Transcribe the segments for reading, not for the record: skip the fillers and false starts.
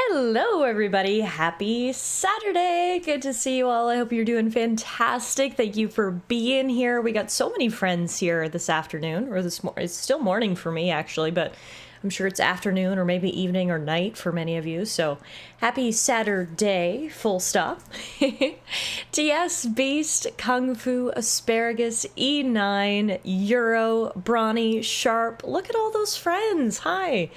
Hello, everybody. Happy Saturday. Good to see you all. I hope you're doing fantastic. Thank you for being here. We got so many friends here this afternoon, or it's still morning for me, actually, but I'm sure it's afternoon or maybe evening or night for many of you. So happy Saturday, full stop. TS, Beast, Kung Fu, Asparagus, E9, Euro, Brawny, Sharp. Look at all those friends. Hi.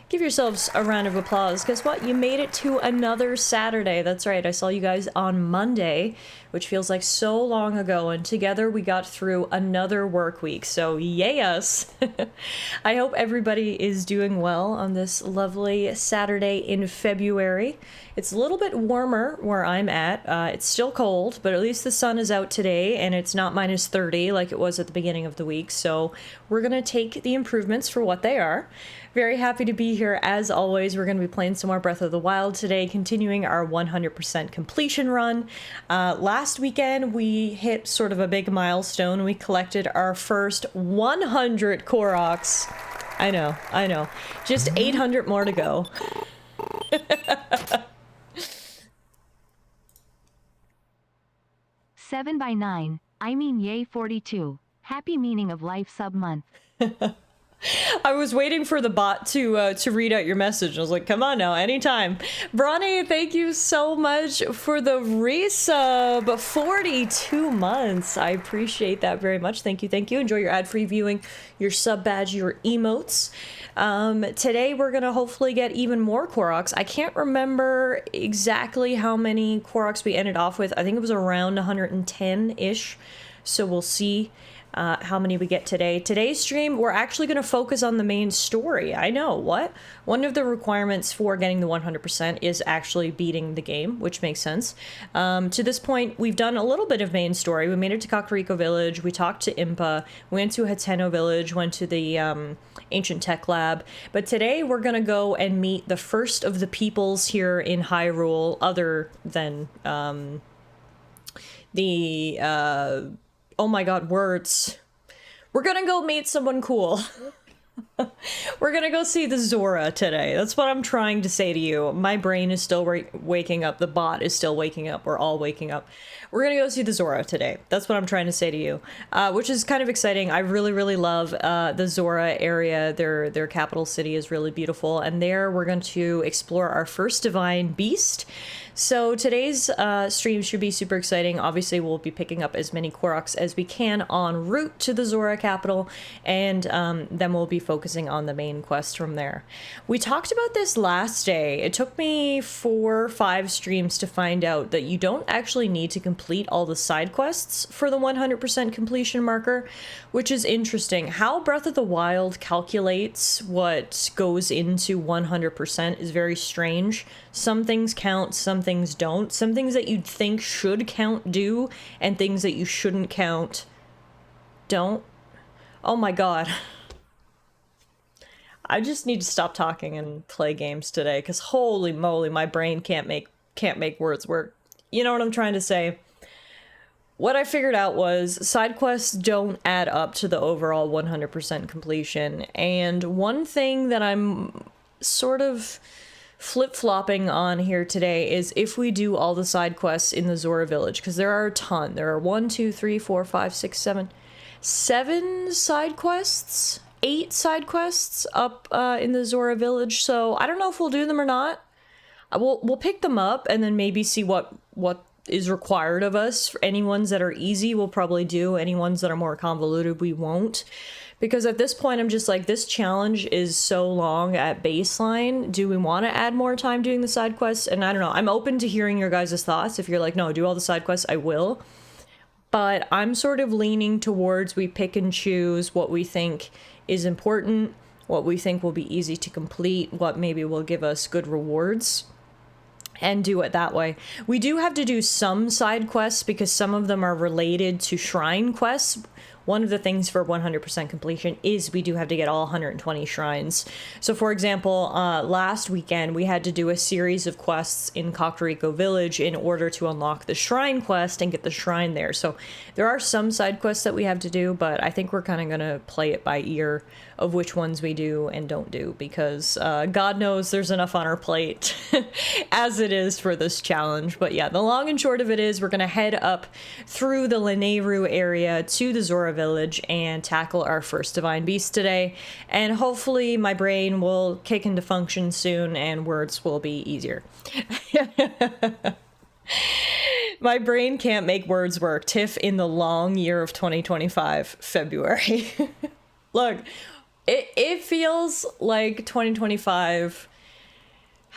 Give yourselves a round of applause. Guess what? You made it to another Saturday. That's right. I saw you guys on Monday, which feels like so long ago, and together we got through another work week. So yay us. I hope everybody is doing well on this lovely Saturday in February. It's a little bit warmer where I'm at. It's still cold, but at least the sun is out today and it's not minus 30 like it was at the beginning of the week. So we're going to take the improvements for what they are. Very happy to be here as always. We're going to be playing some more Breath of the Wild today, continuing our 100% completion run. Last weekend we hit sort of a big milestone. We collected our first 100 Koroks. I know. Just 800 more to go. 7/9, I mean yay 42. Happy meaning of life sub-month. I was waiting for the bot to read out your message. I was like, come on now, anytime. Brawny, thank you so much for the resub. 42 months. I appreciate that very much. Thank you. Enjoy your ad-free viewing, your sub badge, your emotes. Today we're gonna hopefully get even more Koroks. I can't remember exactly how many Koroks we ended off with. I think it was around 110-ish. So we'll see how many we get today. Today's stream, we're actually going to focus on the main story. I know, what? One of the requirements for getting the 100% is actually beating the game, which makes sense. To this point, we've done a little bit of main story. We made it to Kakariko Village, we talked to Impa, went to Hateno Village, went to the Ancient Tech Lab, but today we're going to go and meet the first of the peoples here in Hyrule, other than oh my god, words. We're gonna go meet someone cool. We're gonna go see the Zora today. That's what I'm trying to say to you. My brain is still waking up. The bot is still waking up. We're all waking up. We're gonna go see the Zora today. That's what I'm trying to say to you, which is kind of exciting. I really love the Zora area. Their capital city is really beautiful, and there we're going to explore our first divine beast. So today's stream should be super exciting. Obviously, we'll be picking up as many Koroks as we can en route to the Zora capital, and then we'll be focusing on the main quest from there. We talked about this last day. It took me 4 or 5 streams to find out that you don't actually need to complete all the side quests for the 100% completion marker, which is interesting. How Breath of the Wild calculates what goes into 100% is very strange. Some things count, some things don't. Some things that you'd think should count do, and things that you shouldn't count don't. Oh my god. I just need to stop talking and play games today, because holy moly, my brain can't make words work. You know what I'm trying to say? What I figured out was side quests don't add up to the overall 100% completion, and one thing that I'm sort of flip-flopping on here today is if we do all the side quests in the Zora village, because there are a ton. There are 1, 2, 3, 4, 5, 6, 7 side quests, 8 side quests up in the Zora village. So I don't know if we'll do them or not. We'll pick them up and then maybe see what is required of us. For any ones that are easy, we'll probably do. Any ones that are more convoluted, we won't. Because at this point, I'm just like, this challenge is so long at baseline. Do we want to add more time doing the side quests? And I don't know. I'm open to hearing your guys' thoughts. If you're like, no, do all the side quests, I will. But I'm sort of leaning towards we pick and choose what we think is important, what we think will be easy to complete, what maybe will give us good rewards, and do it that way. We do have to do some side quests because some of them are related to shrine quests, one of the things for 100% completion is we do have to get all 120 shrines. So for example, last weekend we had to do a series of quests in Kakariko Village in order to unlock the shrine quest and get the shrine there. So there are some side quests that we have to do, but I think we're kind of going to play it by ear of which ones we do and don't do, because God knows there's enough on our plate as it is for this challenge. But yeah, the long and short of it is we're going to head up through the Lanayru area to the Zora village and tackle our first divine beast today, and hopefully my brain will kick into function soon and words will be easier. My brain can't make words work. Tiff in the long year of 2025, February. Look, it feels like 2025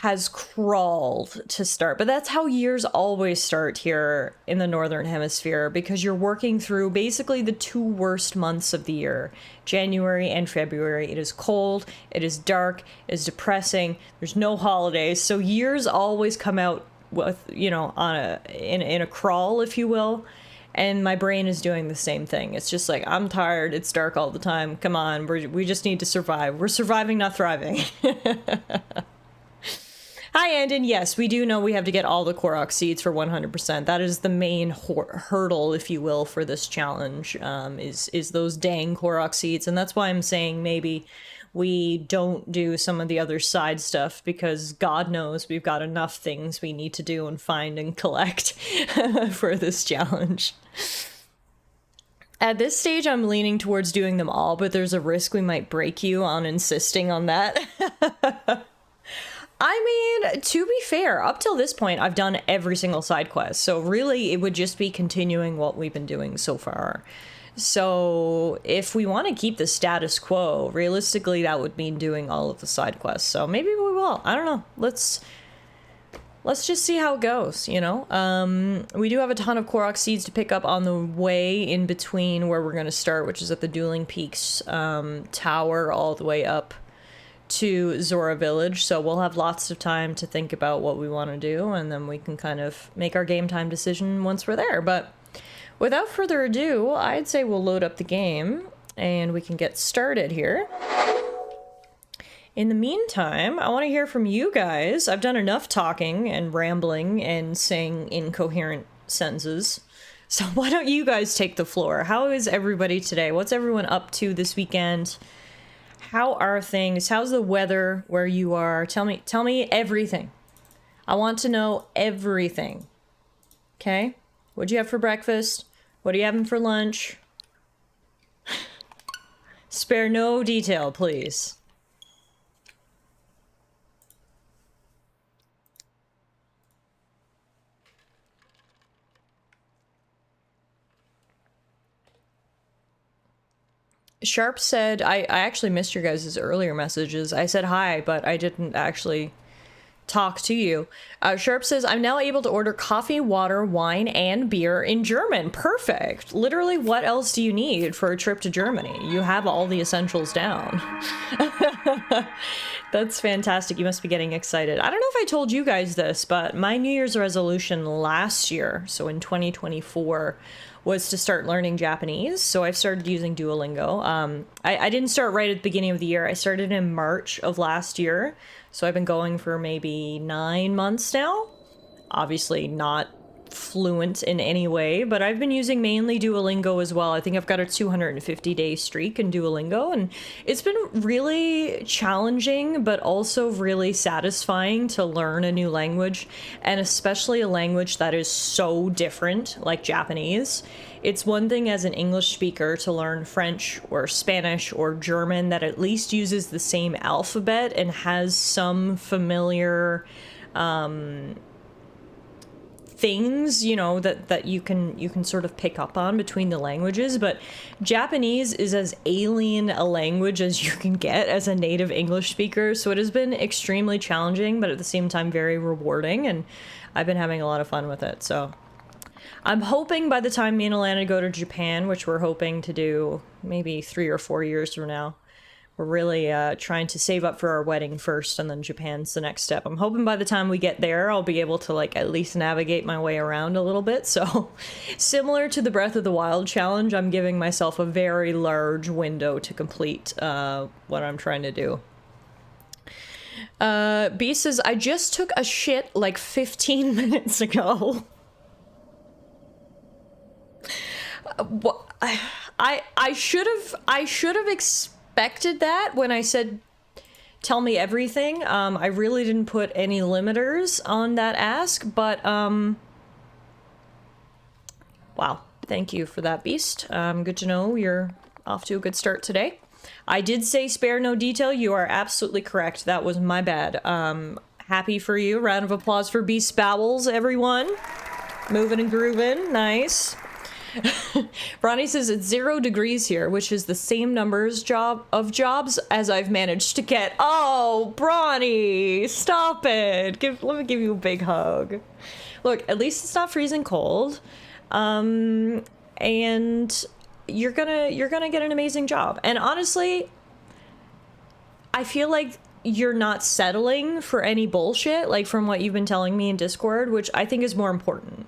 has crawled to start, but that's how years always start here in the Northern Hemisphere, because you're working through basically the two worst months of the year, January and February. It is cold, it is dark, it is depressing, there's no holidays, so years always come out with, you know, in a crawl, if you will. And my brain is doing the same thing. It's just like, I'm tired, it's dark all the time, come on, we just need to survive. We're surviving, not thriving. Hi, Andon. Yes, we do know we have to get all the Korok seeds for 100%. That is the main hurdle, if you will, for this challenge, is those dang Korok seeds. And that's why I'm saying maybe we don't do some of the other side stuff, because God knows we've got enough things we need to do and find and collect for this challenge. At this stage, I'm leaning towards doing them all, but there's a risk we might break you on insisting on that. I mean, to be fair, up till this point, I've done every single side quest. So really, it would just be continuing what we've been doing so far. So if we want to keep the status quo, realistically, that would mean doing all of the side quests. So maybe we will. I don't know. Let's just see how it goes, you know? We do have a ton of Korok seeds to pick up on the way in between where we're going to start, which is at the Dueling Peaks tower all the way up to Zora Village. So we'll have lots of time to think about what we want to do, and then we can kind of make our game time decision once we're there. But without further ado, I'd say we'll load up the game and we can get started here. In the meantime, I want to hear from you guys. I've done enough talking and rambling and saying incoherent sentences. So why don't you guys take the floor? How is everybody today? What's everyone up to this weekend? How are things? How's the weather where you are? Tell me everything. I want to know everything. Okay? What'd you have for breakfast? What are you having for lunch? Spare no detail, please. Sharp said, I actually missed your guys' earlier messages. I said hi, but I didn't actually talk to you. Sharp says, I'm now able to order coffee, water, wine, and beer in German. Perfect. Literally, what else do you need for a trip to Germany? You have all the essentials down. That's fantastic. You must be getting excited. I don't know if I told you guys this, but my New Year's resolution last year, so in 2024, was to start learning Japanese. So I've started using Duolingo. I didn't start right at the beginning of the year. I started in March of last year. So I've been going for maybe 9 months now. Obviously not fluent in any way, but I've been using mainly Duolingo as well. I think I've got a 250-day streak in Duolingo, and it's been really challenging, but also really satisfying to learn a new language, and especially a language that is so different, like Japanese. It's one thing as an English speaker to learn French or Spanish or German that at least uses the same alphabet and has some familiar things, you know, that you can sort of pick up on between the languages. But Japanese is as alien a language as you can get as a native English speaker, so it has been extremely challenging, but at the same time very rewarding, and I've been having a lot of fun with it. So I'm hoping by the time me and Alana go to Japan, which we're hoping to do maybe 3 or 4 years from now, We're really trying to save up for our wedding first, and then Japan's the next step. I'm hoping by the time we get there, I'll be able to, like, at least navigate my way around a little bit. So, similar to the Breath of the Wild challenge, I'm giving myself a very large window to complete what I'm trying to do. B says, I just took a shit like 15 minutes ago. I should have expected that when I said tell me everything. I really didn't put any limiters on that ask, but wow, thank you for that, Beast. Good to know you're off to a good start today. I did say spare no detail. You are absolutely correct. That was my bad. Happy for you. Round of applause for Beast Bowels, everyone. Moving and grooving. Nice. Ronnie says it's 0 degrees here, which is the same numbers of jobs as I've managed to get. Oh, Bronny, stop it. Let me give you a big hug. Look, at least it's not freezing cold. And you're gonna get an amazing job. And honestly, I feel like you're not settling for any bullshit, like from what you've been telling me in Discord, which I think is more important.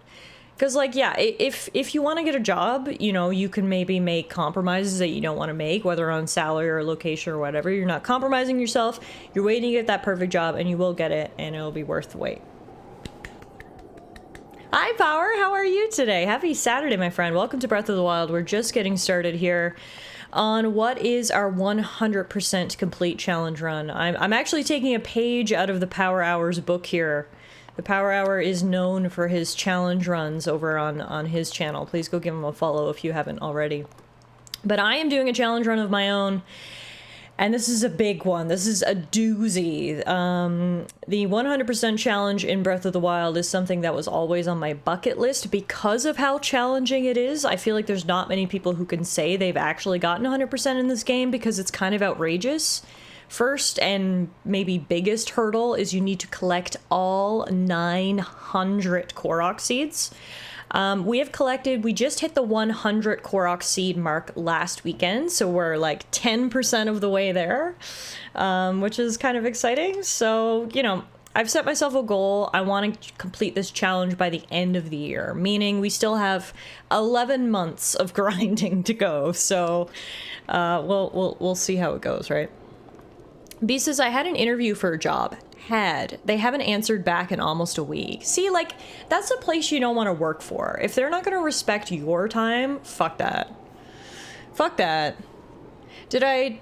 Because, like, yeah, if you want to get a job, you know, you can maybe make compromises that you don't want to make, whether on salary or location or whatever. You're not compromising yourself. You're waiting to get that perfect job, and you will get it, and it'll be worth the wait. Hi, Power. How are you today? Happy Saturday, my friend. Welcome to Breath of the Wild. We're just getting started here on what is our 100% complete challenge run. I'm actually taking a page out of the Power Hours book here. The Power Hour is known for his challenge runs over on his channel. Please go give him a follow if you haven't already. But I am doing a challenge run of my own, and this is a big one. This is a doozy. The 100% challenge in Breath of the Wild is something that was always on my bucket list because of how challenging it is. I feel like there's not many people who can say they've actually gotten 100% in this game because it's kind of outrageous. First and maybe biggest hurdle is you need to collect all 900 Korok seeds. We just hit the 100 Korok seed mark last weekend, so we're like 10% of the way there, which is kind of exciting. So, you know, I've set myself a goal. I want to complete this challenge by the end of the year, meaning we still have 11 months of grinding to go. So, we'll see how it goes, right? B says, I had an interview for a job. They haven't answered back in almost a week. See, like, that's a place you don't want to work for. If they're not going to respect your time, fuck that. Fuck that. Did I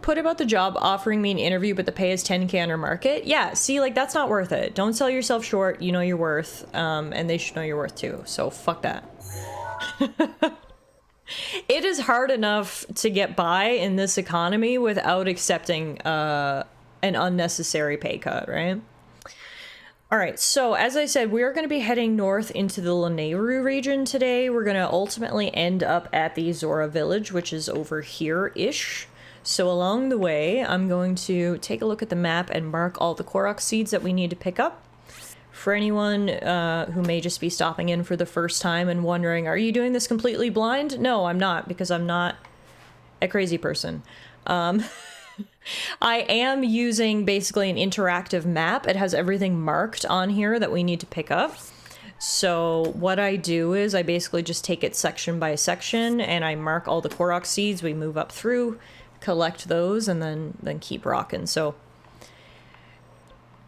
put about the job offering me an interview, but the pay is 10K under market? Yeah, see, like, that's not worth it. Don't sell yourself short. You know your worth, and they should know your worth too. So fuck that. It is hard enough to get by in this economy without accepting an unnecessary pay cut, right? All right, so as I said, we are going to be heading north into the Lanayru region today. We're going to ultimately end up at the Zora village, which is over here-ish. So along the way, I'm going to take a look at the map and mark all the Korok seeds that we need to pick up. For anyone who may just be stopping in for the first time and wondering, are you doing this completely blind? No, I'm not, because I'm not a crazy person. I am using basically an interactive map. It has everything marked on here that we need to pick up. So what I do is I basically just take it section by section and I mark all the Korok seeds. We move up through, collect those, and then keep rocking. So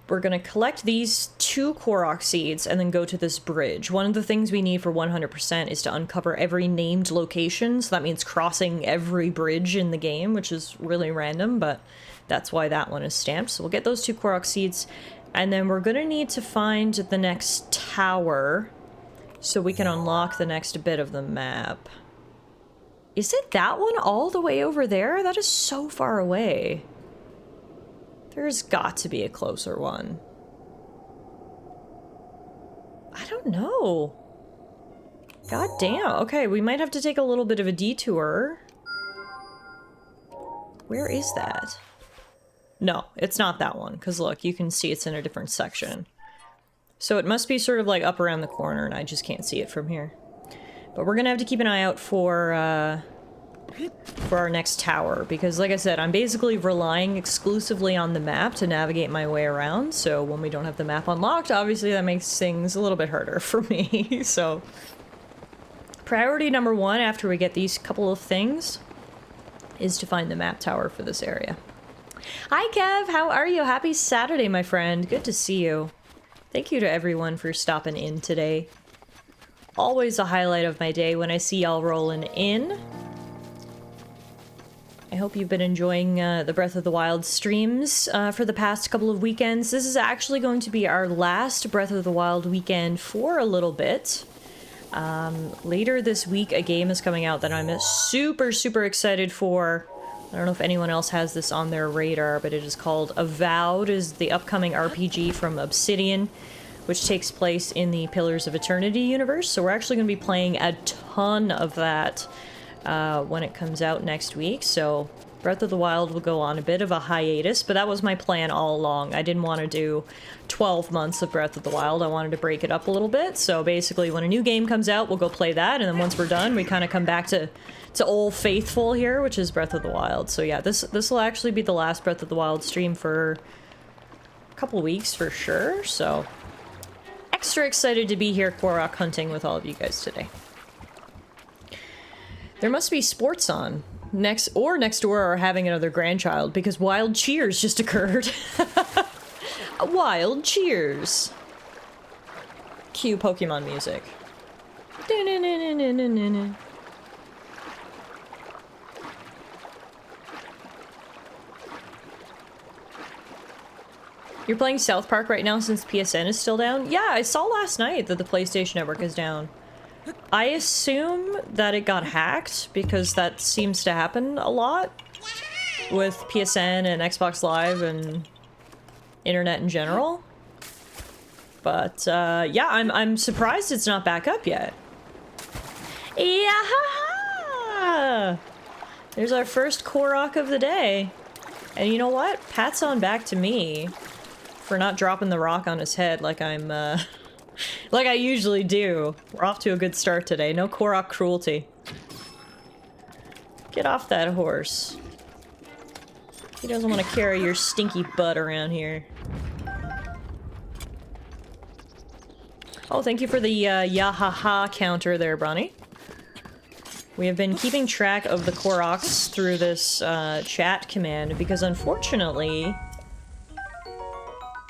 we're going to collect these 2 Korok seeds and then go to this bridge. One of the things we need for 100% is to uncover every named location. So that means crossing every bridge in the game, which is really random, but that's why that one is stamped. So we'll get those 2 Korok seeds, and then we're going to need to find the next tower so we can unlock the next bit of the map. Is it that one all the way over there? That is so far away. There's got to be a closer one. I don't know. God damn. Okay, we might have to take a little bit of a detour. Where is that? No, it's not that one, because look, you can see it's in a different section. So it must be sort of like up around the corner, and I just can't see it from here. But we're gonna have to keep an eye out for for our next tower, because like I said, I'm basically relying exclusively on the map to navigate my way around, so when we don't have the map unlocked, obviously that makes things a little bit harder for me. So priority number one after we get these couple of things is to find the map tower for this area. Hi Kev, how are you? Happy Saturday, my friend. Good to see you. Thank you to everyone for stopping in today. Always a highlight of my day when I see y'all rolling in. I hope you've been enjoying the Breath of the Wild streams for the past couple of weekends. This is actually going to be our last Breath of the Wild weekend for a little bit. Later this week, a game is coming out that I'm super, super excited for. I don't know if anyone else has this on their radar, but it is called Avowed, is the upcoming RPG from Obsidian, which takes place in the Pillars of Eternity universe. So we're actually going to be playing a ton of that when it comes out next week. So Breath of the Wild will go on a bit of a hiatus, but that was my plan all along. I didn't want to do 12 months of Breath of the Wild. I wanted to break it up a little bit. So basically when a new game comes out, we'll go play that, and then once we're done, we kind of come back to Old Faithful here, which is Breath of the Wild. So yeah, this will actually be the last Breath of the Wild stream for a couple weeks for sure. So extra excited to be here Korok hunting with all of you guys today. There must be sports on. Next door are having another grandchild because Wild Cheers just occurred. Wild Cheers. Cue Pokemon music. You're playing South Park right now since PSN is still down? Yeah, I saw last night that the PlayStation Network is down. I assume that it got hacked because that seems to happen a lot with PSN and Xbox Live and internet in general. But yeah, I'm surprised it's not back up yet. Yeah! There's our first Korok of the day. And you know what? Pat's on back to me for not dropping the rock on his head like I'm like I usually do. We're off to a good start today. No Korok cruelty. Get off that horse. He doesn't want to carry your stinky butt around here. Oh, thank you for the yahaha counter there, Bronny. We have been keeping track of the Koroks through this chat command because unfortunately,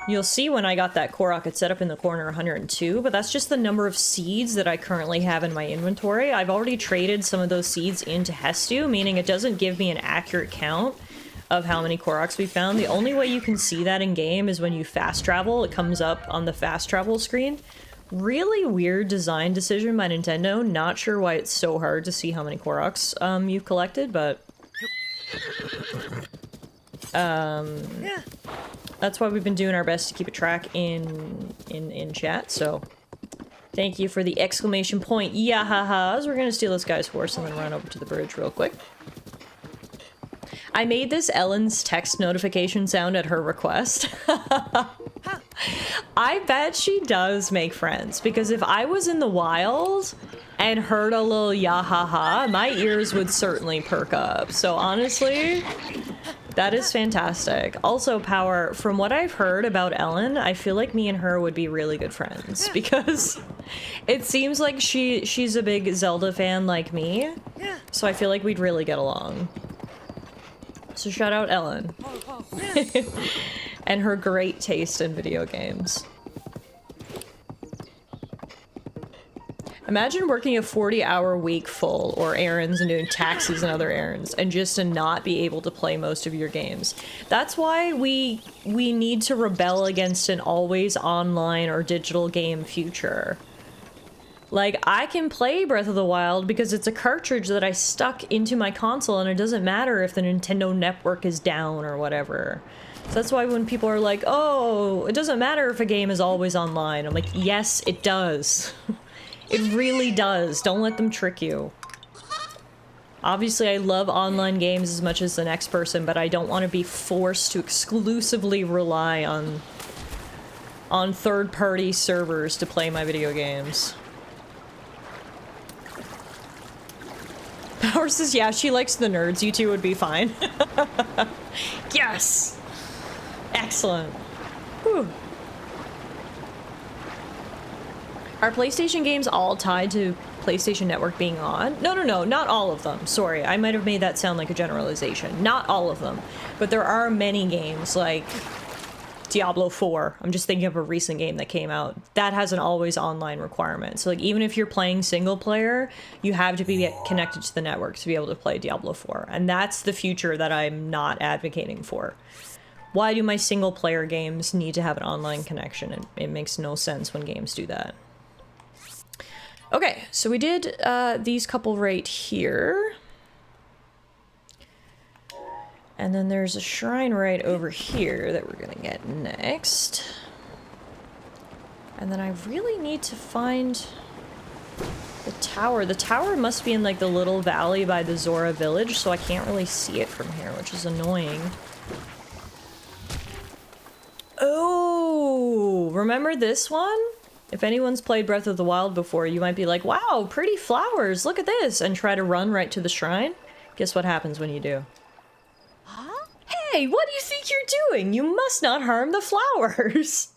you'll see when I got that Korok, it's set up in the corner 102, but that's just the number of seeds that I currently have in my inventory. I've already traded some of those seeds into Hestu, meaning it doesn't give me an accurate count of how many Koroks we found. The only way you can see that in game is when you fast travel. It comes up on the fast travel screen. Really weird design decision by Nintendo. Not sure why it's so hard to see how many Koroks you've collected, but yeah. That's why we've been doing our best to keep a track in chat, so thank you for the exclamation point yahahas. We're gonna steal this guy's horse and then run over to the bridge real quick. I made this Ellen's text notification sound at her request. I bet she does make friends, because if I was in the wild and heard a little yahaha, my ears would certainly perk up. So honestly, that is fantastic. Also, Power, from what I've heard about Ellen, I feel like me and her would be really good friends, because it seems like she's a big Zelda fan like me, so I feel like we'd really get along. So shout out Ellen. And her great taste in video games. Imagine working a 40-hour week full, or errands and doing taxes and other errands, and just to not be able to play most of your games. That's why we need to rebel against an always online or digital game future. Like, I can play Breath of the Wild because it's a cartridge that I stuck into my console, and it doesn't matter if the Nintendo network is down or whatever. So that's why when people are like, oh, it doesn't matter if a game is always online. I'm like, yes, it does. It really does. Don't let them trick you. Obviously, I love online games as much as the next person, but I don't want to be forced to exclusively rely on third-party servers to play my video games. Power says, yeah, she likes the nerds. You two would be fine. Yes! Excellent. Whew. Are PlayStation games all tied to PlayStation Network being on? No, not all of them. Sorry, I might have made that sound like a generalization. Not all of them. But there are many games, like Diablo 4. I'm just thinking of a recent game that came out. That has an always online requirement. So like even if you're playing single player, you have to be connected to the network to be able to play Diablo 4. And that's the future that I'm not advocating for. Why do my single player games need to have an online connection? It makes no sense when games do that. Okay, so we did these couple right here. And then there's a shrine right over here that we're gonna get next. And then I really need to find the tower. The tower must be in like the little valley by the Zora village, so I can't really see it from here, which is annoying. Oh, remember this one? If anyone's played Breath of the Wild before, you might be like, wow, pretty flowers, look at this, and try to run right to the shrine. Guess what happens when you do? Huh? Hey, what do you think you're doing? You must not harm the flowers.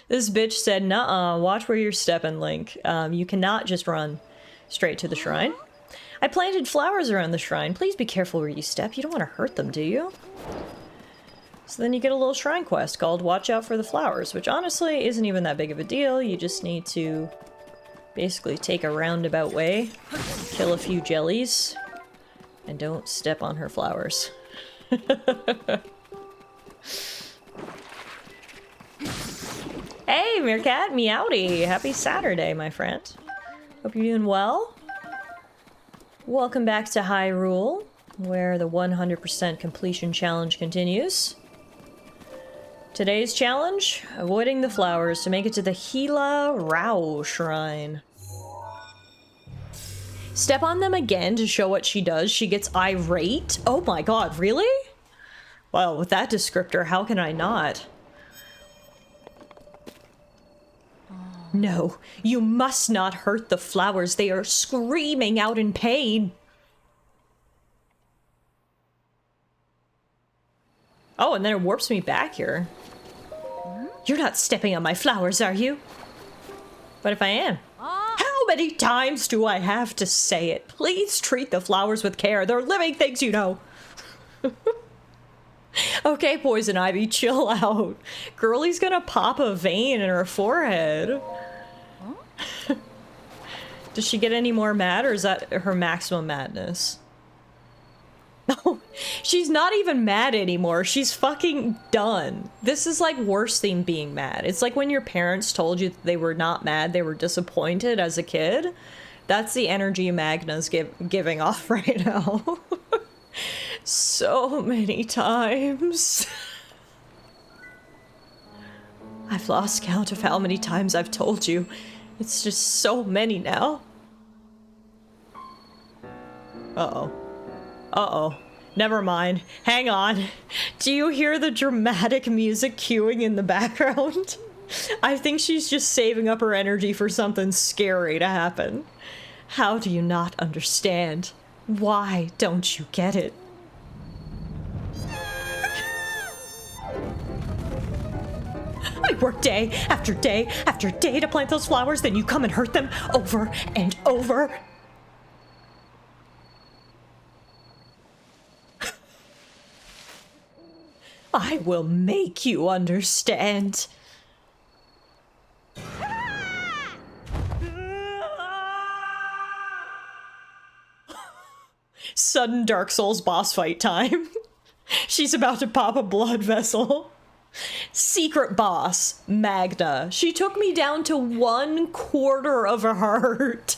This bitch said, nuh-uh, watch where you're stepping, Link. You cannot just run straight to the shrine. I planted flowers around the shrine. Please be careful where you step. You don't want to hurt them, do you? So then you get a little shrine quest called Watch Out for the Flowers, which honestly isn't even that big of a deal. You just need to basically take a roundabout way, kill a few jellies, and don't step on her flowers. Hey, Meerkat, meowdy! Happy Saturday, my friend. Hope you're doing well. Welcome back to Hyrule, where the 100% completion challenge continues. Today's challenge, avoiding the flowers to make it to the Hila Rao Shrine. Step on them again to show what she does. She gets irate. Oh my god, really? Well, with that descriptor, how can I not? No, you must not hurt the flowers. They are screaming out in pain. Oh, and then it warps me back here. You're not stepping on my flowers, are you? But if I am? How many times do I have to say it? Please treat the flowers with care. They're living things, you know. Okay, Poison Ivy, chill out. Girlie's gonna pop a vein in her forehead. Does she get any more mad, or is that her maximum madness? No, she's not even mad anymore. She's fucking done. This is like worse than being mad. It's like when your parents told you that they were not mad, they were disappointed as a kid. That's the energy Magna's giving off right now. So many times. I've lost count of how many times I've told you. It's just so many now. Uh-oh. Uh-oh. Never mind. Hang on. Do you hear the dramatic music cueing in the background? I think she's just saving up her energy for something scary to happen. How do you not understand? Why don't you get it? I work day after day after day to plant those flowers, then you come and hurt them over and over. I will make you understand. Sudden Dark Souls boss fight time. She's about to pop a blood vessel. Secret boss, Magna. She took me down to 1/4 of a heart.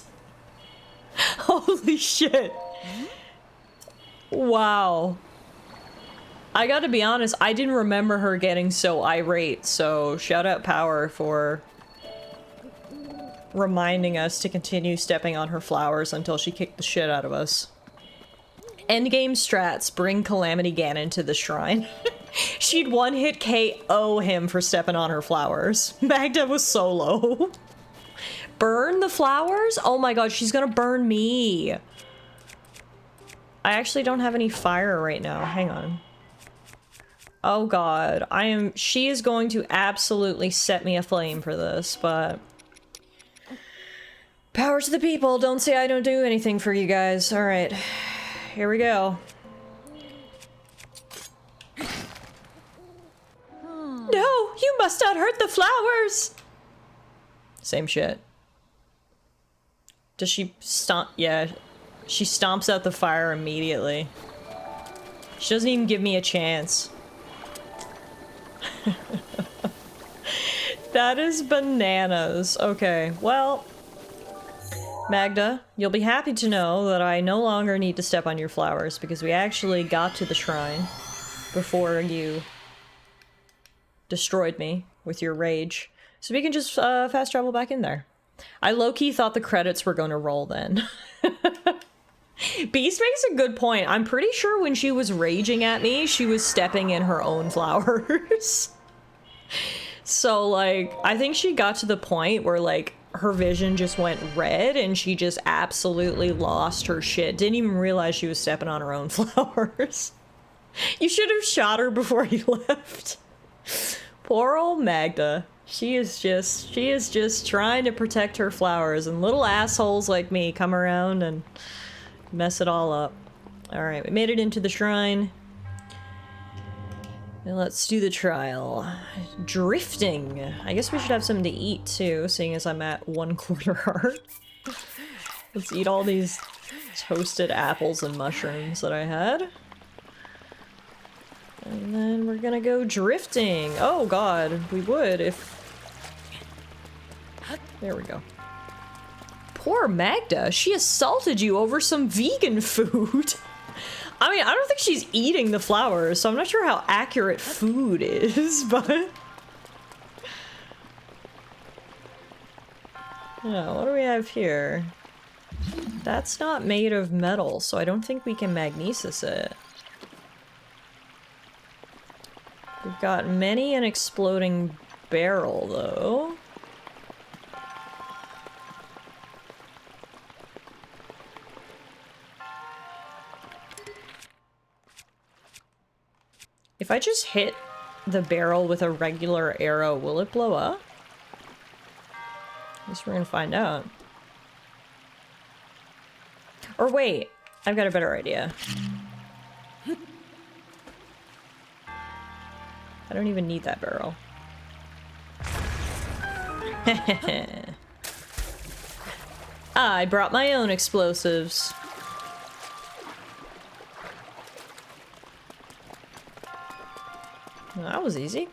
Holy shit. Wow. I gotta be honest, I didn't remember her getting so irate, so shout out Power for reminding us to continue stepping on her flowers until she kicked the shit out of us. Endgame strats, bring Calamity Ganon to the shrine. She'd one-hit KO him for stepping on her flowers. Magda was solo. Burn the flowers? Oh my god, she's gonna burn me. I actually don't have any fire right now. Hang on. Oh god, she is going to absolutely set me aflame for this, but... Power to the people, don't say I don't do anything for you guys. Alright, here we go. No, you must not hurt the flowers! Same shit. Does she stomp? Yeah, she stomps out the fire immediately. She doesn't even give me a chance. That is bananas. Okay, well... Magda, you'll be happy to know that I no longer need to step on your flowers because we actually got to the shrine before you destroyed me with your rage. So we can just fast travel back in there. I low-key thought the credits were going to roll then. Beast makes a good point. I'm pretty sure when she was raging at me, she was stepping in her own flowers. So, like, I think she got to the point where, like, her vision just went red and she just absolutely lost her shit. Didn't even realize she was stepping on her own flowers. You should have shot her before you left. Poor old Magda. She is just trying to protect her flowers, and little assholes like me come around and mess it all up. Alright, we made it into the shrine. And let's do the trial. Drifting. I guess we should have something to eat too, seeing as I'm at 1/4 heart. Let's eat all these toasted apples and mushrooms that I had. And then we're gonna go drifting. Oh god, we would if... There we go. Poor Magda, she assaulted you over some vegan food. I mean, I don't think she's eating the flowers, so I'm not sure how accurate food is, but... Yeah, what do we have here? That's not made of metal, so I don't think we can magnesis it. We've got many an exploding barrel, though. If I just hit the barrel with a regular arrow, will it blow up? I guess we're gonna find out. Or wait, I've got a better idea. I don't even need that barrel. I brought my own explosives. Well, that was easy.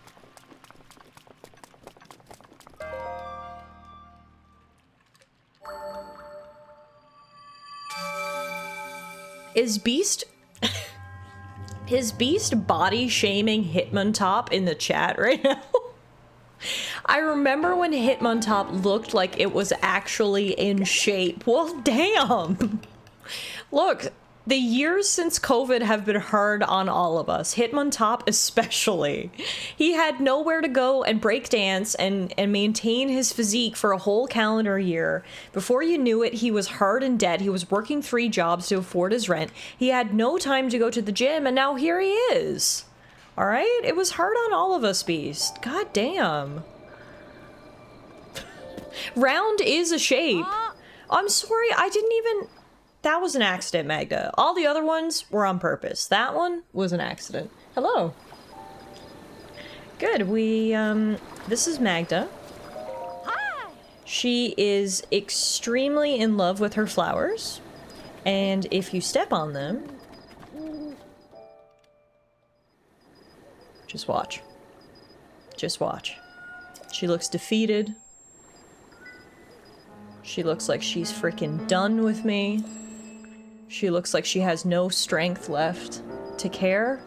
Is Beast... Is Beast body shaming Hitmontop in the chat right now? I remember when Hitmontop looked like it was actually in shape. Well, damn! Look, the years since COVID have been hard on all of us. Hitmontop especially. He had nowhere to go and break dance and maintain his physique for a whole calendar year. Before you knew it, he was hard in debt. He was working 3 jobs to afford his rent. He had no time to go to the gym, and now here he is. Alright? It was hard on all of us, Beast. God damn. Round is a shape. I'm sorry, I didn't even... That was an accident, Magda. All the other ones were on purpose. That one was an accident. Hello. Good, this is Magda. Hi! She is extremely in love with her flowers. And if you step on them... Just watch. Just watch. She looks defeated. She looks like she's freaking done with me. She looks like she has no strength left to care.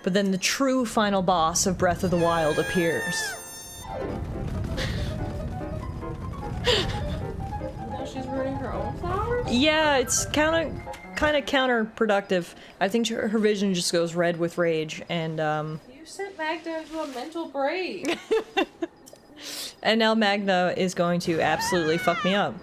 But then the true final boss of Breath of the Wild appears. Now she's ruining her own flowers? Yeah, it's kind of counterproductive. I think her vision just goes red with rage, and You sent Magda into a mental break. and now Magna is going to absolutely fuck me up.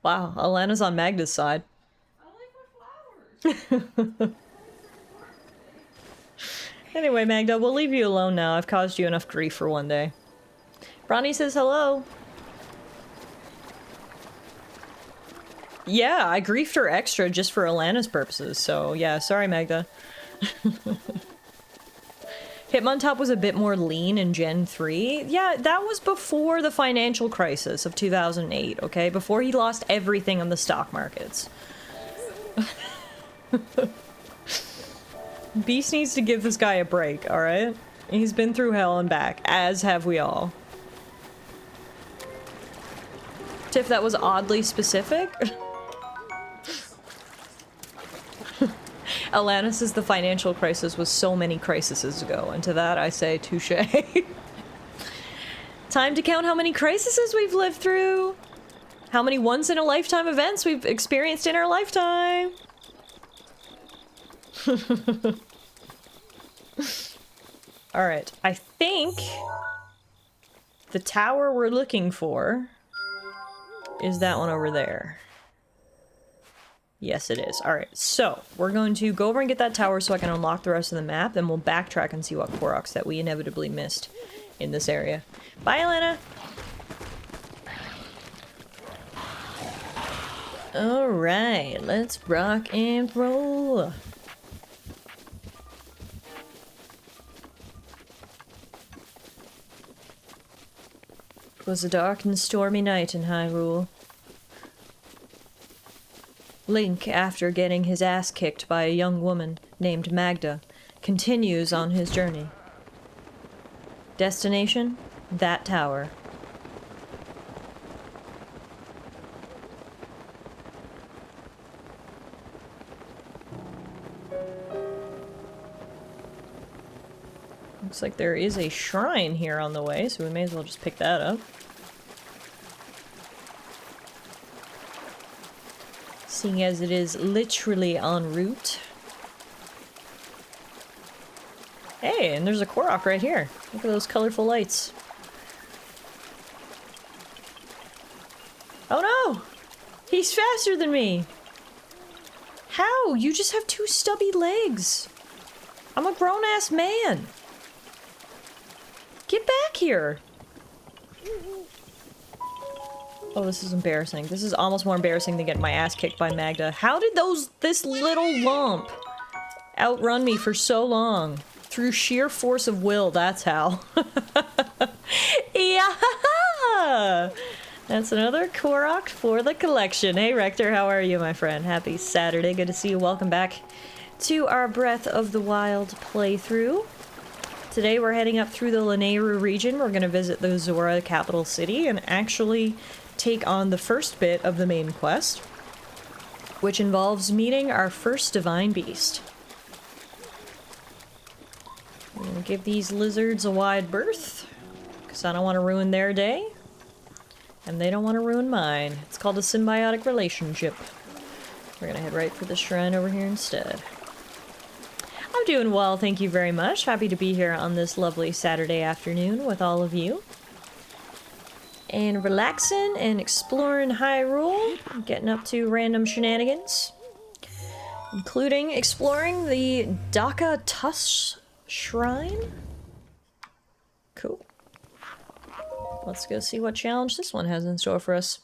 Wow, Alana's on Magda's side. I like my flowers. Anyway, Magda, we'll leave you alone now. I've caused you enough grief for one day. Bronny says hello. Yeah, I griefed her extra just for Alana's purposes, so yeah, sorry, Magda. Hitmontop was a bit more lean in Gen 3. Yeah, that was before the financial crisis of 2008, okay? Before he lost everything on the stock markets. Beast needs to give this guy a break, alright? He's been through hell and back, as have we all. Tiff, that was oddly specific. Alana says the financial crisis was so many crises ago, and to that I say touche. Time to count how many crises we've lived through. How many once-in-a-lifetime events we've experienced in our lifetime. Alright, I think the tower we're looking for is that one over there. Yes, it is. Alright, so we're going to go over and get that tower so I can unlock the rest of the map, then we'll backtrack and see what Koroks that we inevitably missed in this area. Bye, Alana! Alright, let's rock and roll. It was a dark and stormy night in Hyrule. Link, after getting his ass kicked by a young woman named Magda, continues on his journey. Destination? That tower. Looks like there is a shrine here on the way, so we may as well just pick that up. Seeing as it is literally en route. Hey, and there's a Korok right here. Look at those colorful lights. Oh no! He's faster than me! How? You just have two stubby legs! I'm a grown-ass man! Get back here! Oh, this is embarrassing. This is almost more embarrassing than getting my ass kicked by Magda. How did this little lump outrun me for so long? Through sheer force of will, that's how. Yeah! That's another Korok for the collection. Hey, Rector, how are you, my friend? Happy Saturday. Good to see you. Welcome back to our Breath of the Wild playthrough. Today we're heading up through the Lanayru region. We're going to visit the Zora capital city and actually take on the first bit of the main quest, which involves meeting our first divine beast. I'm gonna give these lizards a wide berth, because I don't want to ruin their day, and they don't want to ruin mine. It's called a symbiotic relationship. We're gonna head right for the shrine over here instead. I'm doing well, thank you very much. Happy to be here on this lovely Saturday afternoon with all of you. And relaxing and exploring Hyrule, getting up to random shenanigans, including exploring the Daka Tush Shrine. Cool. Let's go see what challenge this one has in store for us.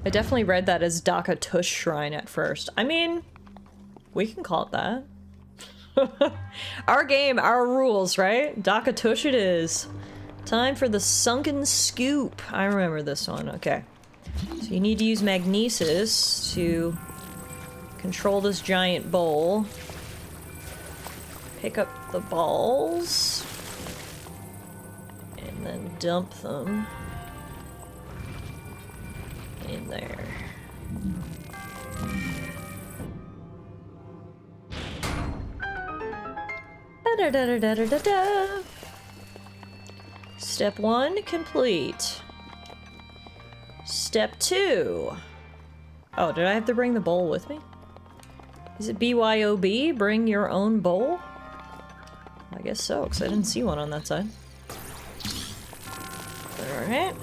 I definitely read that as Daka Tush Shrine at first. I mean, we can call it that. Our game, our rules, right? Daka Tush it is. Time for the Sunken Scoop. I remember this one, okay. So you need to use Magnesis to control this giant bowl. Pick up the balls. And then dump them in there. Da-da-da-da-da-da-da. Step 1 complete. Step 2. Oh, did I have to bring the bowl with me? Is it BYOB? Bring your own bowl? I guess so, because I didn't see one on that side. Alright.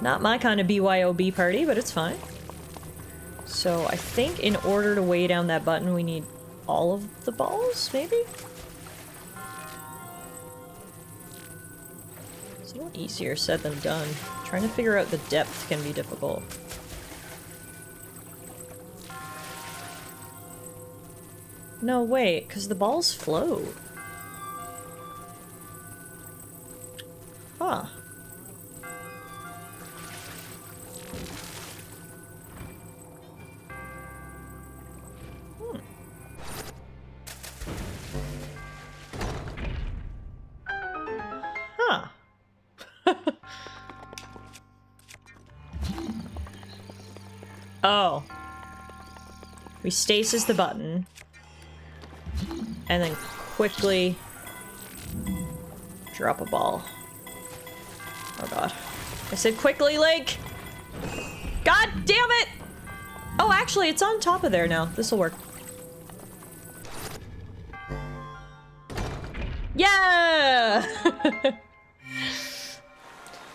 Not my kind of BYOB party, but it's fine. So I think in order to weigh down that button, we need all of the balls, maybe? It's a little easier said than done. Trying to figure out the depth can be difficult. No, wait, because the balls float. Huh. Huh. Oh. We stasis the button. And then quickly drop a ball. Oh god. I said quickly, Link! God damn it! Oh, actually, it's on top of there now. This'll work. Yeah!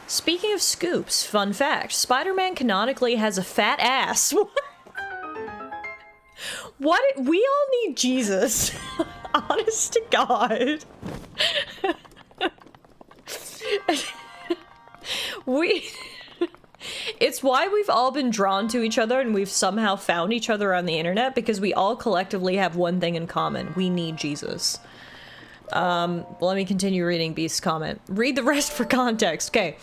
Speaking of scoops, fun fact, Spider-Man canonically has a fat ass. What? We all need Jesus. Honest to God. It's why we've all been drawn to each other and we've somehow found each other on the internet, because we all collectively have one thing in common. We need Jesus. Let me continue reading Beast's comment. Read the rest for context. Okay.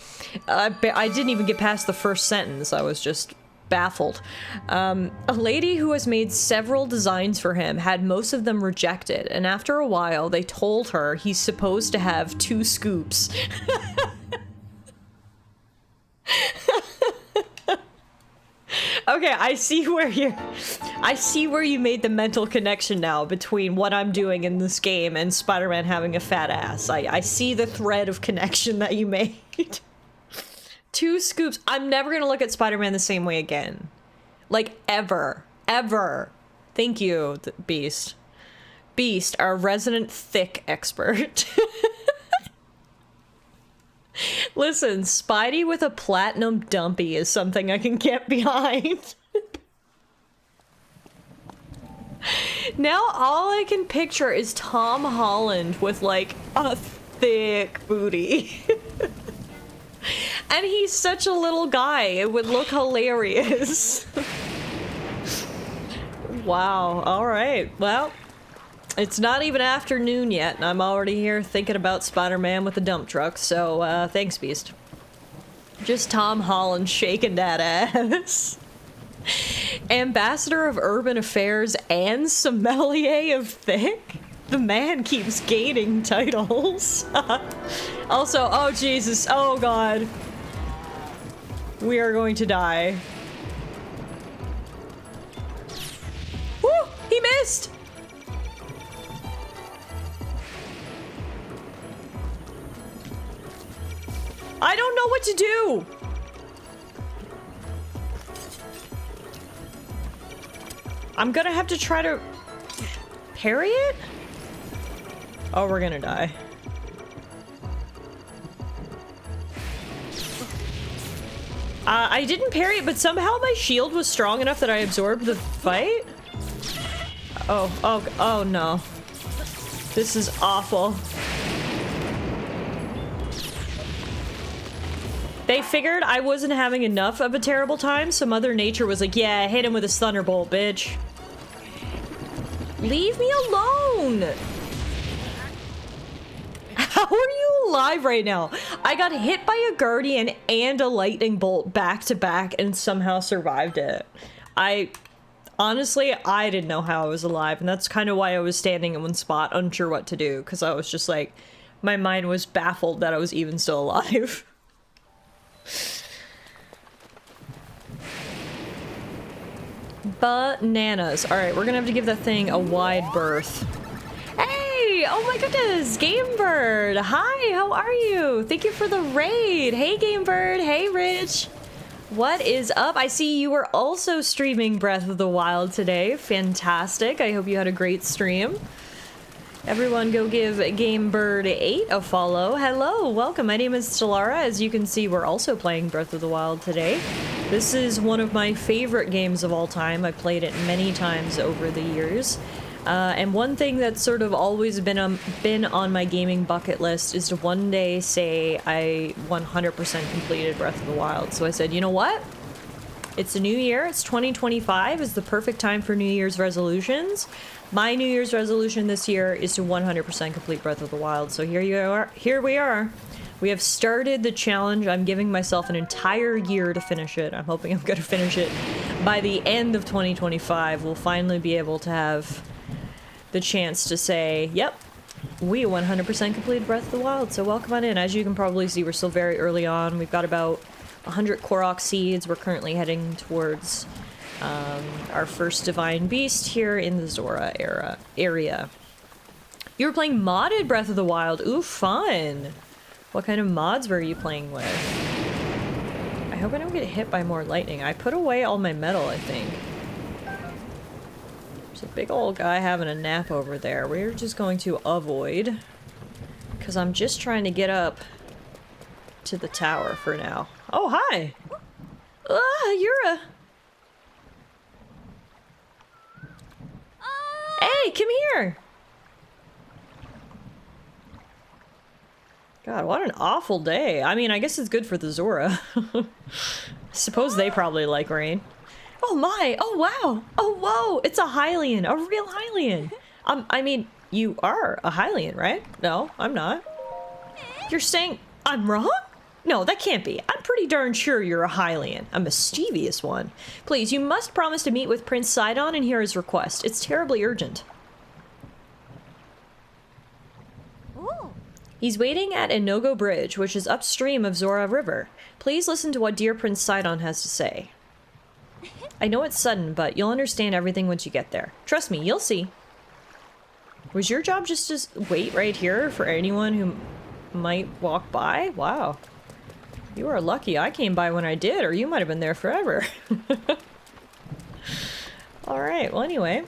I didn't even get past the first sentence. I was just baffled. A lady who has made several designs for him had most of them rejected, and after a while they told her he's supposed to have 2 scoops. Okay, I see where you made the mental connection now between what I'm doing in this game and Spider-Man having a fat ass. I see the thread of connection that you made. 2 scoops. I'm never gonna look at Spider-Man the same way again. Like, ever. Ever. Thank you, Beast. Beast, our resident thick expert. Listen, Spidey with a platinum dumpy is something I can get behind. Now all I can picture is Tom Holland with, like, a thick booty. And he's such a little guy, it would look hilarious. Wow, alright, well, it's not even afternoon yet, and I'm already here thinking about Spider-Man with the dump truck, so, thanks, Beast. Just Tom Holland shaking that ass. Ambassador of Urban Affairs and Sommelier of Thick? The man keeps gaining titles. Also, oh Jesus, oh god. We are going to die. Woo! He missed! I don't know what to do! I'm gonna have to try to parry it? Oh, we're gonna die. I didn't parry it, but somehow my shield was strong enough that I absorbed the fight? Oh no. This is awful. They figured I wasn't having enough of a terrible time, so Mother Nature was like, yeah, hit him with his thunderbolt, bitch. Leave me alone! How are you alive right now? I got hit by a guardian and a lightning bolt back to back and somehow survived it. Honestly, I didn't know how I was alive, and that's kind of why I was standing in one spot, unsure what to do, because I was just like, my mind was baffled that I was even still alive. Bananas. Alright, we're gonna have to give that thing a wide berth. Hey! Oh my goodness! Game Bird! Hi, how are you? Thank you for the raid! Hey, Game Bird! Hey, Rich! What is up? I see you were also streaming Breath of the Wild today. Fantastic. I hope you had a great stream. Everyone go give GameBird8 a follow. Hello, welcome. My name is Tallara. As you can see, we're also playing Breath of the Wild today. This is one of my favorite games of all time. I played it many times over the years. And one thing that's sort of always been on my gaming bucket list is to one day say I 100% completed Breath of the Wild. So I said, you know what? It's a new year. It's 2025. It's the perfect time for New Year's resolutions. My New Year's resolution this year is to 100% complete Breath of the Wild. So here you are. Here we are. We have started the challenge. I'm giving myself an entire year to finish it. I'm hoping I'm going to finish it by the end of 2025. We'll finally be able to have the chance to say, yep, we 100% completed Breath of the Wild. So welcome on in. As you can probably see, we're still very early on. We've got about 100 Korok seeds. We're currently heading towards our first divine beast here in the Zora area. You were playing modded Breath of the Wild. Ooh, fun. What kind of mods were you playing with? I hope I don't get hit by more lightning. I put away all my metal, I think. There's a big old guy having a nap over there. We're just going to avoid, because I'm just trying to get up to the tower for now. Oh, hi! Yura! Hey, come here! God, what an awful day. I mean, I guess it's good for the Zora. Suppose they probably like rain. Oh my! Oh wow! Oh whoa! It's a Hylian! A real Hylian! I mean, you are a Hylian, right? No, I'm not. You're saying I'm wrong? No, that can't be. I'm pretty darn sure you're a Hylian. A mischievous one. Please, you must promise to meet with Prince Sidon and hear his request. It's terribly urgent. Ooh. He's waiting at Inogo Bridge, which is upstream of Zora River. Please listen to what dear Prince Sidon has to say. I know it's sudden, but you'll understand everything once you get there. Trust me, you'll see. Was your job just to wait right here for anyone who might walk by? Wow. You are lucky I came by when I did, or you might have been there forever. Alright, well anyway,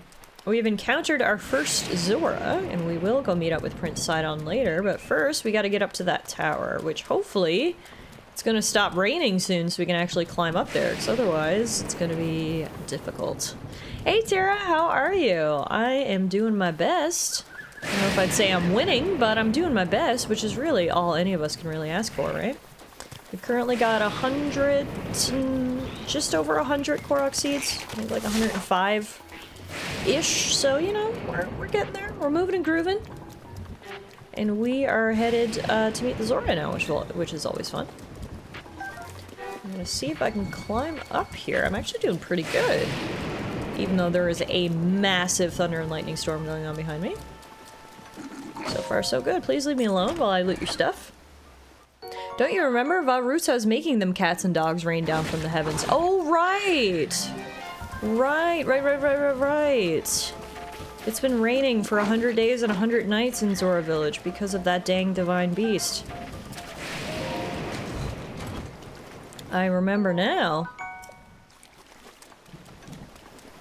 we've encountered our first Zora, and we will go meet up with Prince Sidon later, but first we gotta get up to that tower, which hopefully it's gonna stop raining soon so we can actually climb up there, because otherwise it's gonna be difficult. Hey Tara, how are you? I am doing my best. I don't know if I'd say I'm winning, but I'm doing my best, which is really all any of us can really ask for, right? We've currently got 100, just over 100 Korok seeds, maybe like 105-ish, so, you know, we're getting there. We're moving and grooving. And we are headed to meet the Zora now, which is always fun. I'm gonna see if I can climb up here. I'm actually doing pretty good, even though there is a massive thunder and lightning storm going on behind me. So far, so good. Please leave me alone while I loot your stuff. Don't you remember? Valrusa's making them cats and dogs rain down from the heavens. Oh, right! Right. It's been raining for 100 days and 100 nights in Zora Village because of that dang divine beast. I remember now.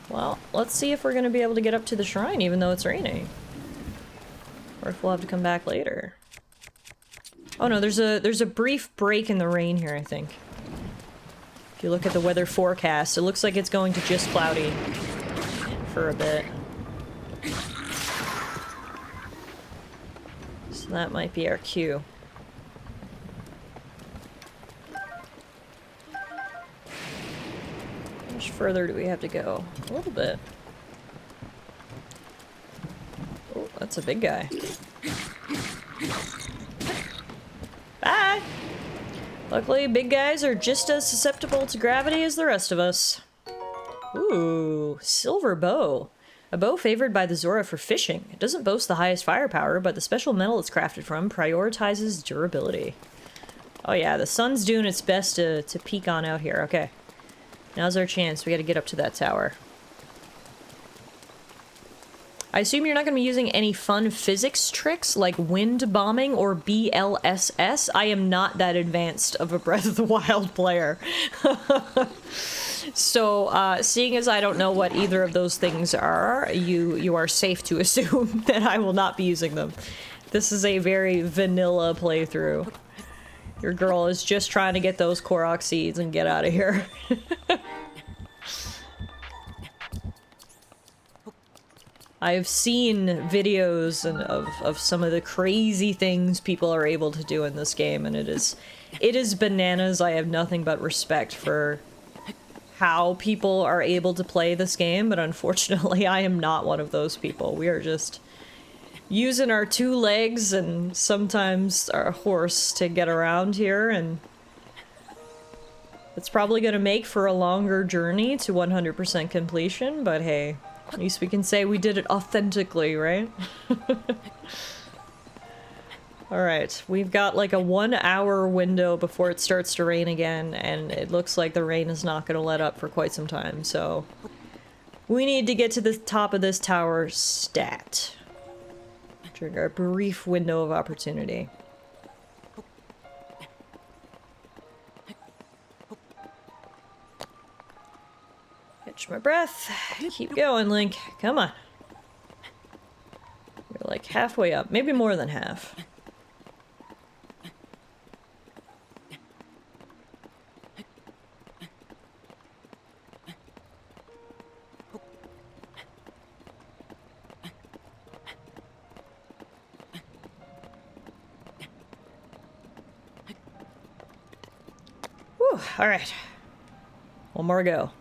Well, let's see if we're gonna be able to get up to the shrine even though it's raining. Or if we'll have to come back later. Oh no, there's a brief break in the rain here, I think. If you look at the weather forecast, it looks like it's going to just cloudy for a bit. So that might be our cue. How much further do we have to go? A little bit. Oh, that's a big guy. Bye! Luckily, big guys are just as susceptible to gravity as the rest of us. Ooh, silver bow. A bow favored by the Zora for fishing. It doesn't boast the highest firepower, but the special metal it's crafted from prioritizes durability. Oh yeah, the sun's doing its best to peek on out here. Okay. Now's our chance. We gotta get up to that tower. I assume you're not going to be using any fun physics tricks like wind bombing or BLSS. I am not that advanced of a Breath of the Wild player. So, seeing as I don't know what either of those things are, you are safe to assume that I will not be using them. This is a very vanilla playthrough. Your girl is just trying to get those Korok seeds and get out of here. I've seen videos of some of the crazy things people are able to do in this game, and it is bananas. I have nothing but respect for how people are able to play this game, but unfortunately I am not one of those people. We are just using our 2 legs and sometimes our horse to get around here, and it's probably gonna make for a longer journey to 100% completion, but hey, at least we can say we did it authentically, right? Alright, we've got like a 1-hour window before it starts to rain again, and it looks like the rain is not gonna let up for quite some time, so we need to get to the top of this tower stat. Trigger a brief window of opportunity. Catch my breath. Keep going, Link. Come on. You're like halfway up. Maybe more than half. Whew, alright. One more go.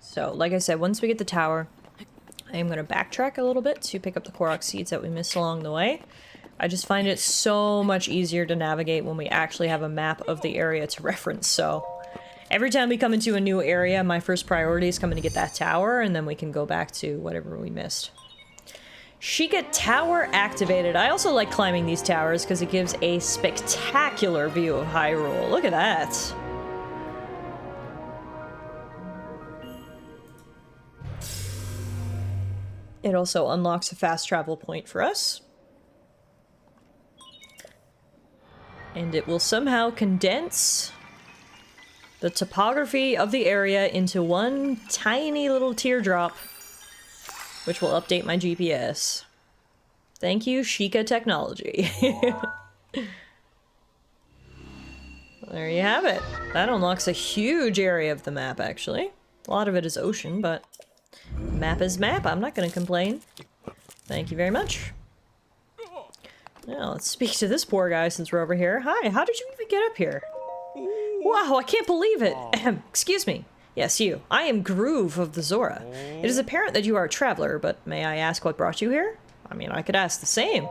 So, like I said, once we get the tower, I am going to backtrack a little bit to pick up the Korok seeds that we missed along the way. I just find it so much easier to navigate when we actually have a map of the area to reference, so every time we come into a new area, my first priority is coming to get that tower, and then we can go back to whatever we missed. Sheikah Tower activated. I also like climbing these towers because it gives a spectacular view of Hyrule. Look at that. It also unlocks a fast travel point for us. And it will somehow condense the topography of the area into one tiny little teardrop, which will update my GPS. Thank you, Sheikah technology. There you have it. That unlocks a huge area of the map, actually. A lot of it is ocean, but map is map. I'm not going to complain. Thank you very much. Now, let's speak to this poor guy since we're over here. Hi, how did you even get up here? Wow, I can't believe it. Excuse me. Yes, you. I am Groove of the Zora. It is apparent that you are a traveler, but may I ask what brought you here? I mean, I could ask the same.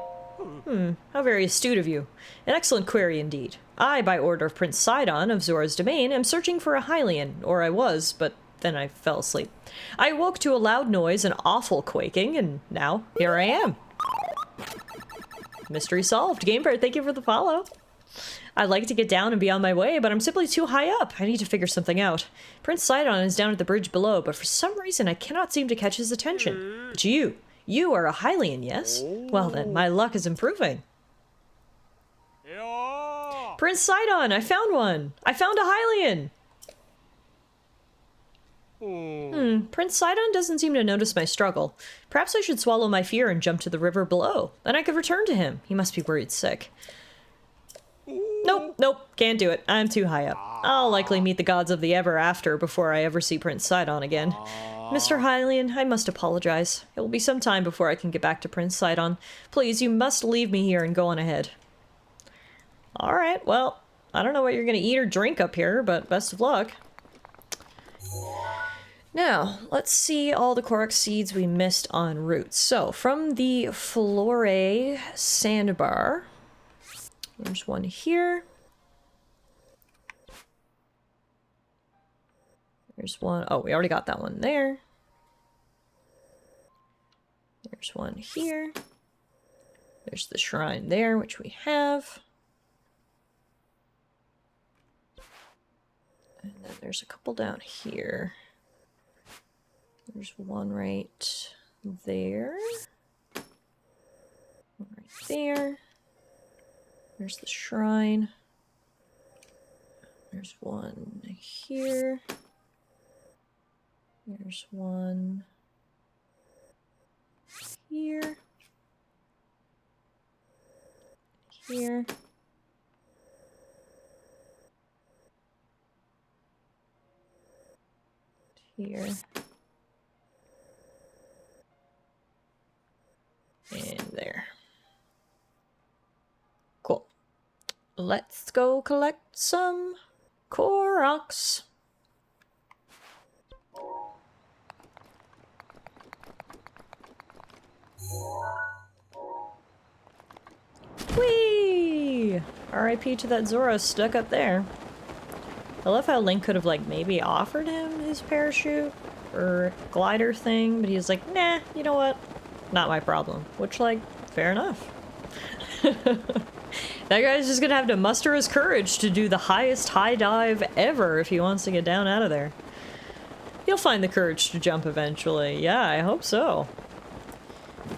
How very astute of you. An excellent query indeed. I, by order of Prince Sidon of Zora's domain, am searching for a Hylian, or I was, but then I fell asleep. I awoke to a loud noise and awful quaking, and now here I am. Mystery solved. Gamebear, thank you for the follow. I'd like to get down and be on my way, but I'm simply too high up. I need to figure something out. Prince Sidon is down at the bridge below, but for some reason I cannot seem to catch his attention. But you are a Hylian, yes? Well then, my luck is improving. Prince Sidon, I found one! I found a Hylian! Prince Sidon doesn't seem to notice my struggle. Perhaps I should swallow my fear and jump to the river below. Then I could return to him. He must be worried sick. Nope, can't do it. I'm too high up. I'll likely meet the gods of the ever after before I ever see Prince Sidon again. Mr. Hylian, I must apologize. It will be some time before I can get back to Prince Sidon. Please, you must leave me here and go on ahead. Alright, well, I don't know what you're gonna eat or drink up here, but best of luck. Now, let's see all the Korok seeds we missed en route. So, from the Flore sandbar, there's one here. There's one, oh, we already got that one there. There's one here. There's the shrine there, which we have. there's a couple down here. There's one right there. One right there. There's the shrine. There's one here. There's one here. Here. Here. And there. Cool. Let's go collect some Koroks. Whee! R.I.P. to that Zora stuck up there. I love how Link could have, like, maybe offered him his parachute or glider thing, but he was like, nah, you know what? Not my problem. Which, like, fair enough. That guy's just gonna have to muster his courage to do the highest high dive ever if he wants to get down out of there. He'll find the courage to jump eventually. Yeah, I hope so.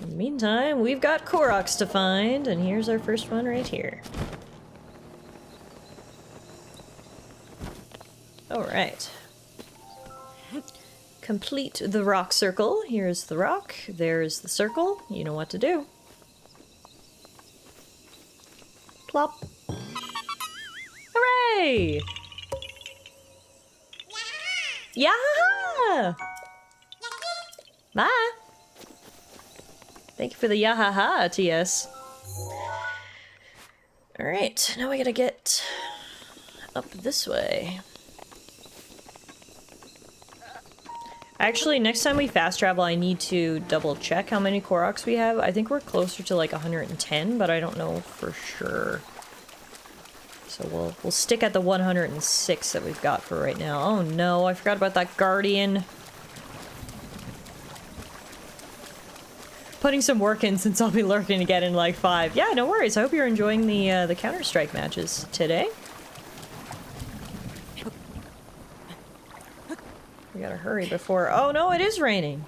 In the meantime, we've got Koroks to find, and here's our first one right here. Alright. Complete the rock circle. Here's the rock. There's the circle. You know what to do. Plop. Hooray! Yeah! Bye! Thank you for the yahaha, TS. Alright, now we gotta get up this way. Actually, next time we fast travel, I need to double check how many Koroks we have. I think we're closer to like 110, but I don't know for sure. So we'll stick at the 106 that we've got for right now. Oh no, I forgot about that Guardian. Putting some work in since I'll be lurking again in like 5. Yeah, no worries. I hope you're enjoying the Counter-Strike matches today. We gotta hurry before... Oh no, it is raining!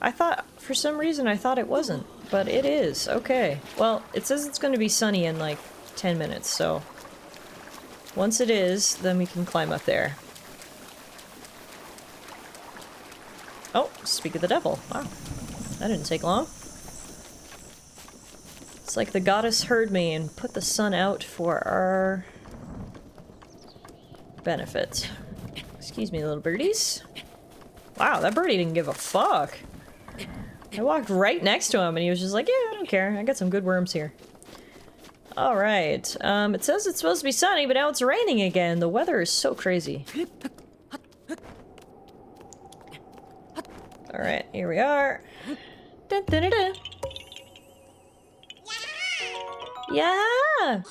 I thought, for some reason, I thought it wasn't. But it is. Okay. Well, it says it's gonna be sunny in like 10 minutes, so... Once it is, then we can climb up there. Oh, speak of the devil. Wow. That didn't take long. It's like the goddess heard me and put the sun out for our... benefit. Excuse me, little birdies. Wow, that birdie didn't give a fuck. I walked right next to him and he was just like, yeah, I don't care. I got some good worms here. Alright. It says it's supposed to be sunny, but now it's raining again. The weather is so crazy. Alright, here we are. Dun, dun, dun, dun. Yeah!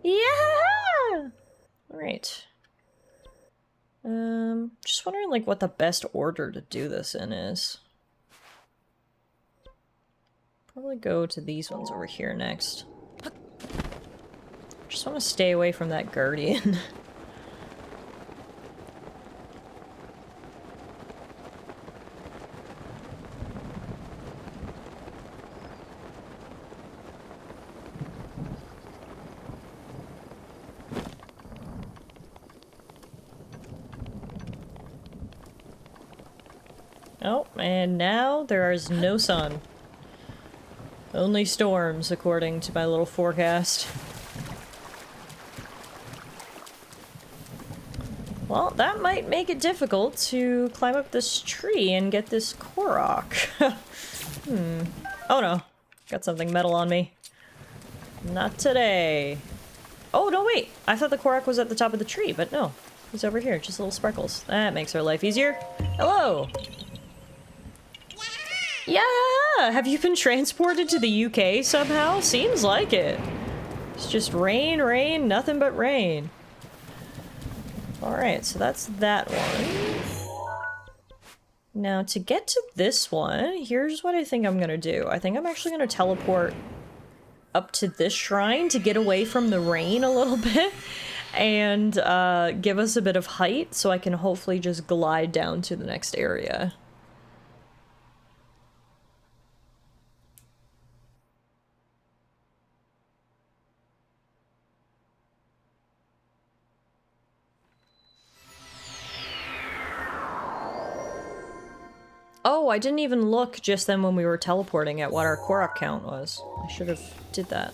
Yeah! Alright. Just wondering, like, what the best order to do this in is. Probably go to these ones over here next. Just want to stay away from that Guardian. Oh, and now there is no sun. Only storms, according to my little forecast. Well, that might make it difficult to climb up this tree and get this Korok. Oh no. Got something metal on me. Not today. Oh, no, wait. I thought the Korok was at the top of the tree, but no. He's over here, just little sparkles. That makes our life easier. Hello! Yeah! Have you been transported to the UK somehow? Seems like it. It's just rain, rain, nothing but rain. Alright, so that's that one. Now, to get to this one, here's what I think I'm gonna do. I think I'm actually gonna teleport up to this shrine to get away from the rain a little bit and give us a bit of height so I can hopefully just glide down to the next area. Oh, I didn't even look just then when we were teleporting at what our Korok count was. I should have did that.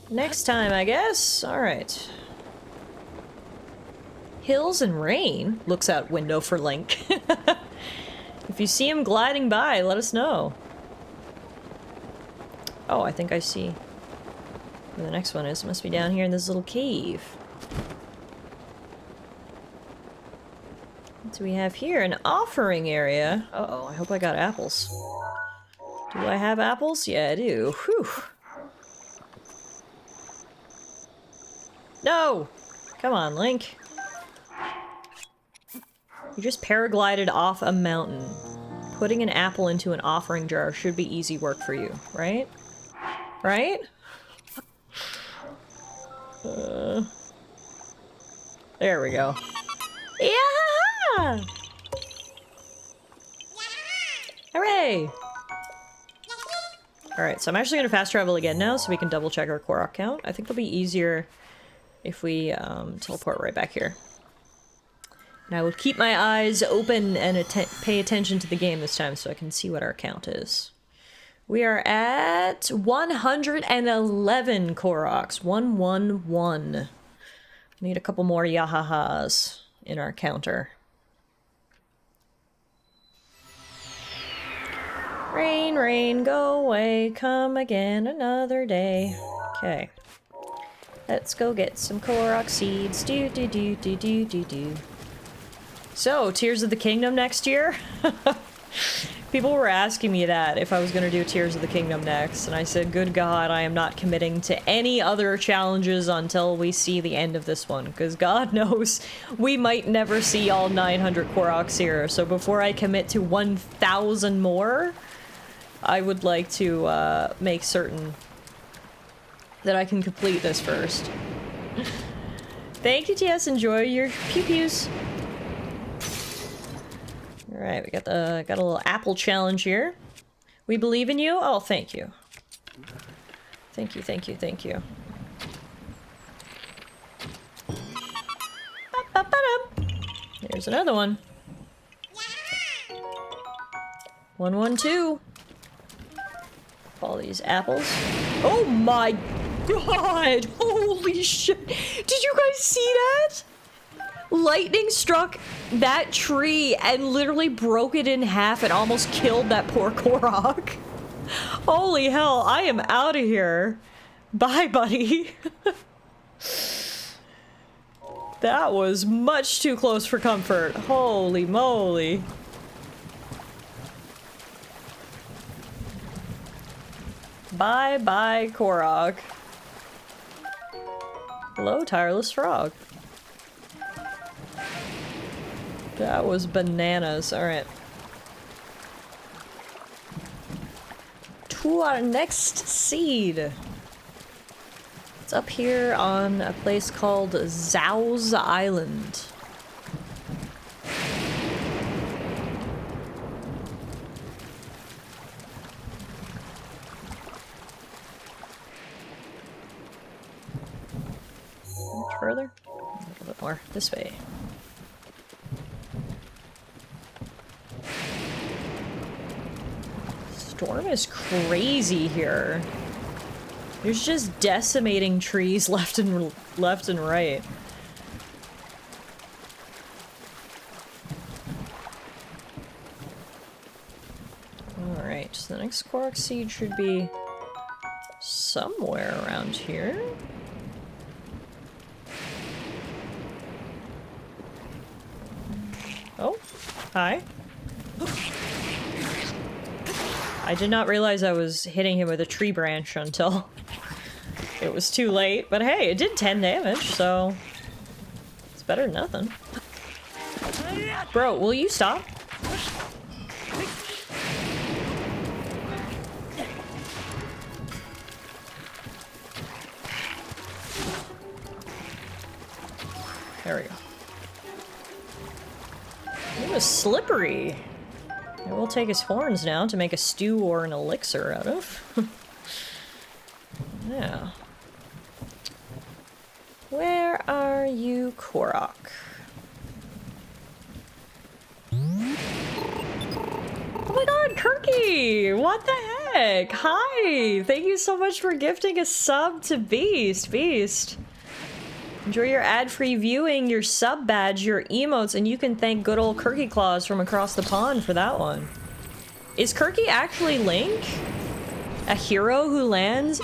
Next time, I guess? Alright. Hills and rain? Looks out window for Link. If you see him gliding by, let us know. Oh, I think I see where the next one is. It must be down here in this little cave. What do we have here? An offering area. Uh-oh, I hope I got apples. Do I have apples? Yeah, I do. Whew. No! Come on, Link. You just paraglided off a mountain. Putting an apple into an offering jar should be easy work for you, right? Right? There we go. Yeah! Hooray! Alright, so I'm actually gonna fast travel again now so we can double check our Korok count. I think it'll be easier if we teleport right back here. And I will keep my eyes open and pay attention to the game this time so I can see what our count is. We are at 111 Koroks. 111. Need a couple more Yahahas in our counter. Rain, rain, go away, come again another day. Okay. Let's go get some Korok seeds. Do do do do do do do. So, Tears of the Kingdom next year? People were asking me that, if I was gonna do Tears of the Kingdom next, and I said, good God, I am not committing to any other challenges until we see the end of this one, because God knows we might never see all 900 Koroks here, so before I commit to 1,000 more, I would like to make certain that I can complete this first. Thank you, TS, enjoy your pew-pews. Alright, we got a little apple challenge here. We believe in you? Oh, thank you. Thank you, thank you, thank you. There's another one. 112. All these apples. Oh my God! Holy shit! Did you guys see that? Lightning struck that tree and literally broke it in half and almost killed that poor Korok. Holy hell, I am out of here. Bye, buddy. That was much too close for comfort. Holy moly. Bye-bye, Korok. Hello, tireless frog. That was bananas. Alright. To our next seed. It's up here on a place called Zhao's Island. Much further? A little bit more. This way. Storm is crazy here. There's just decimating trees left and right. Alright, so the next Korok seed should be somewhere around here. Oh, hi. I did not realize I was hitting him with a tree branch until it was too late, but hey, it did 10 damage, so it's better than nothing. Bro, will you stop? There we go. Ooh, slippery. I will take his horns now to make a stew or an elixir out of. Yeah. Where are you, Korok? Oh my god, Kirky! What the heck? Hi! Thank you so much for gifting a sub to Beast. Beast. Enjoy your ad-free viewing, your sub badge, your emotes, and you can thank good old Kirky Claus from across the pond for that one. Is Kirky actually Link? A hero who lives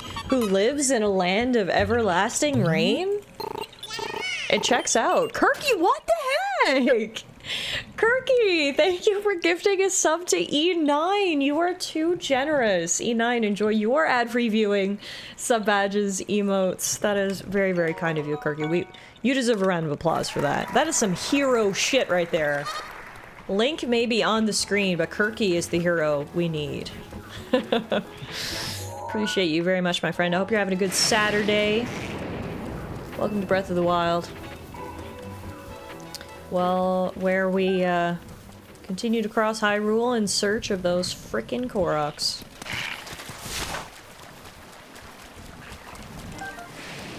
in a land of everlasting rain? It checks out. Kirky, what the heck? Kirky, thank you for gifting a sub to E9. You are too generous. E9, enjoy your ad-free viewing, sub badges, emotes. That is very, very kind of you, Kirky. You deserve a round of applause for that. That is some hero shit right there. Link may be on the screen, but Kirky is the hero we need. Appreciate you very much, my friend. I hope you're having a good Saturday. Welcome to Breath of the Wild. Well, where we continue to cross Hyrule in search of those frickin' Koroks.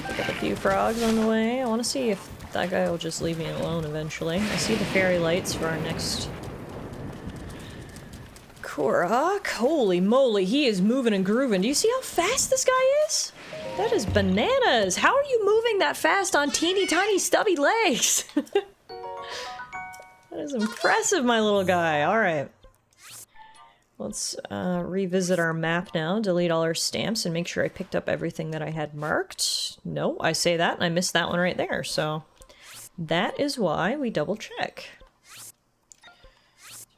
Pick up a few frogs on the way. I want to see if that guy will just leave me alone eventually. I see the fairy lights for our next Korok. Holy moly, he is moving and grooving. Do you see how fast this guy is? That is bananas. How are you moving that fast on teeny tiny stubby legs? That is impressive, my little guy. Alright. Let's revisit our map now, delete all our stamps, and make sure I picked up everything that I had marked. No, I say that, and I missed that one right there, so that is why we double check.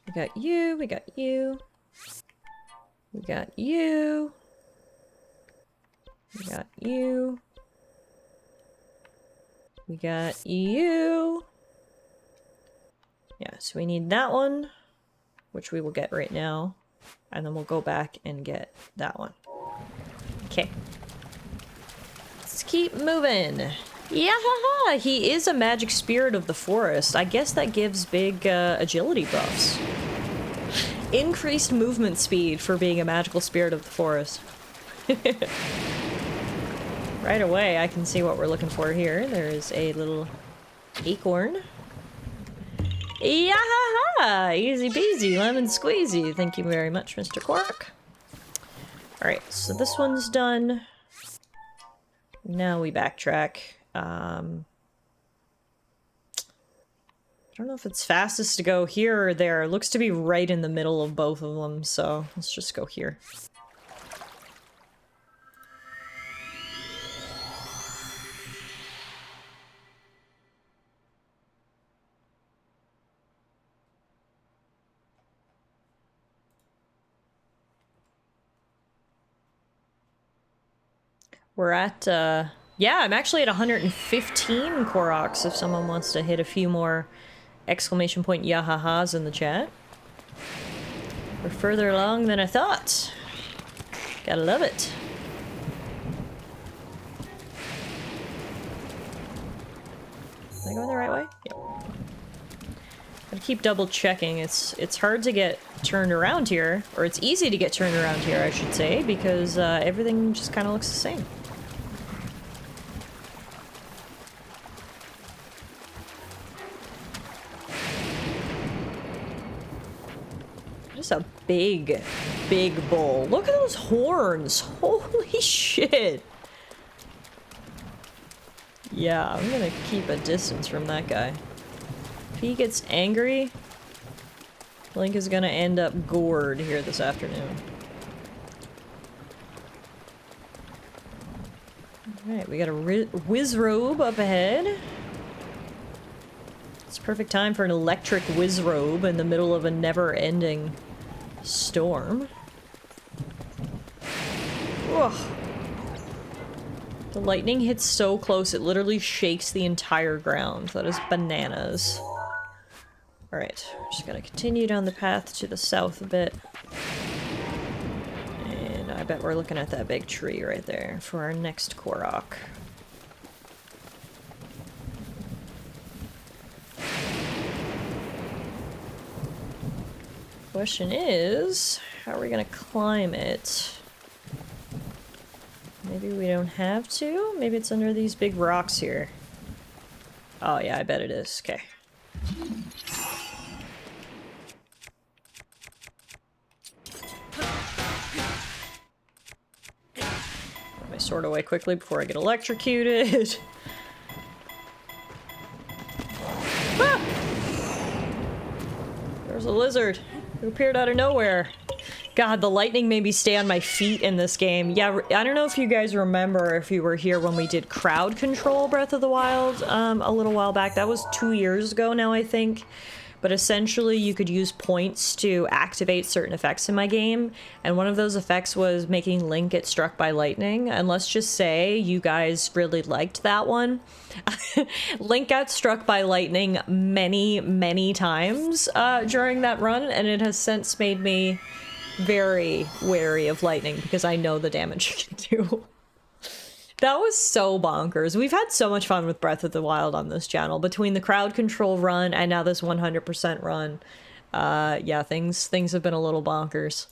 We got you, we got you. We got you. We got you. We got you. Yeah, so we need that one, which we will get right now. And then we'll go back and get that one. Okay. Let's keep moving. Yeah, he is a magic spirit of the forest. I guess that gives big agility buffs. Increased movement speed for being a magical spirit of the forest. Right away, I can see what we're looking for here. There is a little acorn. Yeah, easy peasy, lemon squeezy. Thank you very much, Mr. Korok. Alright, so this one's done. Now we backtrack. I don't know if it's fastest to go here or there. It looks to be right in the middle of both of them, so let's just go here. We're at, yeah, I'm actually at 115 Koroks if someone wants to hit a few more exclamation point yahahas in the chat. We're further along than I thought. Gotta love it. Am I going the right way? Yep. Gotta keep double checking. It's hard to get turned around here, or it's easy to get turned around here, I should say, because everything just kind of looks the same. Just a big, big bull. Look at those horns. Holy shit. Yeah, I'm gonna keep a distance from that guy. If he gets angry, Link is gonna end up gored here this afternoon. Alright, we got a Wizrobe up ahead. It's perfect time for an electric Wizrobe in the middle of a never-ending storm. Ugh. The lightning hits so close, it literally shakes the entire ground. That is bananas. Alright, we're just gonna continue down the path to the south a bit. And I bet we're looking at that big tree right there for our next Korok. Question is, how are we gonna climb it? Maybe we don't have to? Maybe it's under these big rocks here. Oh yeah, I bet it is. Okay. Put my sword away quickly before I get electrocuted. Ah! There's a lizard who appeared out of nowhere. God, the lightning made me stay on my feet in this game. Yeah, I don't know if you guys remember if you were here when we did crowd control Breath of the Wild a little while back. That was 2 years ago now, I think. But essentially, you could use points to activate certain effects in my game. And one of those effects was making Link get struck by lightning. And let's just say you guys really liked that one. Link got struck by lightning many, many times during that run. And it has since made me very wary of lightning because I know the damage it can do. That was so bonkers. We've had so much fun with Breath of the Wild on this channel. Between the crowd control run and now this 100% run. Yeah, things have been a little bonkers.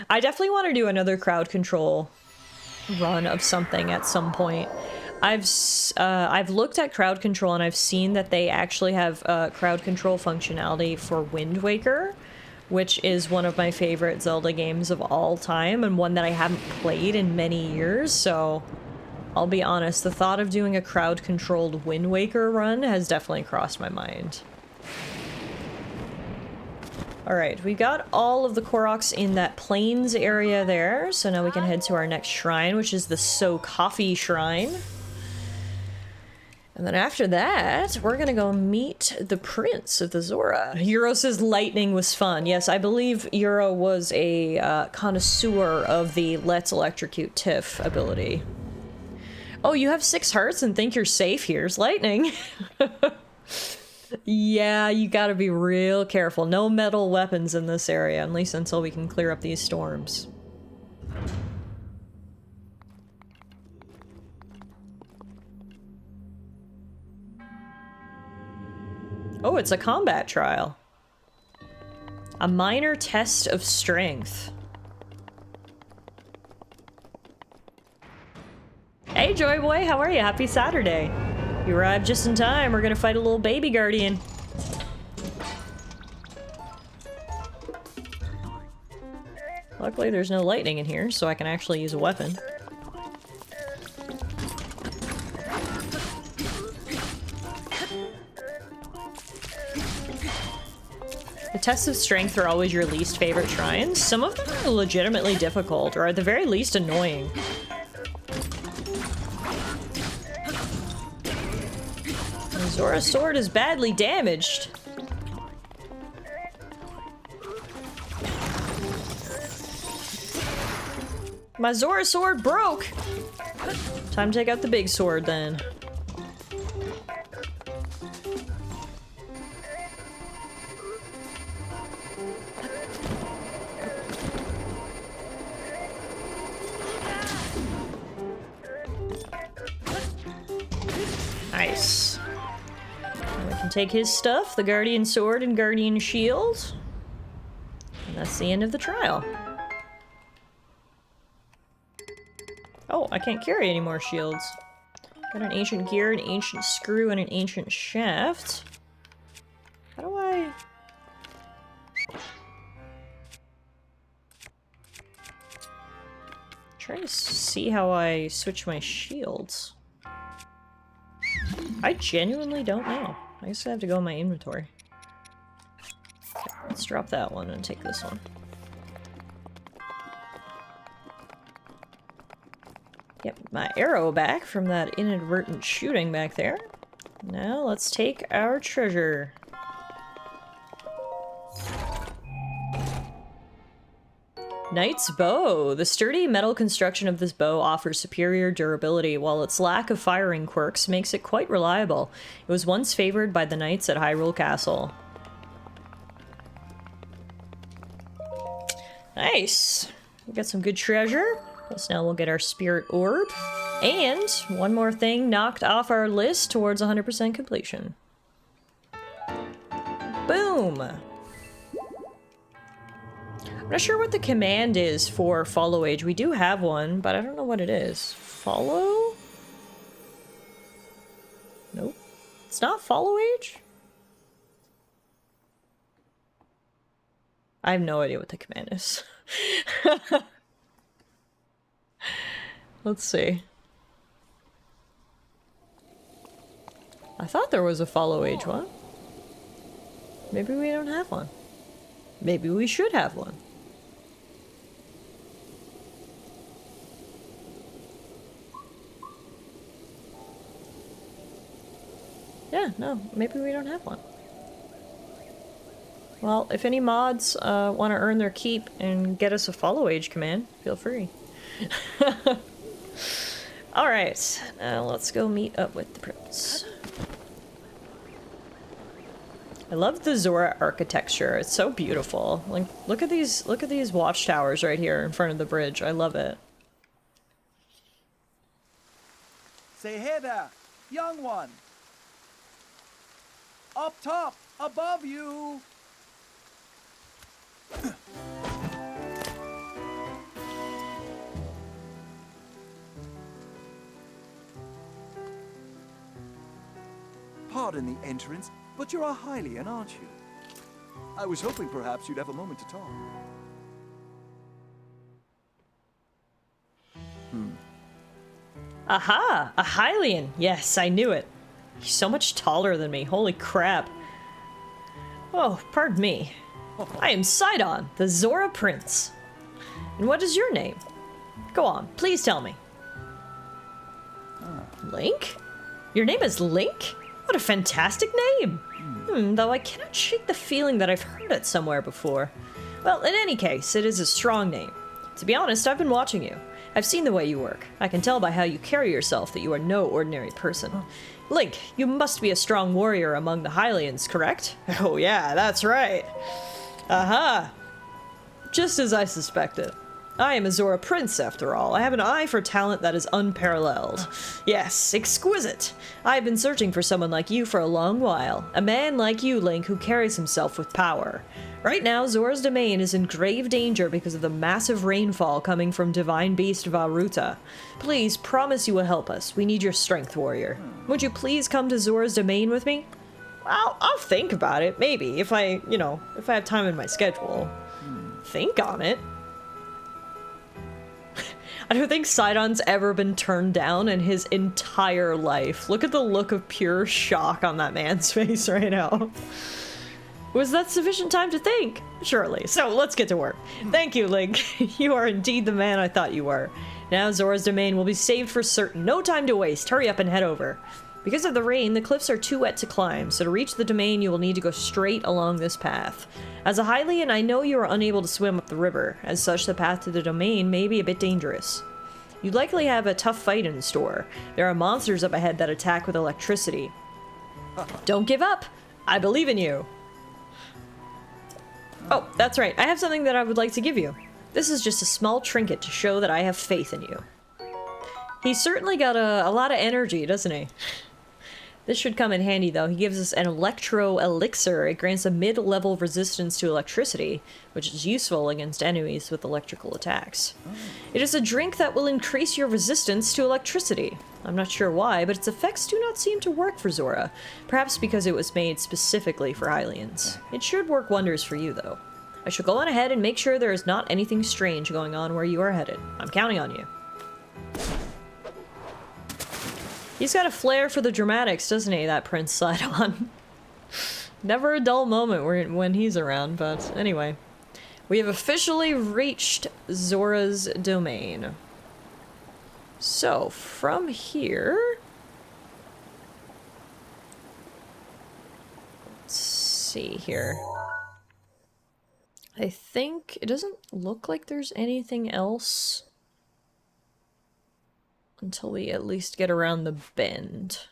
I definitely want to do another crowd control run of something at some point. I've looked at crowd control and I've seen that they actually have crowd control functionality for Wind Waker, which is one of my favorite Zelda games of all time, and one that I haven't played in many years, so I'll be honest, the thought of doing a crowd-controlled Wind Waker run has definitely crossed my mind. Alright, we got all of the Koroks in that plains area there, so now we can head to our next shrine, which is the So Coffee Shrine. And then after that, we're gonna go meet the Prince of the Zora. Euro says lightning was fun. Yes, I believe Euro was a connoisseur of the Let's Electrocute Tiff ability. Oh, you have 6 hearts and think you're safe? Here's lightning. Yeah, you gotta be real careful. No metal weapons in this area, at least until we can clear up these storms. Oh, it's a combat trial. A minor test of strength. Hey, Joy Boy, how are you? Happy Saturday. You arrived just in time. We're gonna fight a little baby guardian. Luckily, there's no lightning in here, so I can actually use a weapon. The tests of strength are always your least favorite shrines. Some of them are legitimately difficult, or at the very least annoying. The Zora sword is badly damaged. My Zora sword broke! Time to take out the big sword then. Nice. And we can take his stuff, the Guardian Sword and Guardian Shield. And that's the end of the trial. Oh, I can't carry any more shields. Got an ancient gear, an ancient screw, and an ancient shaft. How do I... Trying to see how I switch my shields. I genuinely don't know. I guess I have to go in my inventory. Okay, let's drop that one and take this one. Get my arrow back from that inadvertent shooting back there. Now let's take our treasure. Knight's Bow. The sturdy metal construction of this bow offers superior durability, while its lack of firing quirks makes it quite reliable. It was once favored by the knights at Hyrule Castle. Nice! We got some good treasure. Plus now we'll get our spirit orb. And one more thing knocked off our list towards 100% completion. Boom! I'm not sure what the command is for follow age. We do have one, but I don't know what it is. Follow? Nope. It's not follow age? I have no idea what the command is. Let's see. I thought there was a follow age one. Maybe we don't have one. Maybe we should have one. Yeah, no, maybe we don't have one. Well, if any mods want to earn their keep and get us a follow age command, feel free. Alright, now let's go meet up with the prince. I love the Zora architecture. It's so beautiful. Like, look at these watchtowers right here in front of the bridge. I love it. Say hey there, young one. Up top, above you. Pardon the entrance, but you're a Hylian, aren't you? I was hoping perhaps you'd have a moment to talk. Aha! A Hylian! Yes, I knew it. He's so much taller than me. Holy crap. Oh, pardon me. I am Sidon, the Zora Prince. And what is your name? Go on, please tell me. Link? Your name is Link? What a fantastic name! Though I cannot shake the feeling that I've heard it somewhere before. Well, in any case, it is a strong name. To be honest, I've been watching you. I've seen the way you work. I can tell by how you carry yourself that you are no ordinary person. Link, you must be a strong warrior among the Hylians, correct? Oh yeah, that's right. Aha! Just as I suspected. I am a Zora Prince, after all. I have an eye for talent that is unparalleled. Yes, exquisite. I have been searching for someone like you for a long while. A man like you, Link, who carries himself with power. Right now, Zora's domain is in grave danger because of the massive rainfall coming from Divine Beast Varuta. Please, promise you will help us. We need your strength, warrior. Would you please come to Zora's domain with me? I'll think about it, maybe, if I have time in my schedule. Think on it. I don't think Sidon's ever been turned down in his entire life. Look at the look of pure shock on that man's face right now. Was that sufficient time to think? Surely. So let's get to work. Thank you, Link. You are indeed the man I thought you were. Now Zora's domain will be saved for certain. No time to waste. Hurry up and head over. Because of the rain, the cliffs are too wet to climb, so to reach the domain you will need to go straight along this path. As a Hylian, I know you are unable to swim up the river. As such, the path to the domain may be a bit dangerous. You likely have a tough fight in store. There are monsters up ahead that attack with electricity. Don't give up! I believe in you! Oh, that's right. I have something that I would like to give you. This is just a small trinket to show that I have faith in you. He's certainly got a lot of energy, doesn't he? This should come in handy, though. He gives us an electro elixir. It grants a mid-level resistance to electricity, which is useful against enemies with electrical attacks. It is a drink that will increase your resistance to electricity. I'm not sure why, but its effects do not seem to work for Zora. Perhaps because it was made specifically for Hylians. It should work wonders for you, though. I shall go on ahead and make sure there is not anything strange going on where you are headed. I'm counting on you. He's got a flair for the dramatics, doesn't he, that Prince Sidon? Never a dull moment when he's around, but anyway. We have officially reached Zora's domain. So, from here... Let's see here. I think it doesn't look like there's anything else until we at least get around the bend.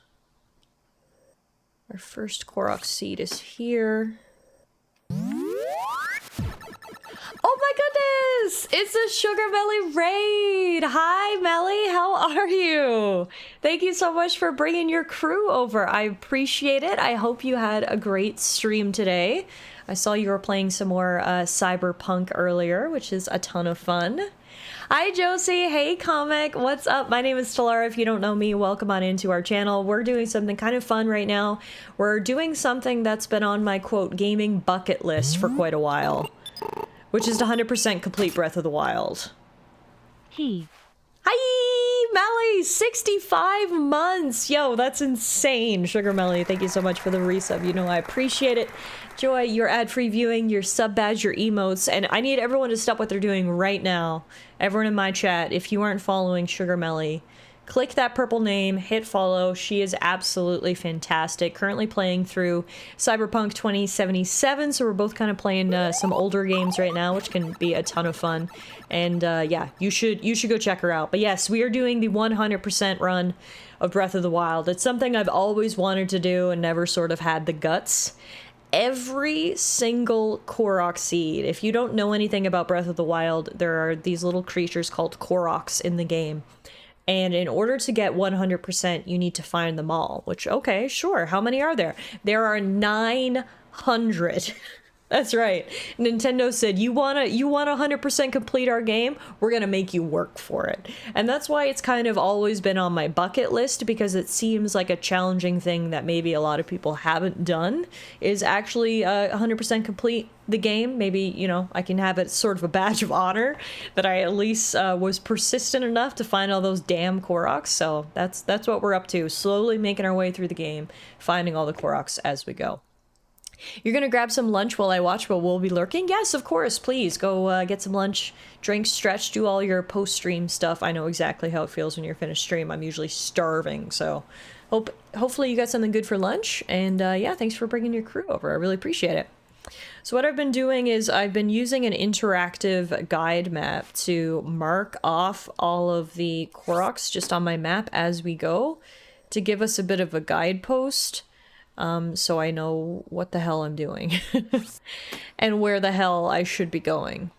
Our first Korok seed is here. Oh my goodness! It's a Sugar Melly raid! Hi Melly, how are you? Thank you so much for bringing your crew over. I appreciate it. I hope you had a great stream today. I saw you were playing some more Cyberpunk earlier, which is a ton of fun. Hi Josie, hey Comic, what's up? My name is Tallara. If you don't know me, welcome on into our channel. We're doing something kind of fun right now. We're doing something that's been on my quote gaming bucket list for quite a while, which is to 100% complete Breath of the Wild. Hi, Melly, 65 months. Yo, that's insane. Sugar Melly, thank you so much for the resub. You know, I appreciate it. Joy, your ad-free viewing, your sub badge, your emotes, and I need everyone to stop what they're doing right now. Everyone in my chat, if you aren't following Sugar Melly, click that purple name, hit follow. She is absolutely fantastic. Currently playing through Cyberpunk 2077, so we're both kind of playing some older games right now, which can be a ton of fun. And yeah, you should go check her out. But yes, we are doing the 100% run of Breath of the Wild. It's something I've always wanted to do and never sort of had the guts. Every single Korok seed, if you don't know anything about Breath of the Wild, there are these little creatures called Koroks in the game. And in order to get 100%, you need to find them all, which, okay, sure. How many are there? There are 900. That's right. Nintendo said, you want 100% complete our game? We're going to make you work for it. And that's why it's kind of always been on my bucket list, because it seems like a challenging thing that maybe a lot of people haven't done, is actually 100% complete the game. Maybe, you know, I can have it sort of a badge of honor that I at least was persistent enough to find all those damn Koroks. So that's what we're up to, slowly making our way through the game, finding all the Koroks as we go. You're gonna grab some lunch while I watch, but we'll be lurking? Yes, of course, please. Go get some lunch, drink, stretch, do all your post-stream stuff. I know exactly how it feels when you're finished stream. I'm usually starving, so hopefully you got something good for lunch. And yeah, thanks for bringing your crew over. I really appreciate it. So what I've been doing is I've been using an interactive guide map to mark off all of the Koroks just on my map as we go, to give us a bit of a guidepost. So I know what the hell I'm doing and where the hell I should be going.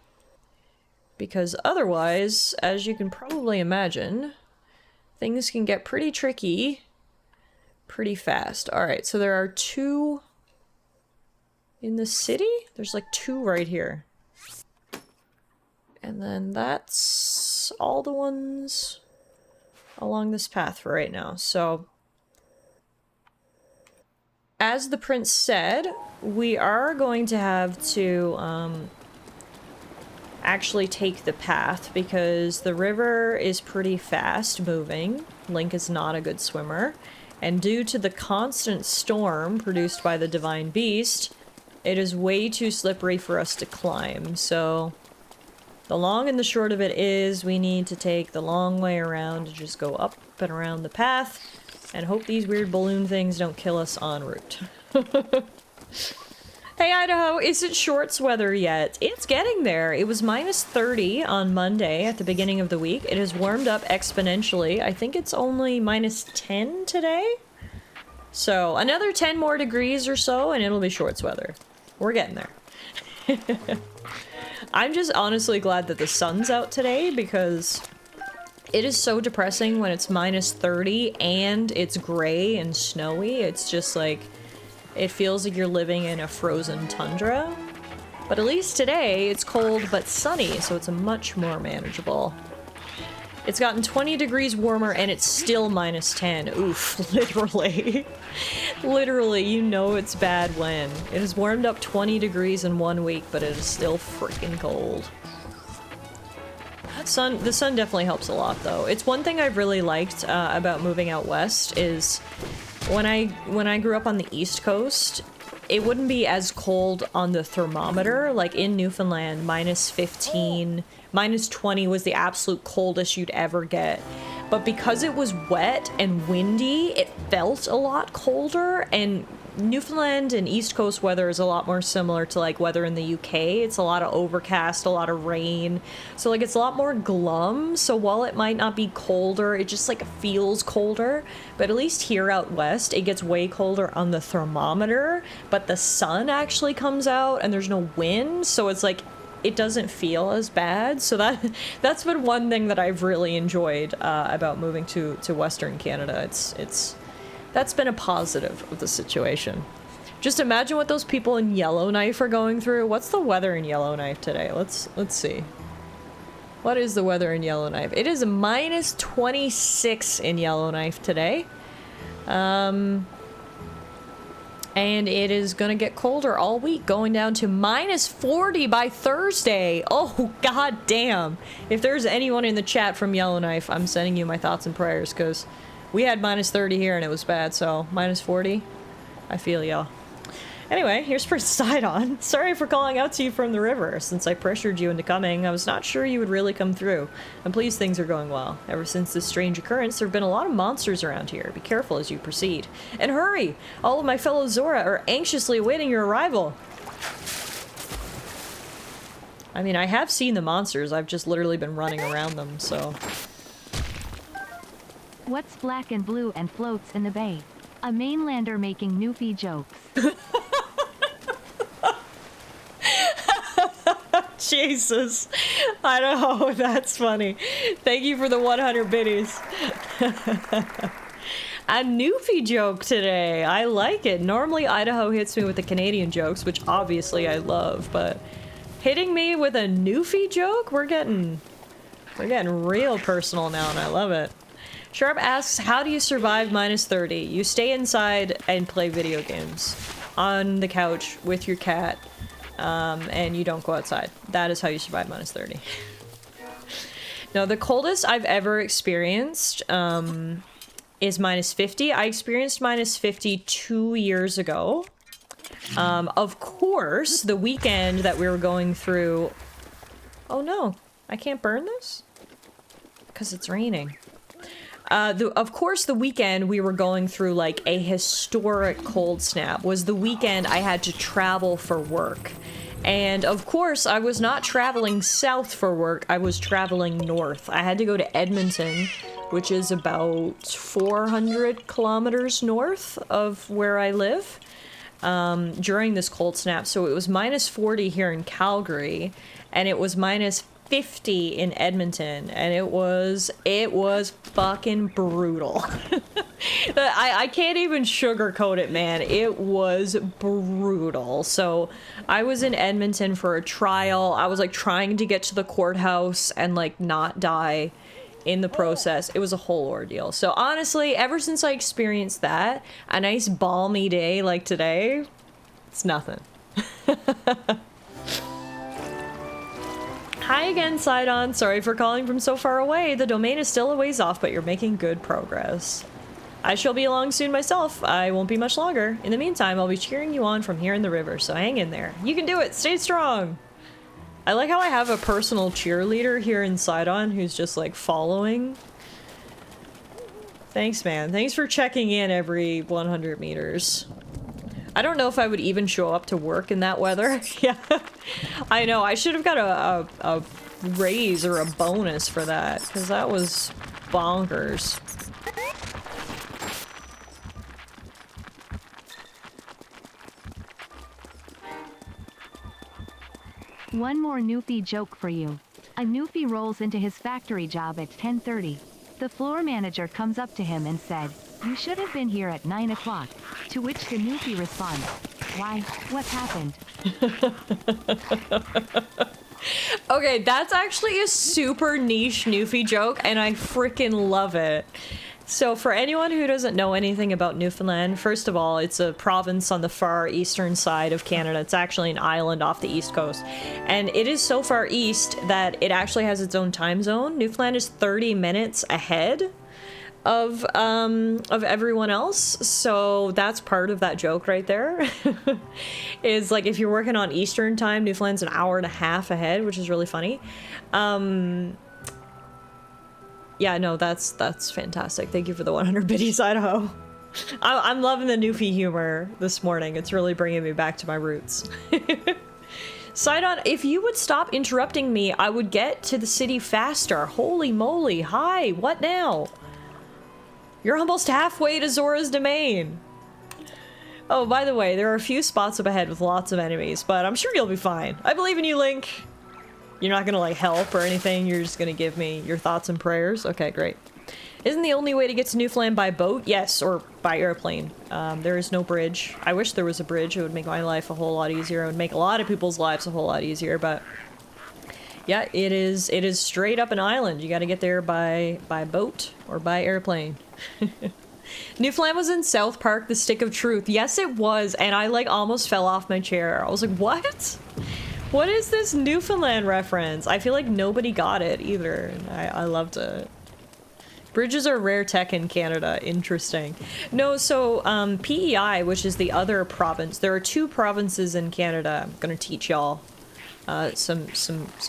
Because otherwise, as you can probably imagine, things can get pretty tricky pretty fast. Alright, so there are 2 in the city? There's like 2 right here. And then that's all the ones along this path for right now. So as the prince said, we are going to have to actually take the path, because the river is pretty fast moving. Link is not a good swimmer, and due to the constant storm produced by the divine beast, it is way too slippery for us to climb. So the long and the short of it is we need to take the long way around to just go up and around the path and hope these weird balloon things don't kill us en route. Hey Idaho, is it shorts weather yet? It's getting there. It was -30 on Monday at the beginning of the week. It has warmed up exponentially. I think it's only -10 today. So another 10 more degrees or so and it'll be shorts weather. We're getting there. I'm just honestly glad that the sun's out today, because it is so depressing when it's -30 and it's gray and snowy. It's just like, it feels like you're living in a frozen tundra. But at least today, it's cold but sunny, so it's much more manageable. It's gotten 20 degrees warmer and it's still -10. Oof, literally. Literally, you know it's bad when. It has warmed up 20 degrees in 1 week, but it is still freaking cold. The sun definitely helps a lot, though. It's one thing I've really liked about moving out west is when I grew up on the East Coast, it wouldn't be as cold on the thermometer. Like in Newfoundland, -15, -20 was the absolute coldest you'd ever get. But because it was wet and windy, it felt a lot colder, and Newfoundland and East Coast weather is a lot more similar to like weather in the UK. It's a lot of overcast, a lot of rain. So like it's a lot more glum. So while it might not be colder, it just like feels colder. But at least here out west, it gets way colder on the thermometer, but the sun actually comes out and there's no wind. So it's like, it doesn't feel as bad. So that's been one thing that I've really enjoyed about moving to Western Canada. That's been a positive of the situation. Just imagine what those people in Yellowknife are going through. What's the weather in Yellowknife today? Let's see. What is the weather in Yellowknife? It is minus 26 in Yellowknife today. And it is gonna get colder all week, going down to minus 40 by Thursday. Oh, god damn. If there's anyone in the chat from Yellowknife, I'm sending you my thoughts and prayers, because we had minus 30 here and it was bad, so minus 40, I feel y'all. Anyway, here's for Sidon. Sorry for calling out to you from the river. Since I pressured you into coming, I was not sure you would really come through. I'm pleased things are going well. Ever since this strange occurrence, there have been a lot of monsters around here. Be careful as you proceed. And hurry! All of my fellow Zora are anxiously awaiting your arrival. I mean, I have seen the monsters. I've just literally been running around them, so... What's black and blue and floats in the bay? A mainlander making Newfie jokes. Jesus. I know, that's funny. Thank you for the 100 biddies. A Newfie joke today. I like it. Normally Idaho hits me with the Canadian jokes, which obviously I love, but hitting me with a Newfie joke? We're getting real personal now, and I love it. Sharp asks, how do you survive minus 30? You stay inside and play video games on the couch with your cat, and you don't go outside. That is how you survive minus 30. Now, the coldest I've ever experienced is minus 50. I experienced minus 50 2 years ago. Of course, the weekend that we were going through... Oh no, I can't burn this? Because it's raining. Of course, the weekend we were going through like a historic cold snap was the weekend I had to travel for work. And of course, I was not traveling south for work, I was traveling north. I had to go to Edmonton, which is about 400 kilometers north of where I live, during this cold snap. So it was minus 40 here in Calgary, and it was minus 50 in Edmonton, and it was fucking brutal. I can't even sugarcoat it, man. It was brutal. So I was in Edmonton for a trial. I was like trying to get to the courthouse and like not die in the process. It was a whole ordeal. So honestly, ever since I experienced that, a nice balmy day like today, it's nothing. Hi again, Sidon. Sorry for calling from so far away. The domain is still a ways off, but you're making good progress. I shall be along soon myself. I won't be much longer. In the meantime, I'll be cheering you on from here in the river, so hang in there. You can do it! Stay strong! I like how I have a personal cheerleader here in Sidon who's just, like, following. Thanks, man. Thanks for checking in every 100 meters. I don't know if I would even show up to work in that weather. Yeah, I know. I should have got a raise or a bonus for that, because that was bonkers. One more Newfie joke for you. A Newfie rolls into his factory job at 10:30. The floor manager comes up to him and said, "You should have been here at 9 o'clock." To which the Newfie responds, "Why, what happened?" Okay, that's actually a super niche Newfie joke, and I freaking love it. So for anyone who doesn't know anything about Newfoundland, first of all, it's a province on the far eastern side of Canada. It's actually an island off the east coast. And it is so far east that it actually has its own time zone. Newfoundland is 30 minutes ahead of everyone else. So that's part of that joke right there. Is like if you're working on Eastern time, Newfoundland's an hour and a half ahead, which is really funny. Yeah, no, that's fantastic. Thank you for the 100 biddies, Idaho. I'm loving the Newfie humor this morning. It's really bringing me back to my roots. Sidon, if you would stop interrupting me, I would get to the city faster. Holy moly. Hi, what now? You're almost halfway to Zora's domain. Oh, by the way, there are a few spots up ahead with lots of enemies, but I'm sure you'll be fine. I believe in you, Link. You're not gonna like help or anything, you're just gonna give me your thoughts and prayers? Okay, great. Isn't the only way to get to Newfoundland by boat? Yes, or by airplane. There is no bridge. I wish there was a bridge. It would make my life a whole lot easier. It would make a lot of people's lives a whole lot easier, but yeah, it is straight up an island. You gotta get there by boat or by airplane. Newfoundland was in South Park, The Stick of Truth. Yes, it was, and I like almost fell off my chair. I was like, what? What is this Newfoundland reference? I feel like nobody got it either. I loved it. Bridges are rare tech in Canada. Interesting. No, so PEI, which is the other province. There are 2 provinces in Canada. I'm gonna teach y'all some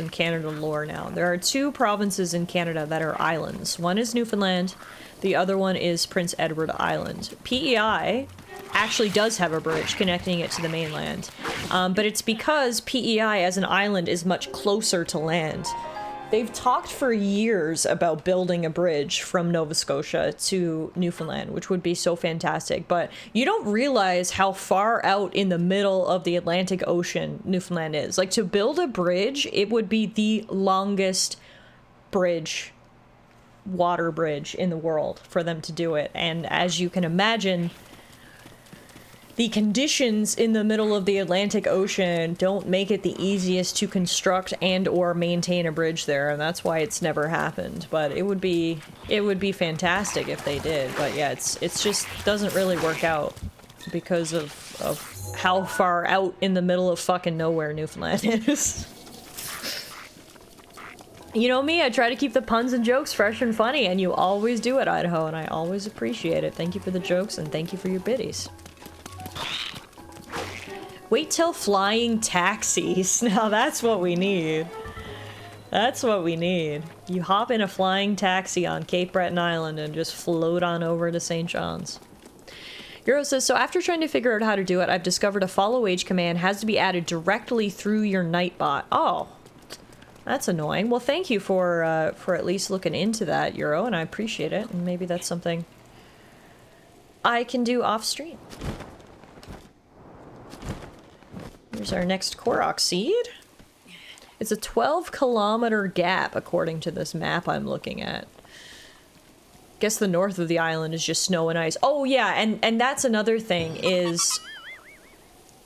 Canada lore now. There are 2 provinces in Canada that are islands. One is Newfoundland. The other one is Prince Edward Island. PEI actually does have a bridge connecting it to the mainland, but it's because PEI as an island is much closer to land. They've talked for years about building a bridge from Nova Scotia to Newfoundland, which would be so fantastic, but you don't realize how far out in the middle of the Atlantic Ocean Newfoundland is. Like, to build a bridge, it would be the longest bridge, water bridge in the world for them to do it, and as you can imagine, the conditions in the middle of the Atlantic Ocean don't make it the easiest to construct and or maintain a bridge there, and that's why it's never happened. But it would be fantastic if they did. But yeah, it's just doesn't really work out because of how far out in the middle of fucking nowhere Newfoundland is. You know me, I try to keep the puns and jokes fresh and funny, and you always do it, Idaho, and I always appreciate it. Thank you for the jokes, and thank you for your biddies. Wait till flying taxis. Now that's what we need. That's what we need. You hop in a flying taxi on Cape Breton Island and just float on over to St. John's. Euro says, so after trying to figure out how to do it, I've discovered a follow age command has to be added directly through your Nightbot. Oh, that's annoying. Well, thank you for at least looking into that, Euro, and I appreciate it. And maybe that's something I can do off stream. Here's our next Korok seed. It's a 12-kilometer gap, according to this map I'm looking at. Guess the north of the island is just snow and ice. Oh yeah, and that's another thing, is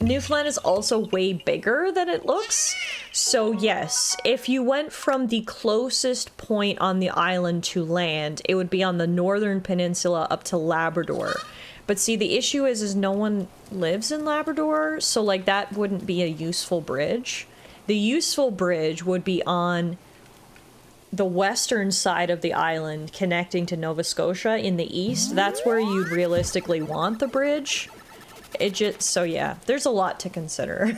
Newfoundland is also way bigger than it looks. So yes, if you went from the closest point on the island to land, it would be on the northern peninsula up to Labrador. But see, the issue is no one lives in Labrador, so like that wouldn't be a useful bridge. The useful bridge would be on the western side of the island connecting to Nova Scotia in the east. That's where you'd realistically want the bridge. It just, so yeah, there's a lot to consider.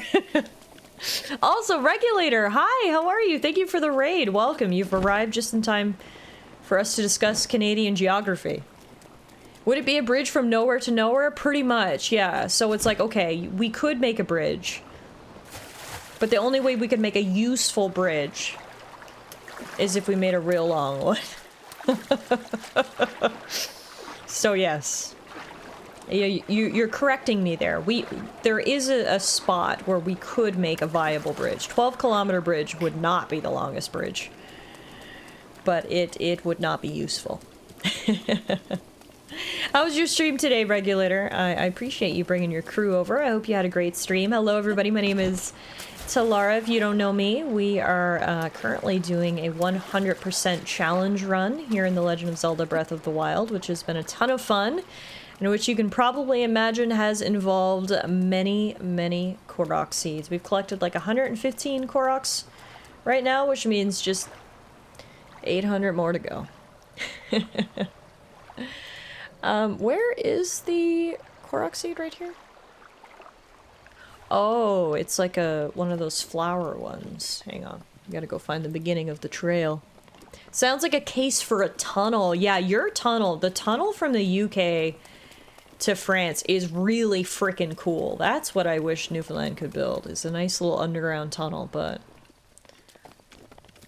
Also, Regulator, hi, how are you? Thank you for the raid. Welcome. You've arrived just in time for us to discuss Canadian geography. Would it be a bridge from nowhere to nowhere? Pretty much, yeah. So it's like, okay, we could make a bridge, but the only way we could make a useful bridge is if we made a real long one. So yes. You're correcting me there. There is a spot where we could make a viable bridge. 12-kilometer bridge would not be the longest bridge, but it would not be useful. How was your stream today, Regulator? I appreciate you bringing your crew over. I hope you had a great stream. Hello, everybody. My name is Tallara. If you don't know me, we are currently doing a 100% challenge run here in the Legend of Zelda Breath of the Wild, which has been a ton of fun, and which you can probably imagine has involved many, many Korok seeds. We've collected like 115 Koroks right now, which means just 800 more to go. Where is the Korok seed right here? Oh, it's like one of those flower ones. Hang on. You gotta go find the beginning of the trail. Sounds like a case for a tunnel. Yeah, your tunnel, the tunnel from the UK to France is really freaking cool. That's what I wish Newfoundland could build, is a nice little underground tunnel, but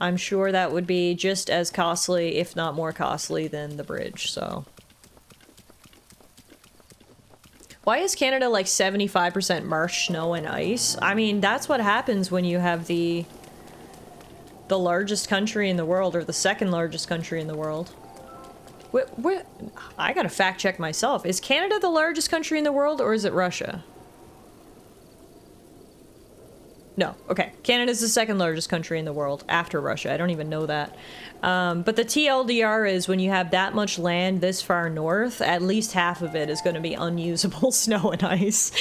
I'm sure that would be just as costly, if not more costly, than the bridge, so. Why is Canada like 75% marsh, snow, and ice? I mean, that's what happens when you have the the largest country in the world, or the second largest country in the world. What? I gotta fact check myself. Is Canada the largest country in the world, or is it Russia? No, okay. Canada's the second largest country in the world, after Russia. I don't even know that. But the TLDR is when you have that much land this far north, at least half of it is going to be unusable snow and ice.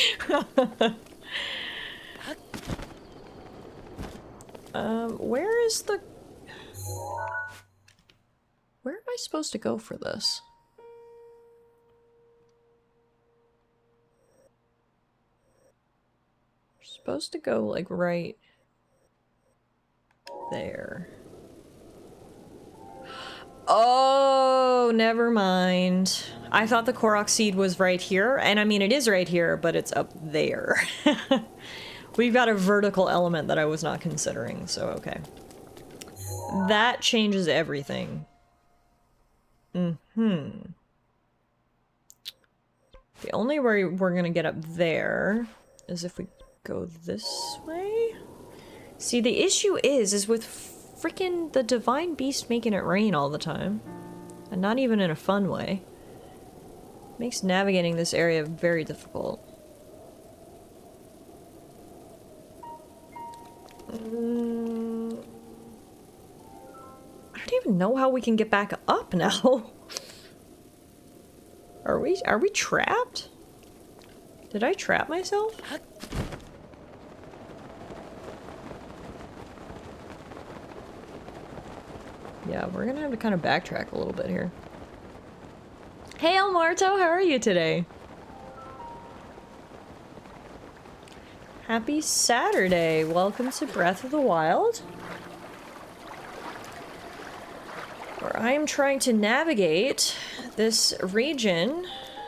Where is the... Where am I supposed to go for this? We're supposed to go, like, right there. Oh, never mind. I thought the Korok seed was right here, and I mean, it is right here, but it's up there. We've got a vertical element that I was not considering, so okay. That changes everything. The only way we're gonna get up there is if we go this way. See, the issue is with freaking the Divine Beast making it rain all the time. And not even in a fun way. Makes navigating this area very difficult. I don't even know how we can get back up now. Are we trapped? Did I trap myself? Yeah, we're gonna have to kind of backtrack a little bit here. Hey El Marto, how are you today? Happy Saturday! Welcome to Breath of the Wild, where I am trying to navigate this region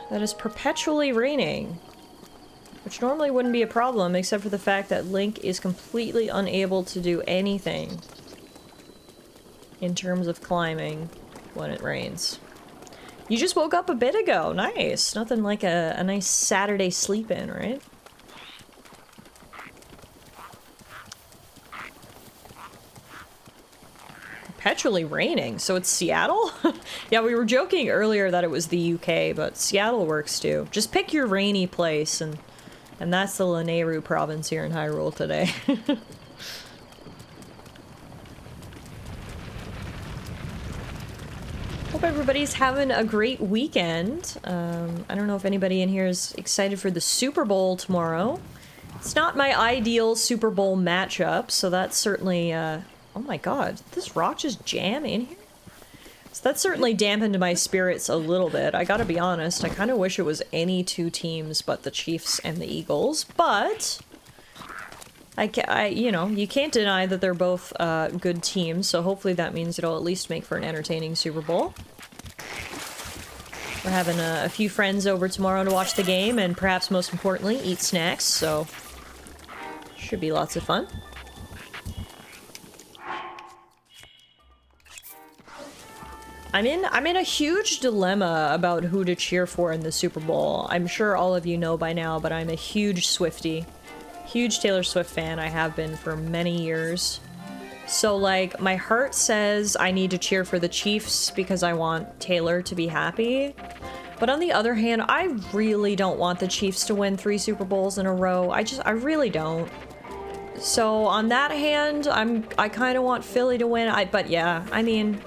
that is perpetually raining. Which normally wouldn't be a problem, except for the fact that Link is completely unable to do anything in terms of climbing when it rains. You just woke up a bit ago. Nice. Nothing like a nice Saturday sleep-in, right? Perpetually raining, so it's Seattle? Yeah, we were joking earlier that it was the UK, but Seattle works too. Just pick your rainy place, and that's the Lanayru province here in Hyrule today. Hope everybody's having a great weekend. I don't know if anybody in here is excited for the Super Bowl tomorrow. It's not my ideal Super Bowl matchup, so that's certainly, oh my god, did this rock just jam in here? So that certainly dampened my spirits a little bit. I gotta be honest, I kind of wish it was any two teams but the Chiefs and the Eagles, but you know, you can't deny that they're both good teams, so hopefully that means it'll at least make for an entertaining Super Bowl. We're having a few friends over tomorrow to watch the game, and perhaps most importantly, eat snacks, so should be lots of fun. I'm in a huge dilemma about who to cheer for in the Super Bowl. I'm sure all of you know by now, but I'm a huge Swiftie. Huge Taylor Swift fan. I have been for many years. So, like, my heart says I need to cheer for the Chiefs because I want Taylor to be happy. But on the other hand, I really don't want the Chiefs to win 3 Super Bowls in a row. I really don't. So, on that hand, I kind of want Philly to win. But yeah, I mean,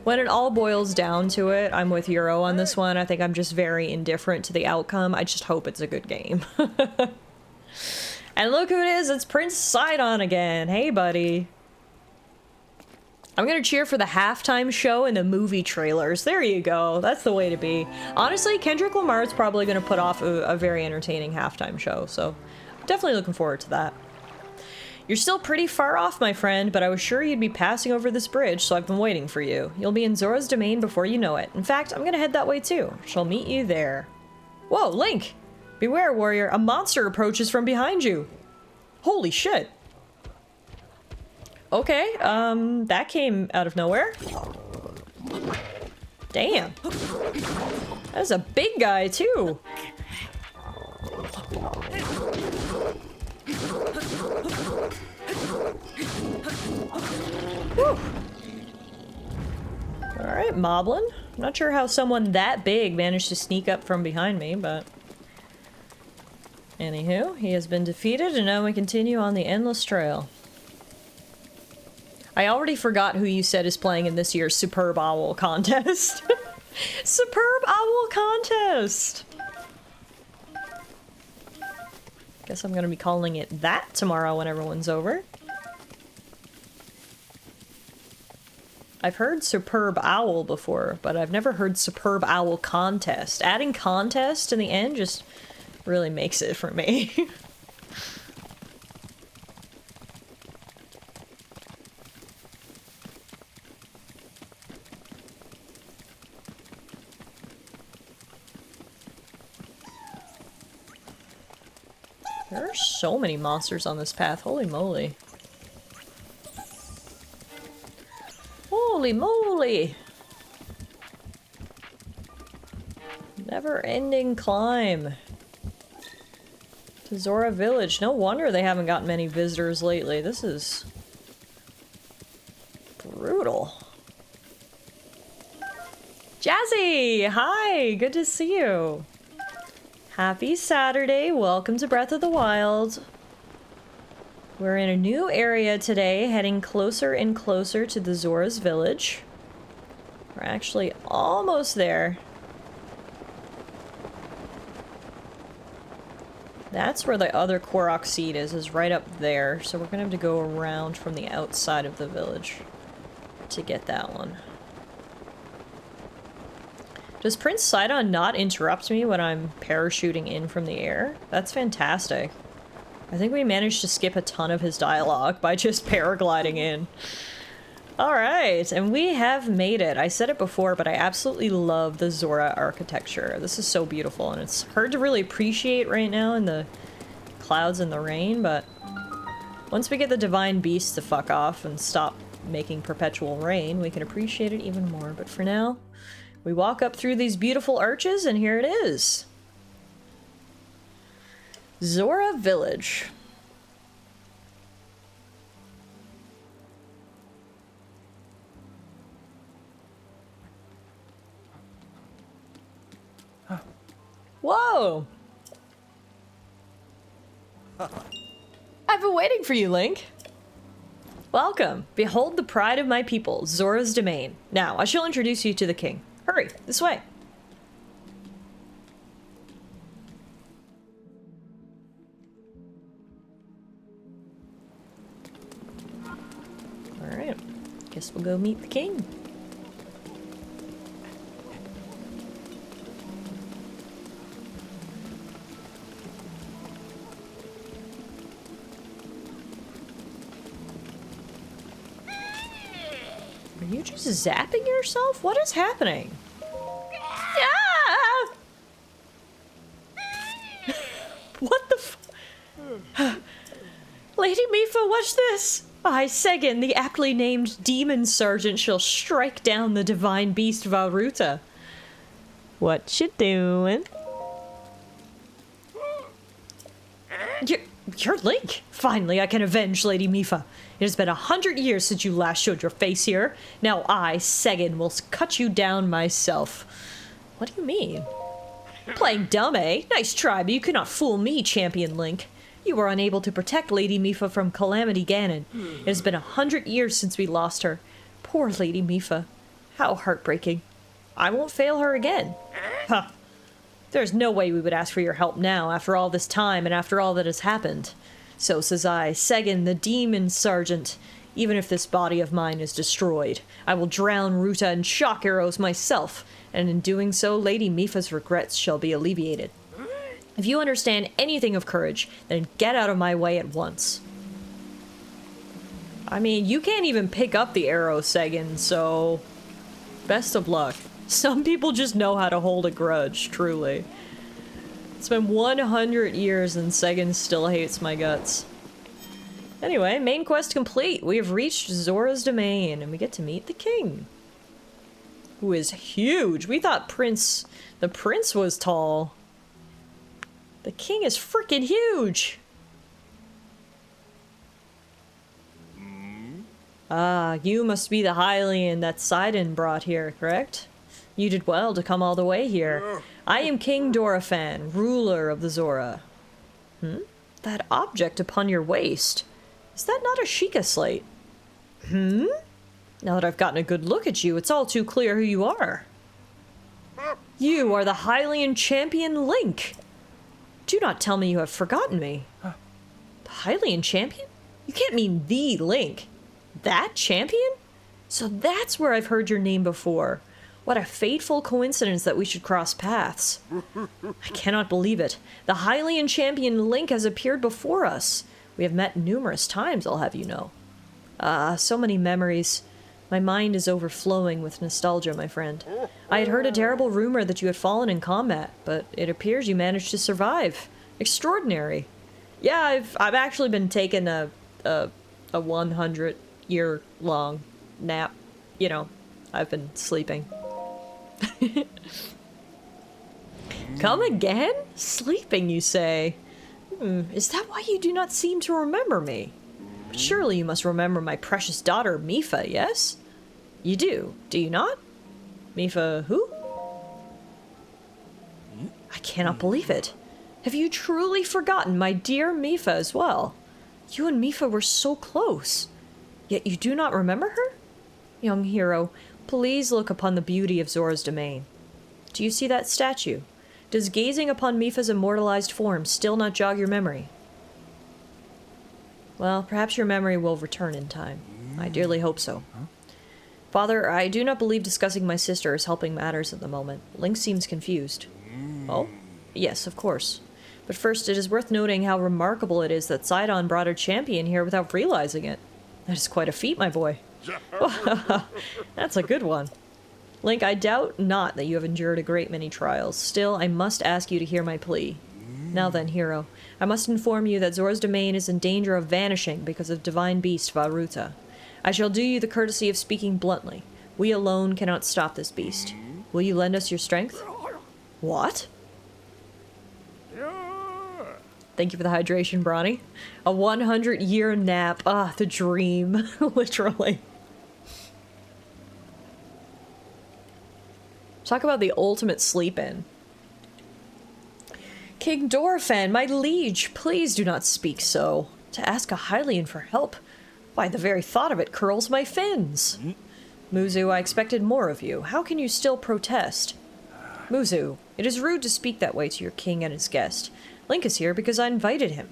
when it all boils down to it, I'm with Euro on this one. I think I'm just very indifferent to the outcome. I just hope it's a good game. And look who it is, it's Prince Sidon again. Hey, buddy. I'm gonna cheer for the halftime show and the movie trailers. There you go. That's the way to be. Honestly, Kendrick Lamar's probably gonna put off a very entertaining halftime show, so definitely looking forward to that. You're still pretty far off, my friend, but I was sure you'd be passing over this bridge, so I've been waiting for you. You'll be in Zora's domain before you know it. In fact, I'm gonna head that way too. Shall meet you there. Whoa, Link! Beware, warrior. A monster approaches from behind you. Holy shit. Okay, that came out of nowhere. Damn. That's a big guy, too. Alright, Moblin. I'm not sure how someone that big managed to sneak up from behind me, but... Anywho, he has been defeated, and now we continue on the endless trail. I already forgot who you said is playing in this year's Superb Owl contest. Superb Owl contest! Guess I'm gonna be calling it that tomorrow when everyone's over. I've heard Superb Owl before, but I've never heard Superb Owl contest. Adding contest in the end just really makes it for me. There are so many monsters on this path, holy moly. Holy moly! Never-ending climb to Zora Village. No wonder they haven't gotten many visitors lately. This is brutal. Jazzy! Hi! Good to see you. Happy Saturday. Welcome to Breath of the Wild. We're in a new area today, heading closer and closer to the Zora's Village. We're actually almost there. That's where the other Korok seed is right up there. So we're gonna have to go around from the outside of the village to get that one. Does Prince Sidon not interrupt me when I'm parachuting in from the air? That's fantastic. I think we managed to skip a ton of his dialogue by just paragliding in. Alright, and we have made it. I said it before, but I absolutely love the Zora architecture. This is so beautiful, and it's hard to really appreciate right now in the clouds and the rain, but once we get the Divine Beast to fuck off and stop making perpetual rain, we can appreciate it even more. But for now, we walk up through these beautiful arches, and here it is. Zora Village. Whoa! I've been waiting for you, Link. Welcome. Behold the pride of my people, Zora's domain. Now, I shall introduce you to the king. Hurry, this way. Alright. Guess we'll go meet the king. Are you just zapping yourself? What is happening? Ah! What the f- Lady Mifa, watch this! I, Segan, the aptly named Demon Sergeant, shall strike down the divine beast Varuta. What you doing? You're Link! Finally, I can avenge Lady Mifa. It has been 100 years since you last showed your face here. Now I, Segan, will cut you down myself. What do you mean? Playing dumb, eh? Nice try, but you cannot fool me, Champion Link. You were unable to protect Lady Mifa from Calamity Ganon. It has been 100 years since we lost her. Poor Lady Mifa. How heartbreaking. I won't fail her again. Huh. There's no way we would ask for your help now, after all this time and after all that has happened. So says I, Segan, the Demon Sergeant. Even if this body of mine is destroyed, I will drown Ruta in shock arrows myself, and in doing so, Lady Mifa's regrets shall be alleviated. If you understand anything of courage, then get out of my way at once. I mean, you can't even pick up the arrow, Segan, so best of luck. Some people just know how to hold a grudge, truly. It's been 100 years and Segan still hates my guts. Anyway, main quest complete. We have reached Zora's domain and we get to meet the king. Who is huge. We thought the prince was tall. The king is freaking huge. Ah, you must be the Hylian that Sidon brought here, correct? You did well to come all the way here. I am King Dorephan, ruler of the Zora. That object upon your waist. Is that not a Sheikah slate? Now that I've gotten a good look at you, it's all too clear who you are. You are the Hylian champion Link. Do not tell me you have forgotten me. The Hylian champion? You can't mean the Link. That champion? So that's where I've heard your name before. What a fateful coincidence that we should cross paths. I cannot believe it. The Hylian champion Link has appeared before us. We have met numerous times, I'll have you know. Ah, so many memories. My mind is overflowing with nostalgia, my friend. I had heard a terrible rumor that you had fallen in combat, but it appears you managed to survive. Extraordinary. Yeah, I've actually been taking a 100-year-long nap. You know, I've been sleeping. Come again? Sleeping, you say? Is that why you do not seem to remember me? But surely you must remember my precious daughter, Mipha, yes? You do you not? Mipha who? I cannot believe it. Have you truly forgotten my dear Mipha as well? You and Mipha were so close. Yet you do not remember her? Young hero, please look upon the beauty of Zora's domain. Do you see that statue? Does gazing upon Mipha's immortalized form still not jog your memory? Well, perhaps your memory will return in time. I dearly hope so. Father, I do not believe discussing my sister is helping matters at the moment. Link seems confused. Oh? Yes, of course. But first, it is worth noting how remarkable it is that Sidon brought her champion here without realizing it. That is quite a feat, my boy. That's a good one. Link, I doubt not that you have endured a great many trials. Still, I must ask you to hear my plea. Now then, hero, I must inform you that Zora's domain is in danger of vanishing because of divine beast Vahruta. I shall do you the courtesy of speaking bluntly. We alone cannot stop this beast. Will you lend us your strength? What? Thank you for the hydration, Bronny. A 100-year nap. Ah, the dream. Literally. Talk about the ultimate sleep-in. King Dorephan, my liege, please do not speak so. To ask a Hylian for help. Why, the very thought of it curls my fins. Muzu, I expected more of you. How can you still protest? Muzu, it is rude to speak that way to your king and his guest. Link is here because I invited him.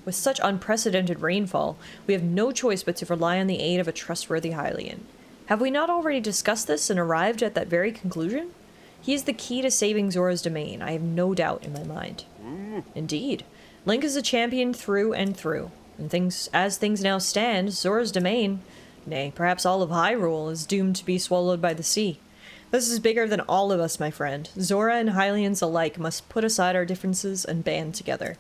With such unprecedented rainfall, we have no choice but to rely on the aid of a trustworthy Hylian. Have we not already discussed this and arrived at that very conclusion? He is the key to saving Zora's domain, I have no doubt in my mind. Indeed. Link is a champion through and through. And as things now stand, Zora's domain, nay, perhaps all of Hyrule, is doomed to be swallowed by the sea. This is bigger than all of us, my friend. Zora and Hylians alike must put aside our differences and band together.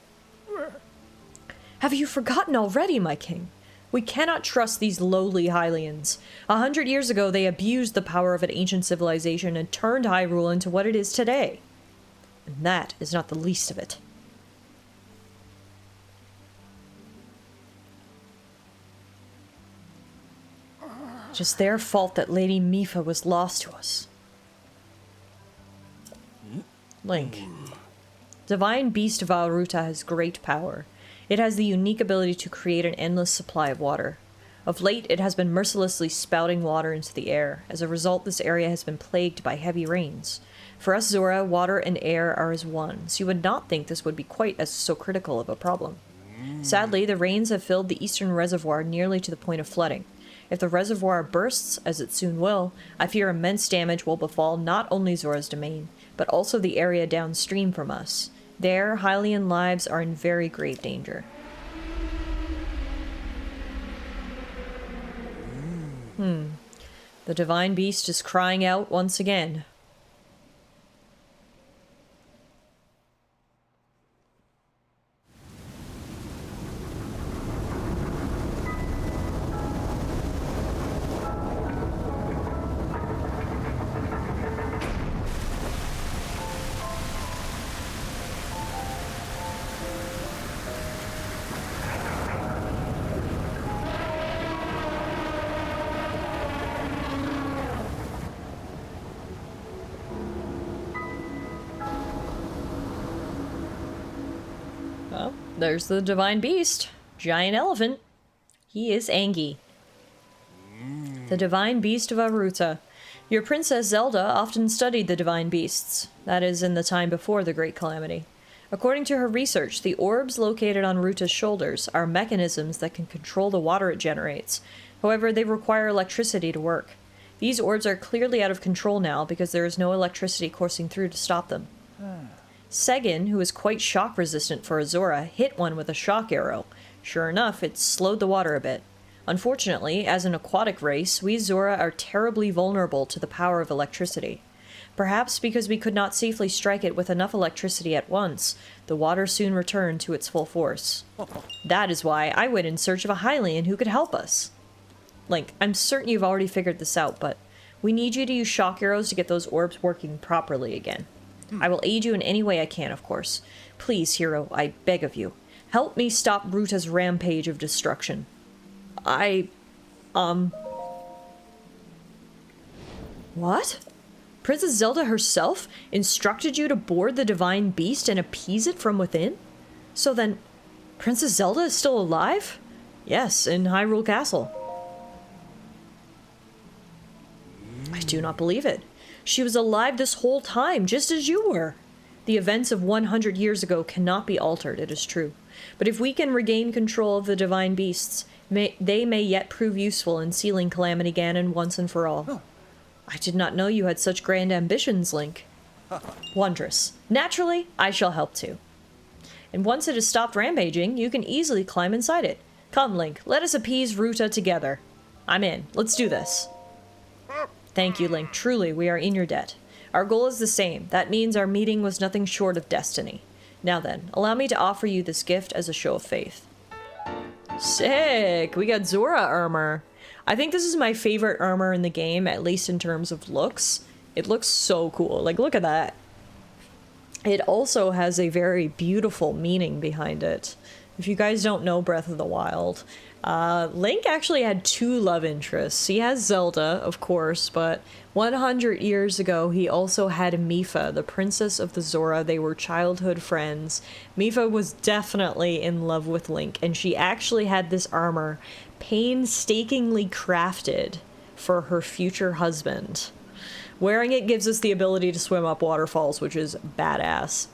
Have you forgotten already, my king? We cannot trust these lowly Hylians. 100 years ago, they abused the power of an ancient civilization and turned Hyrule into what it is today. And that is not the least of it. It is their fault that Lady Mipha was lost to us. Link. Divine Beast Vahruta has great power. It has the unique ability to create an endless supply of water. Of late, it has been mercilessly spouting water into the air. As a result, this area has been plagued by heavy rains. For us, Zora, water and air are as one, so you would not think this would be quite as so critical of a problem. Sadly, the rains have filled the eastern reservoir nearly to the point of flooding. If the reservoir bursts, as it soon will, I fear immense damage will befall not only Zora's domain, but also the area downstream from us. There, Hylian lives are in very great danger. The divine beast is crying out once again. there's the divine beast. Giant elephant. He is Angie. The divine beast of Aruta. Your Princess Zelda often studied the divine beasts. That is, in the time before the Great Calamity. According to her research, the orbs located on Ruta's shoulders are mechanisms that can control the water it generates. However, they require electricity to work. These orbs are clearly out of control now because there is no electricity coursing through to stop them. Segin, who is quite shock resistant for a Zora, hit one with a shock arrow. Sure enough, it slowed the water a bit. Unfortunately, as an aquatic race, we Zora are terribly vulnerable to the power of electricity. Perhaps because we could not safely strike it with enough electricity at once, the water soon returned to its full force. That is why I went in search of a Hylian who could help us. Link, I'm certain you've already figured this out, but we need you to use shock arrows to get those orbs working properly again. I will aid you in any way I can, of course. Please, hero, I beg of you. Help me stop Ruta's rampage of destruction. What? Princess Zelda herself instructed you to board the divine beast and appease it from within? So then, Princess Zelda is still alive? Yes, in Hyrule Castle. I do not believe it. She was alive this whole time, just as you were. The events of 100 years ago cannot be altered, it is true. But if we can regain control of the divine beasts, they may yet prove useful in sealing Calamity Ganon once and for all. Oh. I did not know you had such grand ambitions, Link. Wondrous. Naturally, I shall help too. And once it has stopped rampaging, you can easily climb inside it. Come, Link, let us appease Ruta together. I'm in. Let's do this. Thank you, Link. Truly, we are in your debt. Our goal is the same. That means our meeting was nothing short of destiny. Now then, allow me to offer you this gift as a show of faith. Sick! We got Zora armor. I think this is my favorite armor in the game, at least in terms of looks. It looks so cool. Like, look at that. It also has a very beautiful meaning behind it. If you guys don't know Breath of the Wild, Link actually had two love interests. He has Zelda, of course, but 100 years ago he also had Mipha, the princess of the Zora. They were childhood friends. Mipha was definitely in love with Link, and she actually had this armor painstakingly crafted for her future husband. Wearing it gives us the ability to swim up waterfalls, which is badass.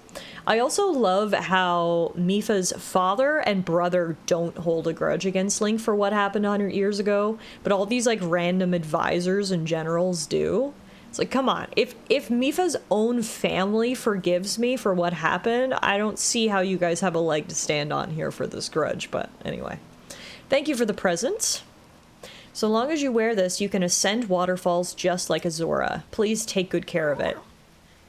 I also love how Mipha's father and brother don't hold a grudge against Link for what happened 100 years ago, but all these like random advisors and generals do. It's like, come on, if Mipha's own family forgives me for what happened, I don't see how you guys have a leg to stand on here for this grudge, but anyway. Thank you for the present. So long as you wear this, you can ascend waterfalls just like a Zora. Please take good care of it.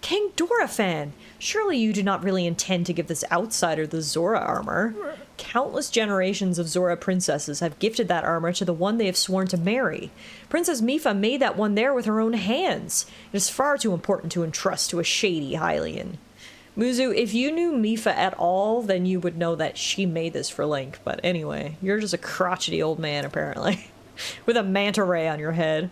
King Doraphan! Surely you do not really intend to give this outsider the Zora armor. Countless generations of Zora princesses have gifted that armor to the one they have sworn to marry. Princess Mipha made that one there with her own hands. It is far too important to entrust to a shady Hylian. Muzu, if you knew Mipha at all, then you would know that she made this for Link. But anyway, you're just a crotchety old man, apparently. With a manta ray on your head.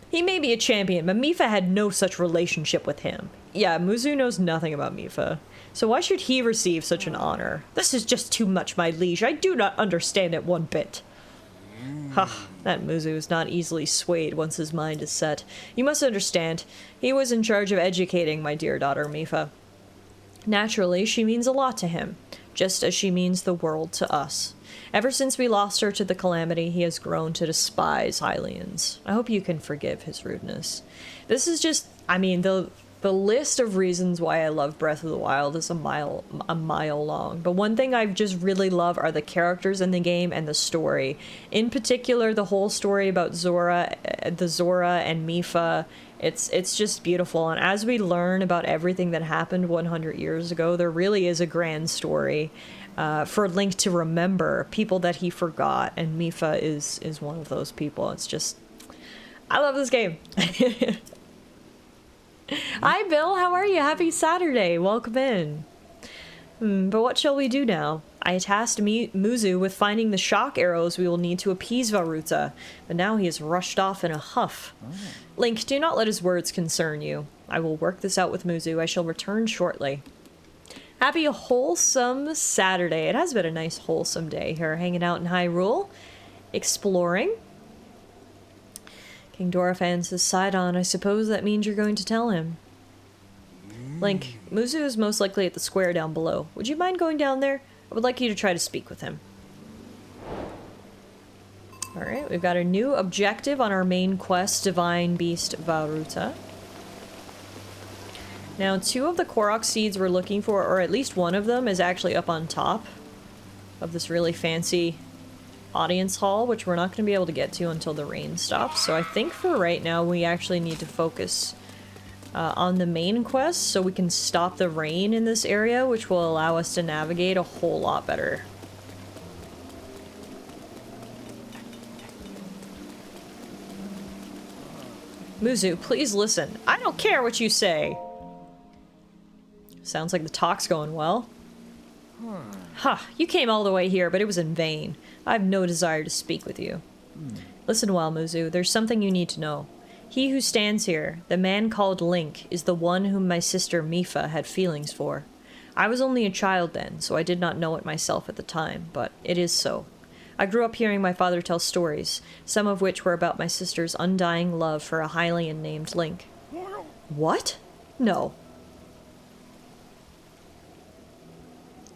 He may be a champion, but Mipha had no such relationship with him. Yeah, Muzu knows nothing about Mipha. So why should he receive such an honor? This is just too much, my liege. I do not understand it one bit. Ha, that Muzu is not easily swayed once his mind is set. You must understand, he was in charge of educating my dear daughter Mipha. Naturally, she means a lot to him, just as she means the world to us. Ever since we lost her to the Calamity, he has grown to despise Hylians. I hope you can forgive his rudeness. This is just, I mean, the list of reasons why I love Breath of the Wild is a mile long. But one thing I just really love are the characters in the game and the story. In particular, the whole story about Zora and Mipha. It's just beautiful. And as we learn about everything that happened 100 years ago, there really is a grand story for Link to remember, people that he forgot, and Mipha is one of those people. It's just, I love this game. Hi Bill, how are you? Happy Saturday, welcome in. But what shall we do now? I tasked Muzu with finding the shock arrows we will need to appease Varuta, but now he has rushed off in a huff. Link, do not let his words concern you. I will work this out with Muzu. I shall return shortly. Happy wholesome Saturday. It has been a nice wholesome day here, hanging out in Hyrule, exploring. King Dorephan says, Sidon, I suppose that means you're going to tell him. Link, Muzu is most likely at the square down below. Would you mind going down there? I would like you to try to speak with him. Alright, we've got a new objective on our main quest, Divine Beast Varuta. Now, 2 of the Korok seeds we're looking for, or at least one of them, is actually up on top of this really fancy audience hall, which we're not going to be able to get to until the rain stops. So I think for right now, we actually need to focus on the main quest so we can stop the rain in this area, which will allow us to navigate a whole lot better. Muzu, please listen. I don't care what you say. Sounds like the talk's going well. Ha, you came all the way here, but it was in vain. I have no desire to speak with you. Listen well, Muzu, there's something you need to know. He who stands here, the man called Link, is the one whom my sister Mipha had feelings for. I was only a child then, so I did not know it myself at the time, but it is so. I grew up hearing my father tell stories, some of which were about my sister's undying love for a Hylian named Link. What? No.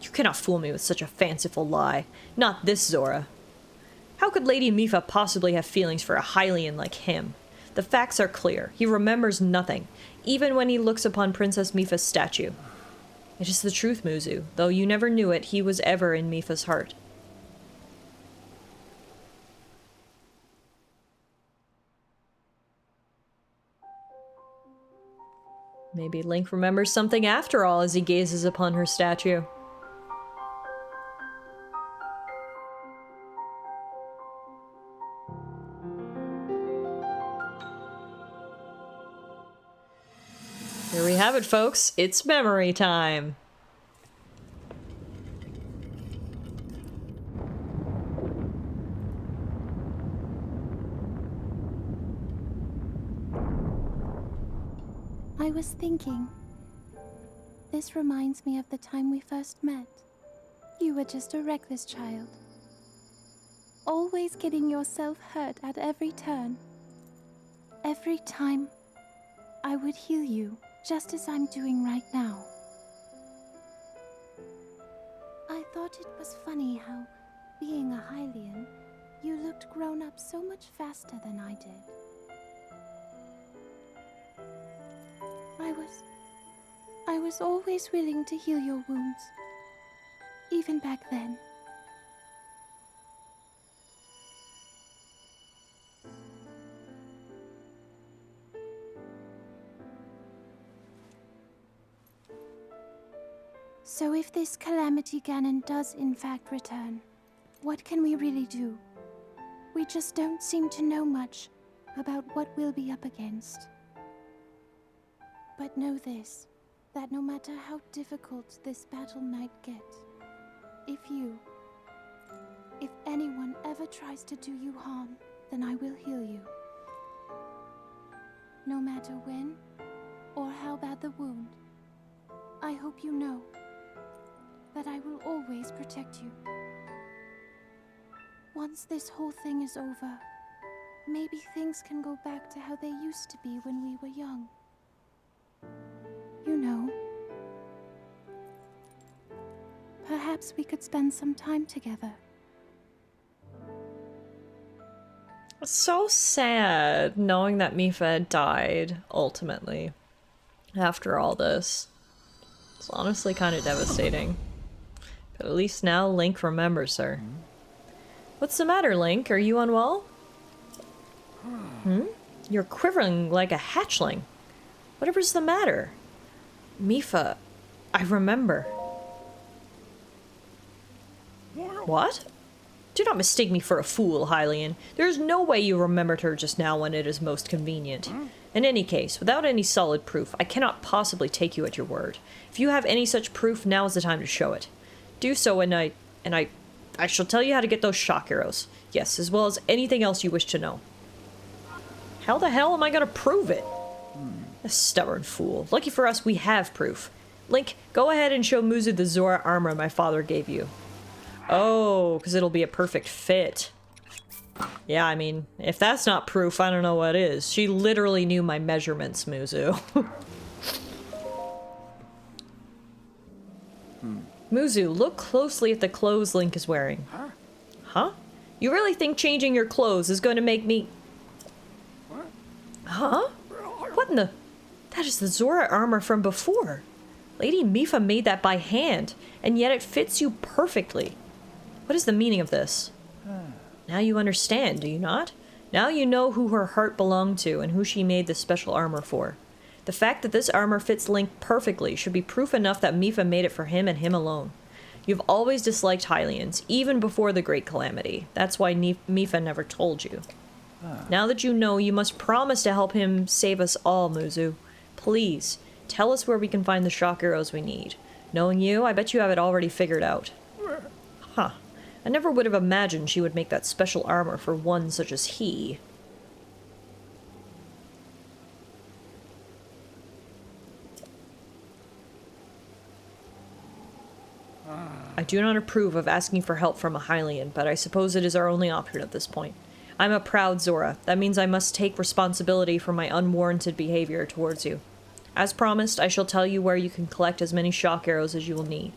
You cannot fool me with such a fanciful lie. Not this, Zora. How could Lady Mipha possibly have feelings for a Hylian like him? The facts are clear. He remembers nothing, even when he looks upon Princess Mipha's statue. It is the truth, Muzu. Though you never knew it, he was ever in Mipha's heart. Maybe Link remembers something after all as he gazes upon her statue. Here we have it, folks. It's memory time. I was thinking. This reminds me of the time we first met. You were just a reckless child. Always getting yourself hurt at every turn. Every time, I would heal you, just as I'm doing right now. I thought it was funny how, being a Hylian, you looked grown up so much faster than I did. I was always willing to heal your wounds, even back then. So if this Calamity Ganon does in fact return, what can we really do? We just don't seem to know much about what we'll be up against. But know this, that no matter how difficult this battle might get, if anyone ever tries to do you harm, then I will heal you. No matter when or how bad the wound, I hope you know that I will always protect you. Once this whole thing is over, maybe things can go back to how they used to be when we were young. You know, perhaps we could spend some time together. It's so sad knowing that Mipha had died, ultimately, after all this. It's honestly kind of devastating. But at least now Link remembers her. What's the matter, Link? Are you unwell? You're quivering like a hatchling. Whatever's the matter? Mipha, I remember. What? Do not mistake me for a fool, Hylian. There is no way you remembered her just now when it is most convenient. In any case, without any solid proof, I cannot possibly take you at your word. If you have any such proof, now is the time to show it. Do so, and I shall tell you how to get those shock arrows. Yes, as well as anything else you wish to know. How the hell am I gonna prove it? A stubborn fool. Lucky for us, we have proof. Link, go ahead and show Muzu the Zora armor my father gave you. Oh, because it'll be a perfect fit. Yeah, I mean, if that's not proof, I don't know what is. She literally knew my measurements, Muzu. Muzu, look closely at the clothes Link is wearing. Huh? You really think changing your clothes is going to make me... Huh? What in the... That is the Zora armor from before. Lady Mipha made that by hand, and yet it fits you perfectly. What is the meaning of this? Now you understand, do you not? Now you know who her heart belonged to and who she made this special armor for. The fact that this armor fits Link perfectly should be proof enough that Mipha made it for him and him alone. You've always disliked Hylians, even before the Great Calamity. That's why Mipha never told you. Now that you know, you must promise to help him save us all, Muzu. Please, tell us where we can find the shock arrows we need. Knowing you, I bet you have it already figured out. Huh. I never would have imagined she would make that special armor for one such as he. I do not approve of asking for help from a Hylian, but I suppose it is our only option at this point. I'm a proud Zora. That means I must take responsibility for my unwarranted behavior towards you. As promised, I shall tell you where you can collect as many shock arrows as you will need.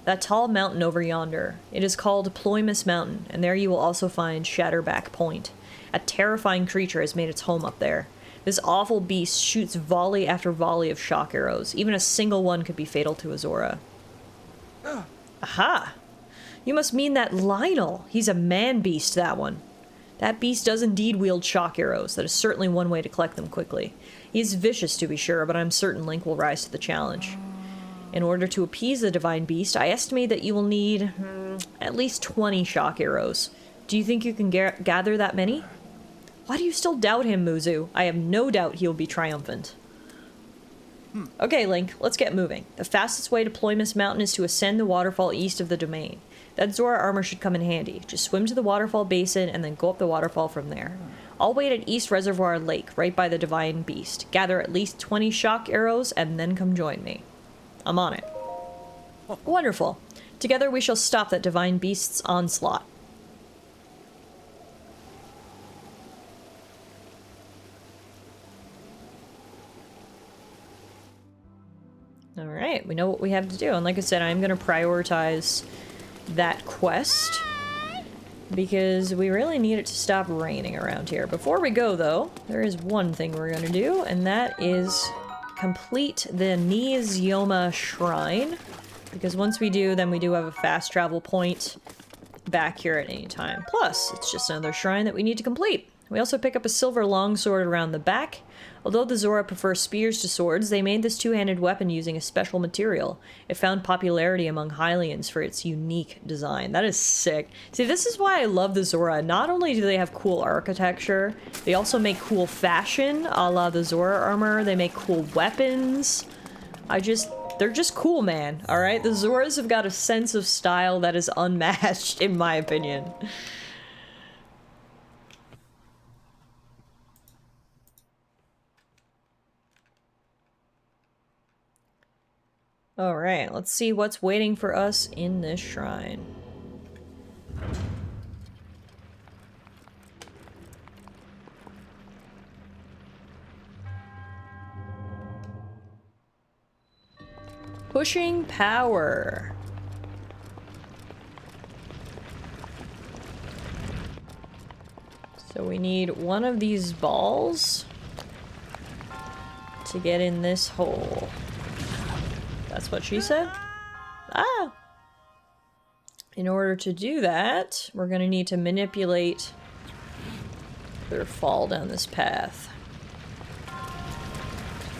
That tall mountain over yonder. It is called Ploymus Mountain, and there you will also find Shatterback Point. A terrifying creature has made its home up there. This awful beast shoots volley after volley of shock arrows. Even a single one could be fatal to a Zora. Aha! You must mean that Lionel. He's a man-beast, that one. That beast does indeed wield shock arrows. That is certainly one way to collect them quickly. He is vicious, to be sure, but I'm certain Link will rise to the challenge. In order to appease the divine beast, I estimate that you will need at least 20 shock arrows. Do you think you can gather that many? Why do you still doubt him, Muzu? I have no doubt he will be triumphant. Okay, Link, let's get moving. The fastest way to Ploymus Mountain is to ascend the waterfall east of the domain. That Zora armor should come in handy. Just swim to the waterfall basin and then go up the waterfall from there. I'll wait at East Reservoir Lake, right by the divine beast. Gather at least 20 shock arrows and then come join me. I'm on it. Wonderful. Together we shall stop that divine beast's onslaught. Alright, we know what we have to do. And like I said, I'm going to prioritize that quest because we really need it to stop raining around here. Before we go, though, there is one thing we're going to do, and that is complete the Nizyoma Shrine. Because once we do, then we do have a fast travel point back here at any time. Plus, it's just another shrine that we need to complete. We also pick up a silver longsword around the back. Although the Zora prefer spears to swords, they made this two-handed weapon using a special material. It found popularity among Hylians for its unique design. That is sick. See, this is why I love the Zora. Not only do they have cool architecture, they also make cool fashion, a la the Zora armor. They make cool weapons. They're just cool, man, alright? The Zoras have got a sense of style that is unmatched, in my opinion. Alright, let's see what's waiting for us in this shrine. Pushing power. So we need one of these balls to get in this hole. That's what she said? Ah! In order to do that, we're gonna need to manipulate their fall down this path.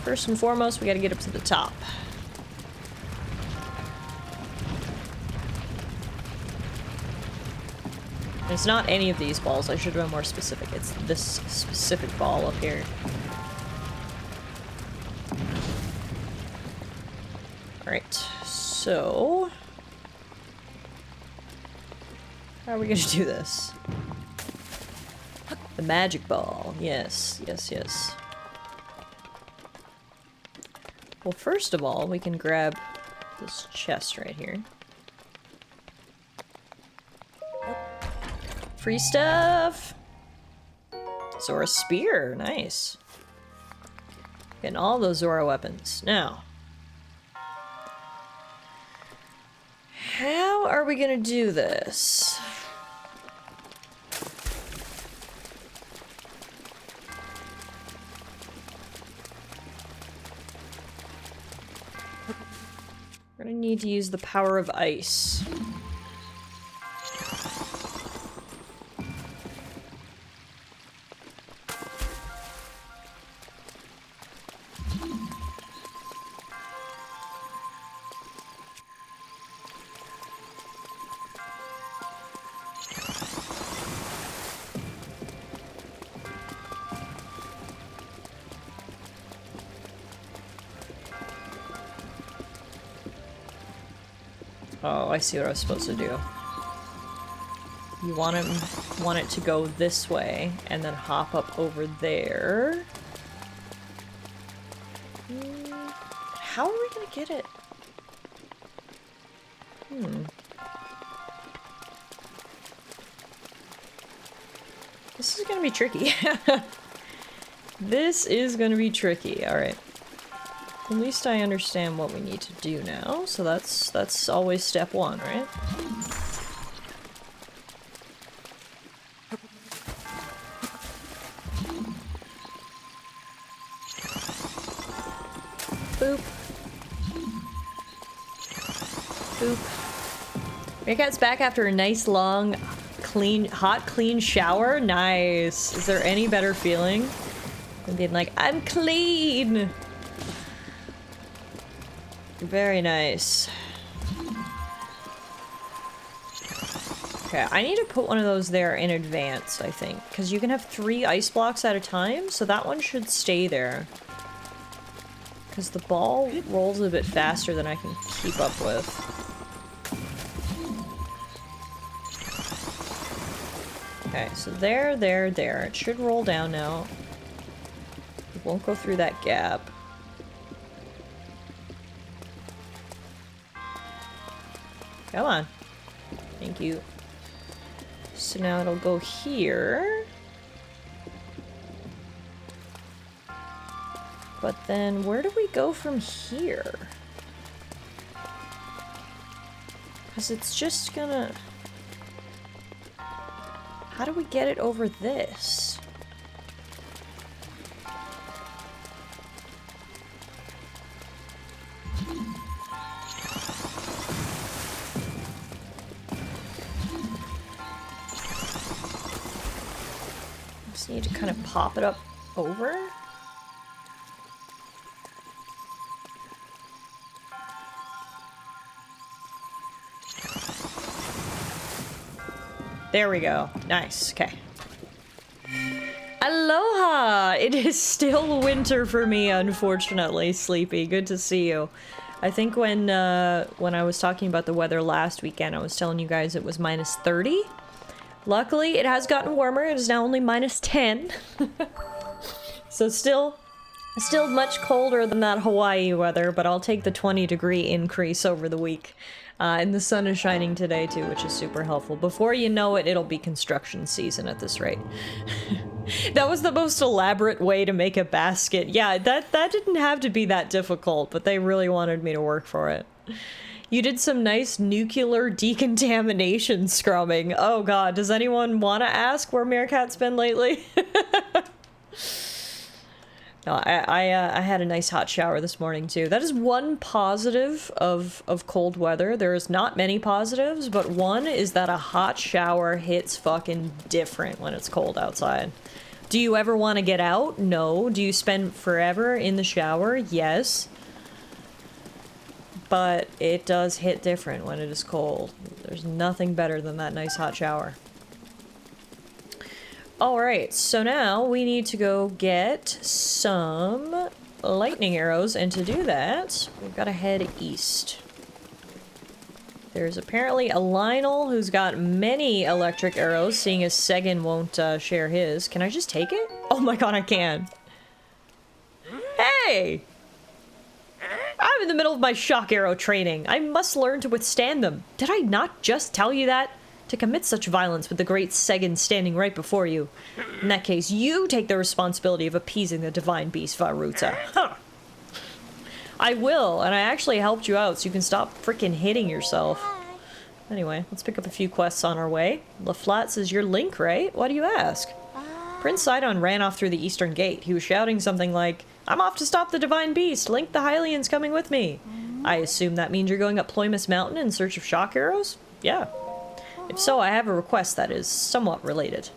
First and foremost, we gotta get up to the top. It's not any of these balls, I should have been more specific. It's this specific ball up here. Alright, so... how are we gonna do this? The magic ball. Yes, yes, yes. Well, first of all, we can grab this chest right here. Free stuff! Zora spear, nice. Getting all those Zora weapons. Now, how are we gonna do this? We're gonna need to use the power of ice. Oh, I see what I was supposed to do. You want it to go this way, and then hop up over there. How are we gonna get it? This is gonna be tricky. This is gonna be tricky, alright. At least I understand what we need to do now, so that's always step one, right? Boop. Boop. Meerkat's back after a nice long, hot, clean shower. Nice. Is there any better feeling than being like, I'm clean? Very nice. Okay, I need to put one of those there in advance, I think. Because you can have 3 ice blocks at a time, so that one should stay there. Because the ball rolls a bit faster than I can keep up with. Okay, so there. It should roll down now. It won't go through that gap. Come on. Thank you. So now it'll go here. But then where do we go from here? Because it's just gonna... How do we get it over this? Need to kind of pop it up over. There we go. Nice. Okay. Aloha! It is still winter for me, unfortunately, Sleepy. Good to see you. I think when I was talking about the weather last weekend, I was telling you guys it was minus 30. Luckily, it has gotten warmer. It is now only minus 10. So still much colder than that Hawaii weather, but I'll take the 20-degree increase over the week. And the sun is shining today too, which is super helpful. Before you know it, it'll be construction season at this rate. That was the most elaborate way to make a basket. Yeah, that didn't have to be that difficult, but they really wanted me to work for it. You did some nice nuclear decontamination scrumming. Oh god, does anyone want to ask where Meerkat's been lately? No, I had a nice hot shower this morning too. That is one positive of cold weather. There is not many positives, but one is that a hot shower hits fucking different when it's cold outside. Do you ever want to get out? No. Do you spend forever in the shower? Yes. But it does hit different when it is cold. There's nothing better than that nice hot shower. Alright, so now we need to go get some lightning arrows, and to do that, we've got to head east. There's apparently a Lionel who's got many electric arrows, seeing as Segan won't share his. Can I just take it? Oh my god, I can. Hey! I'm in the middle of my shock arrow training. I must learn to withstand them. Did I not just tell you that? To commit such violence with the great Segan standing right before you. In that case, you take the responsibility of appeasing the divine beast, Varuta. Huh. I will, and I actually helped you out so you can stop freaking hitting yourself. Anyway, let's pick up a few quests on our way. LaFlat says you're Link, right? Why do you ask? Prince Sidon ran off through the eastern gate. He was shouting something like, I'm off to stop the divine beast. Link the Hylian's coming with me. I assume that means you're going up Ploymus Mountain in search of shock arrows? Yeah. If so, I have a request that is somewhat related.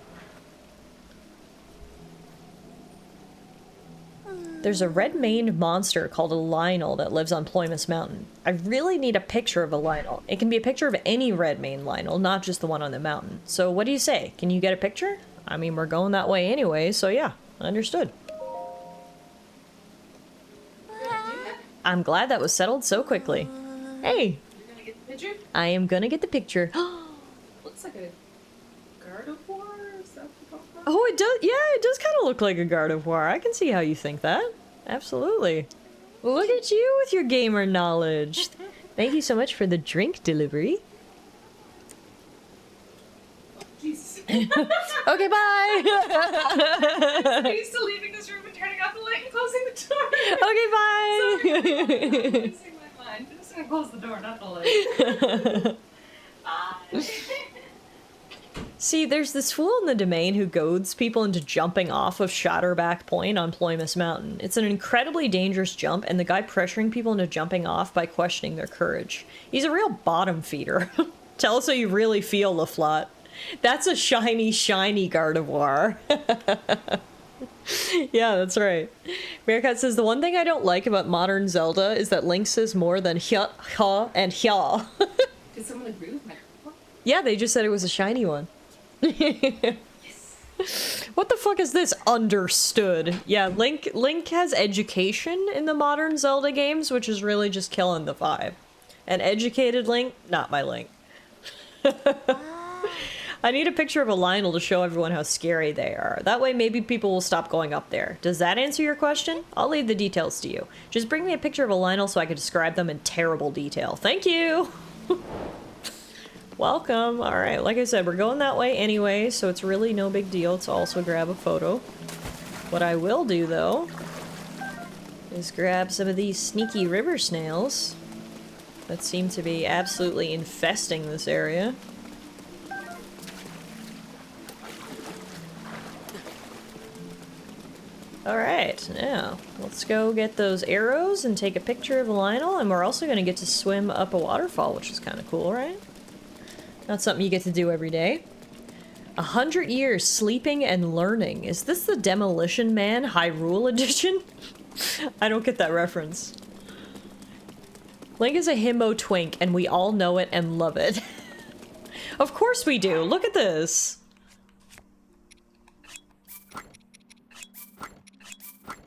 There's a red-maned monster called a Lionel that lives on Ploymus Mountain. I really need a picture of a Lionel. It can be a picture of any red-maned Lionel, not just the one on the mountain. So what do you say? Can you get a picture? I mean, we're going that way anyway, so yeah, understood. I'm glad that was settled so quickly. Hey! You're gonna get the picture? I am gonna get the picture. Looks like a Gardevoir, is that what you're Oh, it does. Yeah, it does kind of look like a Gardevoir. I can see how you think that. Absolutely. Look at you with your gamer knowledge. Thank you so much for the drink delivery. Jesus. Okay, bye. I'm used to leaving this room and turning off the light and closing the door. Okay, bye. I'm losing my mind. I'm just gonna close the door, not the light. Bye. See, there's this fool in the domain who goads people into jumping off of Shatterback Point on Ploymus Mountain. It's an incredibly dangerous jump, and the guy pressuring people into jumping off by questioning their courage. He's a real bottom feeder. Tell us how you really feel, LaFlat. That's a shiny, shiny Gardevoir. Yeah, that's right. Meerkat says, the one thing I don't like about modern Zelda is that Link says more than hya, ha, and hya. Did someone agree with my report? Yeah, they just said it was a shiny one. Yes. What the fuck is this? Understood. Yeah, Link has education in the modern Zelda games, which is really just killing the vibe. An educated Link, not my Link. I need a picture of a Lionel to show everyone how scary they are. That way maybe people will stop going up there. Does that answer your question? I'll leave the details to you. Just bring me a picture of a Lionel so I can describe them in terrible detail. Thank you! Welcome. Alright, like I said, we're going that way anyway, so it's really no big deal to also grab a photo. What I will do, though, is grab some of these sneaky river snails that seem to be absolutely infesting this area. Alright, now, let's go get those arrows and take a picture of Lionel, and we're also going to get to swim up a waterfall, which is kind of cool, right? Not something you get to do every day. 100 years sleeping and learning. Is this the Demolition Man Hyrule edition? I don't get that reference. Link is a himbo twink, and we all know it and love it. Of course we do. Look at this.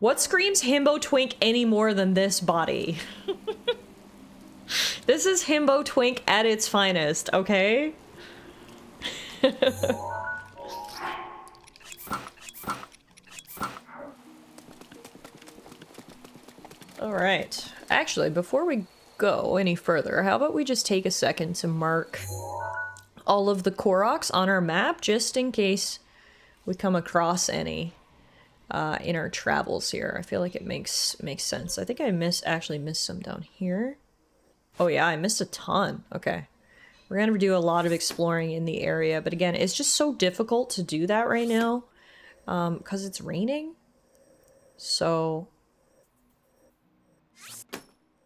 What screams himbo twink any more than this body? This is himbo twink at its finest, okay? Alright. Actually, before we go any further, how about we just take a second to mark all of the Koroks on our map, just in case we come across any in our travels here. I feel like it makes sense. I think I actually missed some down here. Oh yeah, I missed a ton. Okay. We're gonna do a lot of exploring in the area, but again, it's just so difficult to do that right now, because it's raining. So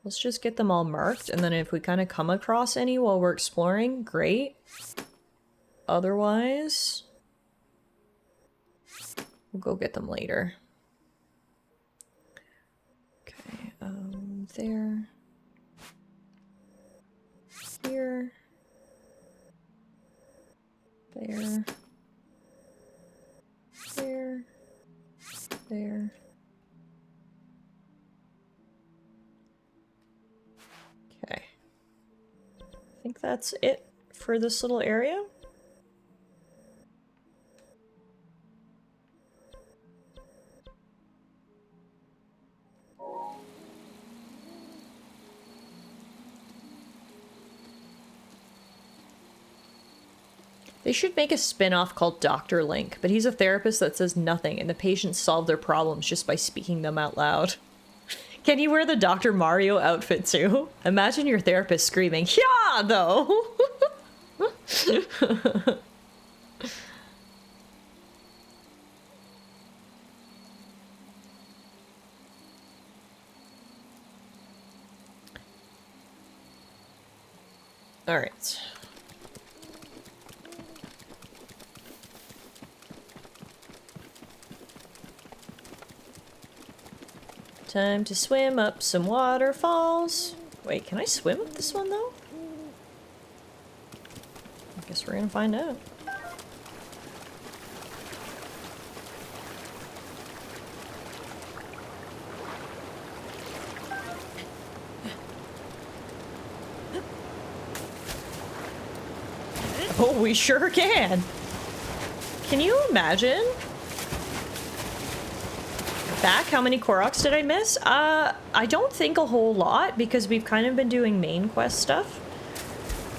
let's just get them all marked, and then if we kind of come across any while we're exploring, great. Otherwise, we'll go get them later. Okay, there. Here. There. There. There. Okay. I think that's it for this little area. They should make a spin-off called Dr. Link, but he's a therapist that says nothing, and the patients solve their problems just by speaking them out loud. Can you wear the Dr. Mario outfit too? Imagine your therapist screaming, "Yeah!" though! Alright. Time to swim up some waterfalls. Wait, can I swim up this one though? I guess we're gonna find out. Oh, we sure can! Can you imagine? Back, how many Koroks did I miss? I don't think a whole lot, because we've kind of been doing main quest stuff.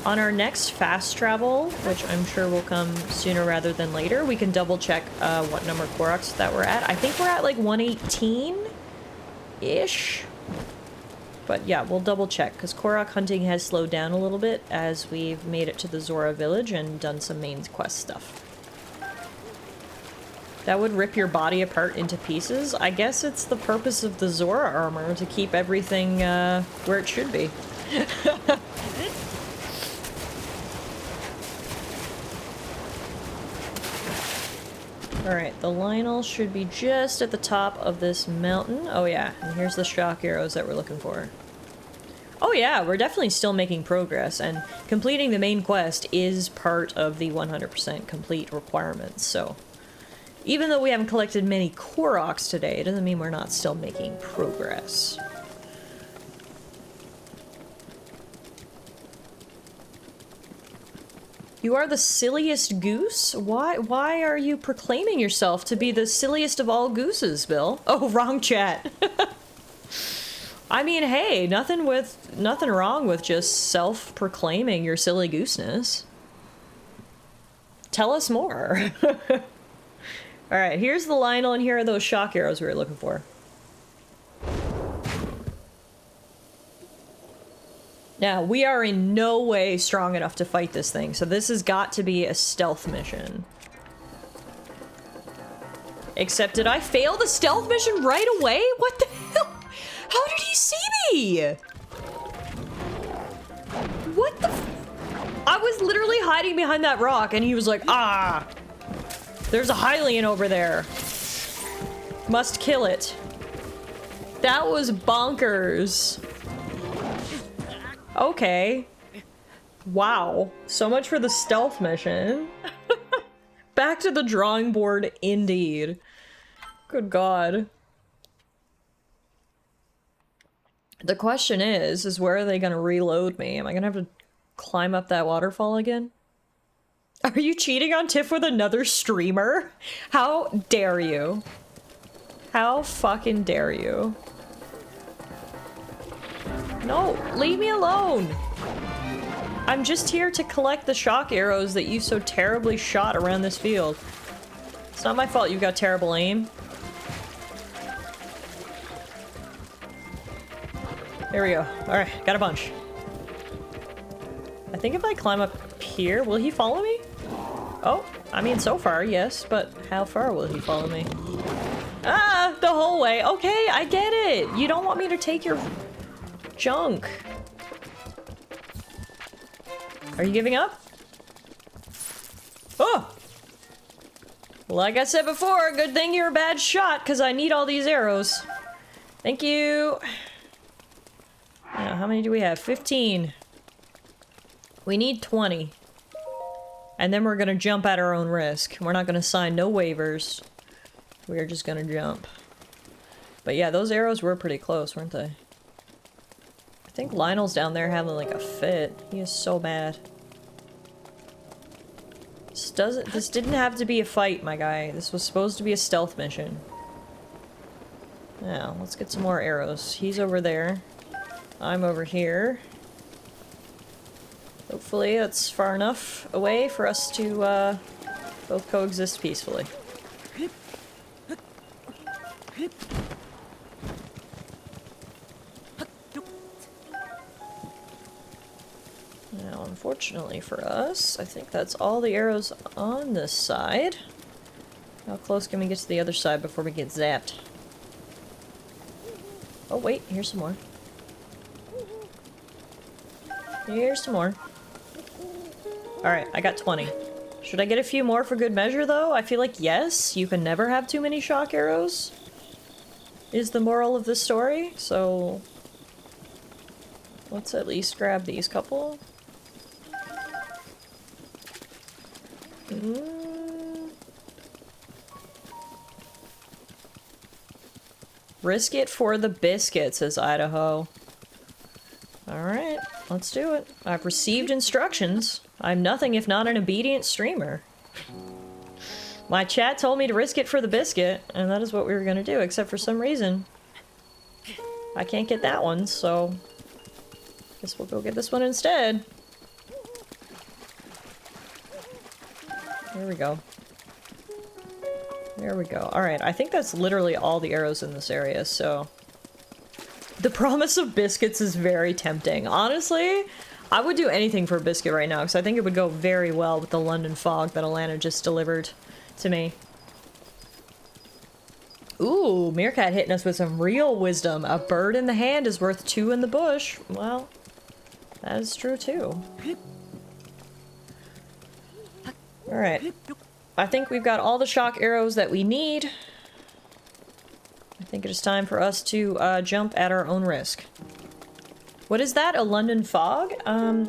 On our next fast travel, which I'm sure will come sooner rather than later, we can double check what number of Koroks that we're at. I think we're at like 118-ish. But yeah, we'll double check, because Korok hunting has slowed down a little bit as we've made it to the Zora village and done some main quest stuff. That would rip your body apart into pieces. I guess it's the purpose of the Zora armor, to keep everything where it should be. Alright, the Lionel should be just at the top of this mountain. Oh yeah, and here's the shock arrows that we're looking for. Oh yeah, we're definitely still making progress, and completing the main quest is part of the 100% complete requirements, so... Even though we haven't collected many Koroks today, it doesn't mean we're not still making progress. You are the silliest goose? Why are you proclaiming yourself to be the silliest of all gooses, Bill? Oh, wrong chat. I mean, hey, nothing wrong with just self-proclaiming your silly gooseness. Tell us more. Alright, here's the Lionel, and here are those shock arrows we were looking for. Now, we are in no way strong enough to fight this thing, so this has got to be a stealth mission. Except, did I fail the stealth mission right away? What the hell? How did he see me? What the f- I was literally hiding behind that rock, and he was like, ah! There's a Hylian over there. Must kill it. That was bonkers. Okay. Wow. So much for the stealth mission. Back to the drawing board, indeed. Good God. The question is where are they gonna reload me? Am I gonna have to climb up that waterfall again? Are you cheating on Tiff with another streamer? How dare you? How fucking dare you? No, leave me alone! I'm just here to collect the shock arrows that you so terribly shot around this field. It's not my fault you've got terrible aim. There we go. Alright, got a bunch. I think if I climb up here, will he follow me? Oh, I mean, so far, yes, but how far will he follow me? Ah, the whole way. Okay, I get it. You don't want me to take your junk. Are you giving up? Oh! Like I said before, good thing you're a bad shot, because I need all these arrows. Thank you. Now, how many do we have? 15. We need 20. And then we're gonna jump at our own risk. We're not gonna sign no waivers. We're just gonna jump. But yeah, those arrows were pretty close, weren't they? I think Lionel's down there having like a fit. He is so mad. This didn't have to be a fight, my guy. This was supposed to be a stealth mission. Now, let's get some more arrows. He's over there. I'm over here. Hopefully that's far enough away for us to both coexist peacefully. Now, unfortunately for us, I think that's all the arrows on this side. How close can we get to the other side before we get zapped? Oh wait, here's some more. Here's some more. Alright, I got 20. Should I get a few more for good measure, though? I feel like yes, you can never have too many shock arrows, is the moral of the story, so let's at least grab these couple. Risk it for the biscuit, says Idaho. Alright, let's do it. I've received instructions. I'm nothing if not an obedient streamer. My chat told me to risk it for the biscuit, and that is what we were gonna do, except for some reason I can't get that one, so guess we'll go get this one instead. There we go. There we go. Alright, I think that's literally all the arrows in this area, so... The promise of biscuits is very tempting. Honestly, I would do anything for a biscuit right now, because I think it would go very well with the London fog that Alana just delivered to me. Ooh, Meerkat hitting us with some real wisdom. A bird in the hand is worth 2 in the bush. Well, that is true too. Alright. I think we've got all the shock arrows that we need. I think it is time for us to jump at our own risk. What is that? A London fog? I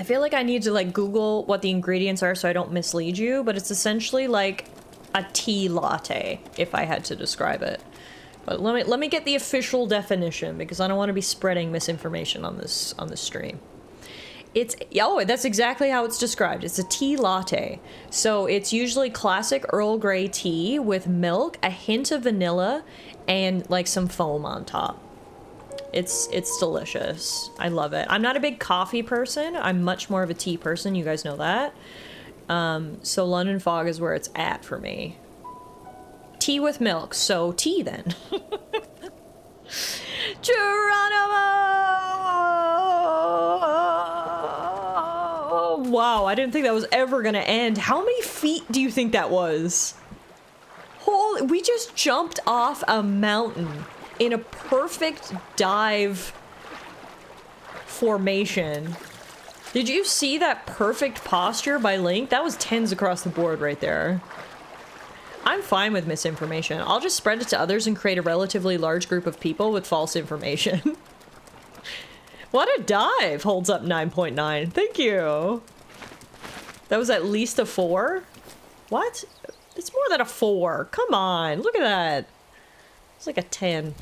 feel like I need to like Google what the ingredients are so I don't mislead you, but it's essentially like a tea latte, if I had to describe it. But let me get the official definition, because I don't want to be spreading misinformation on this stream. It's, oh, that's exactly how it's described. It's a tea latte. So it's usually classic Earl Grey tea with milk, a hint of vanilla, and like some foam on top. It's delicious. I love it. I'm not a big coffee person. I'm much more of a tea person. You guys know that. So London fog is where it's at for me. Tea with milk. So tea then. Geronimo! Wow, I didn't think that was ever gonna end. How many feet do you think that was? Holy, we just jumped off a mountain in a perfect dive formation. Did you see that perfect posture by Link? That was 10s across the board right there. I'm fine with misinformation. I'll just spread it to others and create a relatively large group of people with false information. What a dive! Holds up 9.9. Thank you. That was at least a 4? What? It's more than a 4. Come on, look at that. It's like a 10.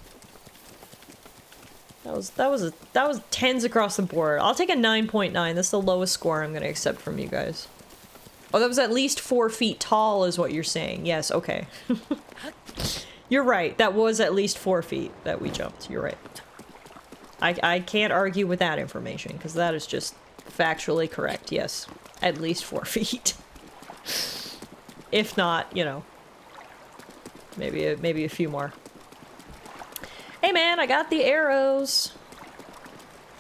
That was 10s across the board. I'll take a 9.9. That's the lowest score I'm gonna accept from you guys. Oh, that was at least 4 feet tall is what you're saying. Yes, okay. You're right. That was at least 4 feet that we jumped. You're right. I can't argue with that information, because that is just factually correct. Yes, at least 4 feet. If not, you know, maybe a few more. Hey man, I got the arrows.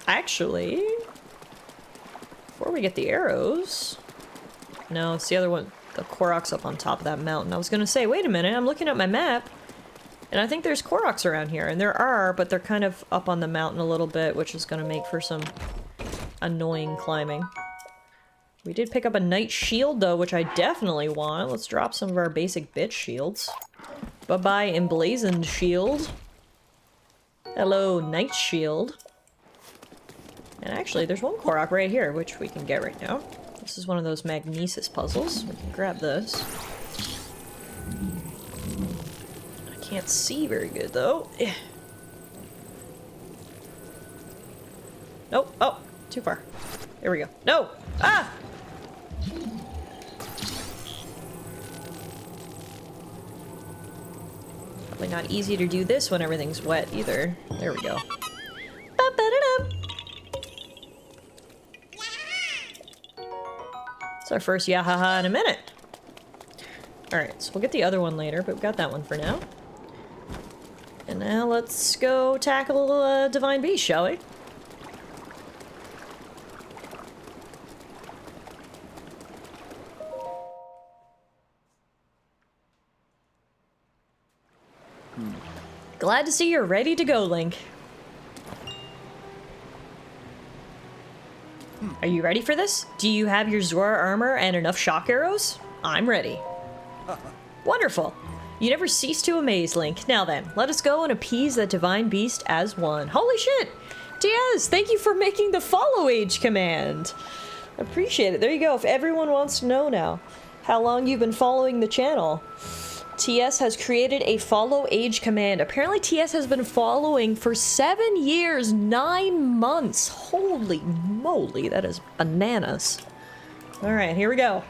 Actually, before we get the arrows... No, it's the other one. The Koroks up on top of that mountain. I was gonna say, wait a minute, I'm looking at my map, and I think there's Koroks around here, and there are, but they're kind of up on the mountain a little bit, which is gonna make for some annoying climbing. We did pick up a knight shield, though, which I definitely want. Let's drop some of our basic bitch shields. Bye-bye, emblazoned shield. Hello, knight shield. And actually, there's one Korok right here, which we can get right now. This is one of those magnesis puzzles. We can grab this. I can't see very good, though. Nope. Oh, too far. There we go. No! Ah! Probably not easy to do this when everything's wet, either. There we go. Ba-ba-da-da. It's our first Yahaha in a minute. Alright, so we'll get the other one later, but we've got that one for now. And now let's go tackle Divine Beast, shall we? Glad to see you're ready to go, Link. Are you ready for this? Do you have your Zora armor and enough shock arrows? I'm ready. Wonderful. You never cease to amaze, Link. Now then, let us go and appease that divine beast as one. Holy shit! Diaz, thank you for making the follow age command. Appreciate it. There you go. If everyone wants to know now how long you've been following the channel, TS has created a follow age command. Apparently TS has been following for 7 years, 9 months. Holy moly, that is bananas. All right, here we go.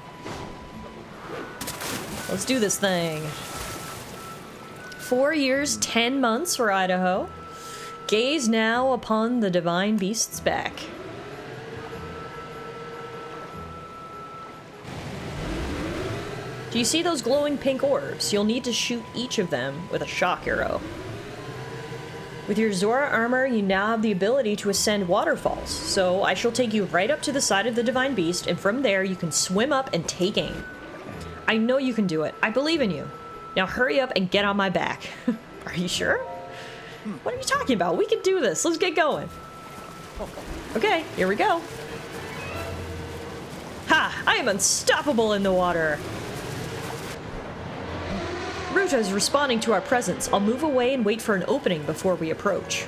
Let's do this thing. 4 years, 10 months for Idaho. Gaze now upon the divine beast's back. Do you see those glowing pink orbs? You'll need to shoot each of them with a shock arrow. With your Zora armor, you now have the ability to ascend waterfalls, so I shall take you right up to the side of the divine beast, and from there you can swim up and take aim. I know you can do it. I believe in you. Now hurry up and get on my back. Are you sure? What are you talking about? We can do this. Let's get going. Okay, here we go. Ha! I am unstoppable in the water. Ruta is responding to our presence. I'll move away and wait for an opening before we approach.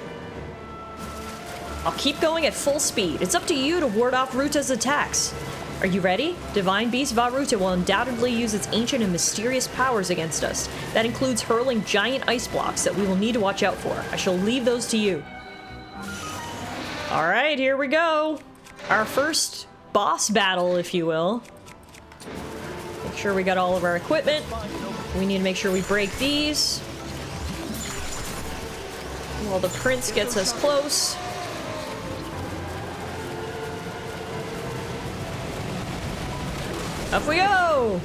I'll keep going at full speed. It's up to you to ward off Ruta's attacks. Are you ready? Divine Beast Vah Ruta will undoubtedly use its ancient and mysterious powers against us. That includes hurling giant ice blocks that we will need to watch out for. I shall leave those to you. Alright, here we go. Our first boss battle, if you will. Make sure we got all of our equipment. We need to make sure we break these while the prince gets us close. Up we go!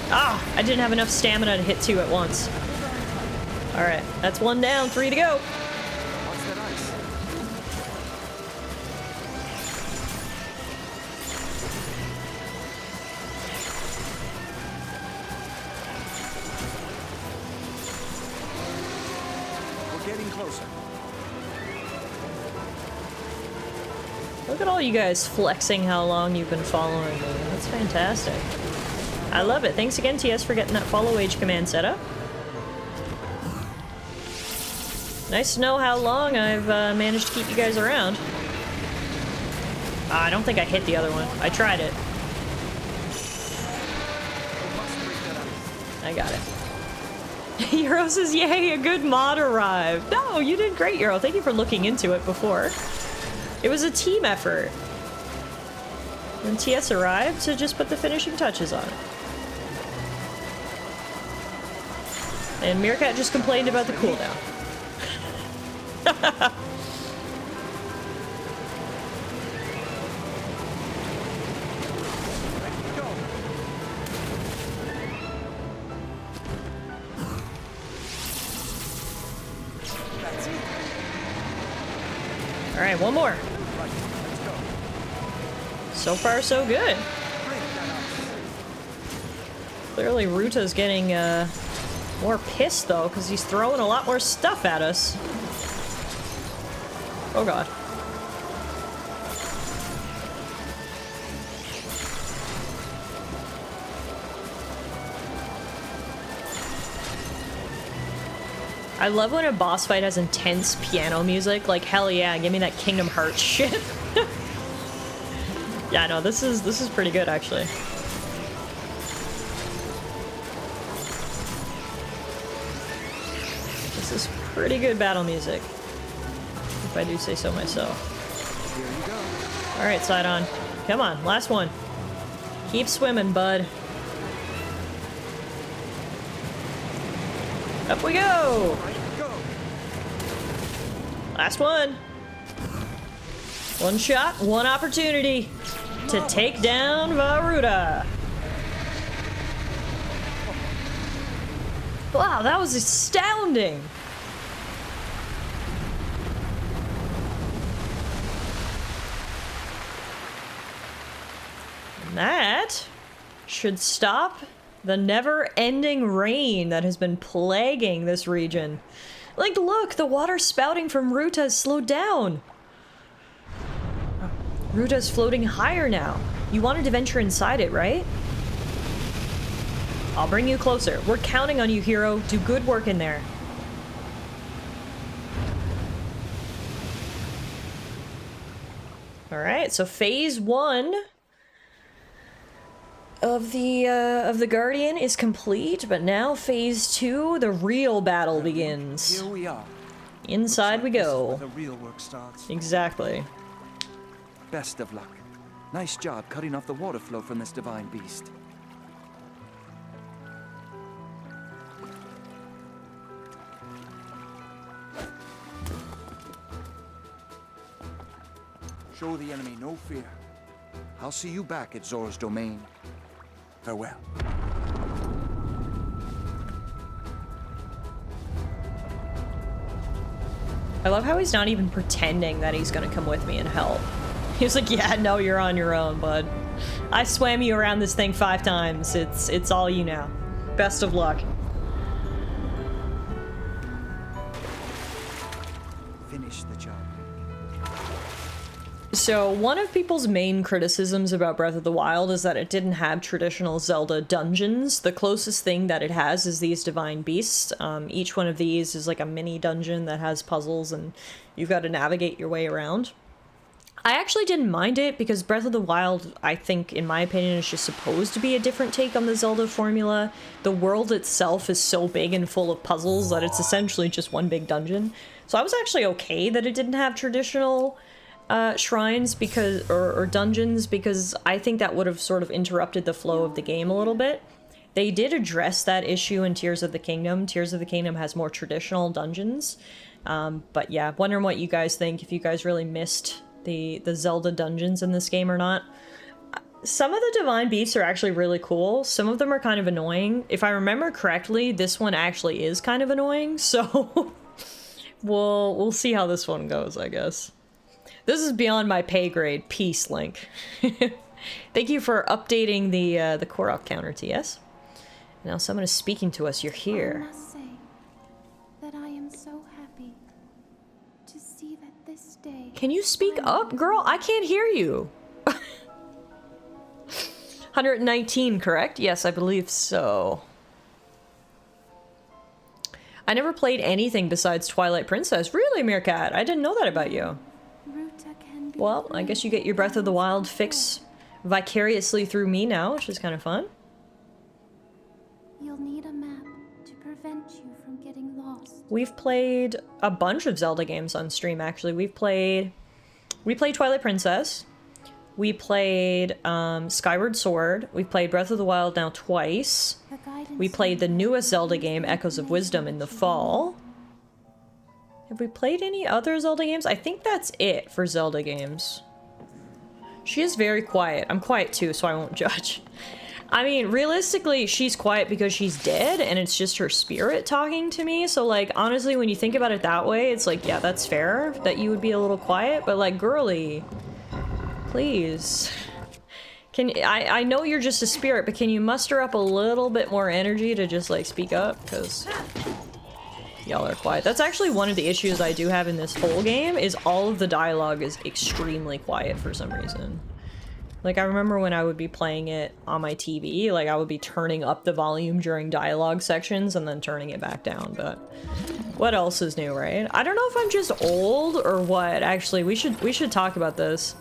Ah! I didn't have enough stamina to hit 2 at once. Alright, that's 1 down, 3 to go. What's that ice? We're getting closer. Look at all you guys flexing how long you've been following me. That's fantastic. I love it. Thanks again, TS, for getting that follow age command set up. Nice to know how long I've managed to keep you guys around. I don't think I hit the other one. I tried it. I got it. Euro says, yay, a good mod arrived. No, you did great, Euro. Thank you for looking into it before. It was a team effort. And TS arrived to just put the finishing touches on it. And Meerkat just complained about the cooldown. All right, one more. So far, so good. Clearly, Ruta's getting more pissed, though, because he's throwing a lot more stuff at us. Oh, God. I love when a boss fight has intense piano music. Like, hell yeah, give me that Kingdom Hearts shit. Yeah, no, this is pretty good, actually. This is pretty good battle music, if I do say so myself. Here you go. All right, Sidon. Come on, last one. Keep swimming, bud. Up we go! Right, go. Last one. One shot, one opportunity to take down Varuta. Wow, that was astounding. And that should stop the never-ending rain that has been plaguing this region. Like, look, the water spouting from Ruta has slowed down. Ruta's floating higher now. You wanted to venture inside it, right? I'll bring you closer. We're counting on you, hero. Do good work in there. Alright, so phase 1 of the Guardian is complete, but now phase 2, the real battle begins. Here we are. Inside we This is go. where the real work starts. Exactly. Best of luck. Nice job cutting off the water flow from this divine beast. Show the enemy no fear. I'll see you back at Zora's domain. Farewell. I love how he's not even pretending that he's gonna come with me and help. He's like, yeah, no, you're on your own, bud. I swam you around this thing 5 times. It's all you now. Best of luck. Finish the job. So, one of people's main criticisms about Breath of the Wild is that it didn't have traditional Zelda dungeons. The closest thing that it has is these divine beasts. Each one of these is like a mini dungeon that has puzzles and you've got to navigate your way around. I actually didn't mind it because Breath of the Wild, I think, in my opinion, is just supposed to be a different take on the Zelda formula. The world itself is so big and full of puzzles that it's essentially just one big dungeon. So I was actually okay that it didn't have traditional shrines because or dungeons, because I think that would have sort of interrupted the flow of the game a little bit. They did address that issue in Tears of the Kingdom. Tears of the Kingdom has more traditional dungeons. But yeah, wondering what you guys think, if you guys really missed the Zelda dungeons in this game or not. Some of the divine beasts are actually really cool. Some of them are kind of annoying. If I remember correctly, this one actually is kind of annoying, so we'll see how this one goes, I guess. This is beyond my pay grade. Peace, Link. Thank you for updating the Korok counter, TS. Now someone is speaking to us. You're I here. must say that I am so happy to see that this day. Can you speak up, girl? I can't hear you. 119, correct? Yes, I believe so. I never played anything besides Twilight Princess. Really, Meerkat? I didn't know that about you. Ruta can be Well, I guess you get your Breath of the Wild fix vicariously through me now, which is kind of fun. You'll need a map to prevent you from getting lost. We've played a bunch of Zelda games on stream, actually. We played Twilight Princess. We played Skyward Sword. We played Breath of the Wild now twice. The guidance We played the newest Zelda game, Echoes of Wisdom, in the fall. Have we played any other Zelda games? I think that's it for Zelda games. She is very quiet. I'm quiet too, so I won't judge. I mean, realistically, she's quiet because she's dead, and it's just her spirit talking to me. So, like, honestly, when you think about it that way, it's like, yeah, that's fair that you would be a little quiet. But, like, girly, please. I know you're just a spirit, but can you muster up a little bit more energy to just, like, speak up? Because y'all are quiet. That's actually one of the issues I do have in this whole game, is all of the dialogue is extremely quiet for some reason. Like, I remember when I would be playing it on my TV, like, I would be turning up the volume during dialogue sections and then turning it back down, but what else is new, right? I don't know if I'm just old or what. Actually, we should talk about this.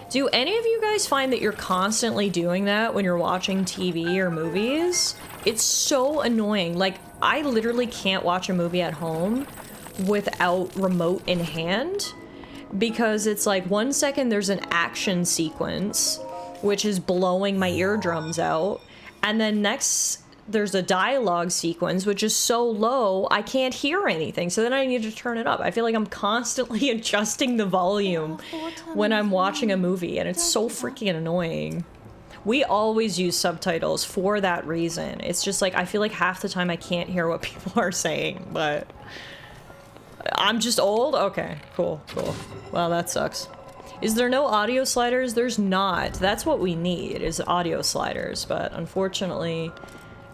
Do any of you guys find that you're constantly doing that when you're watching TV or movies? It's so annoying. Like, I literally can't watch a movie at home without remote in hand, because it's like 1 second there's an action sequence which is blowing my eardrums out, and then next there's a dialogue sequence, which is so low, I can't hear anything. So then I need to turn it up. I feel like I'm constantly adjusting the volume when I'm watching a movie, and it's so freaking annoying. We always use subtitles for that reason. It's just like, I feel like half the time I can't hear what people are saying, but I'm just old? Okay, cool, cool. Well, that sucks. Is there no audio sliders? There's not. That's what we need, is audio sliders, but unfortunately,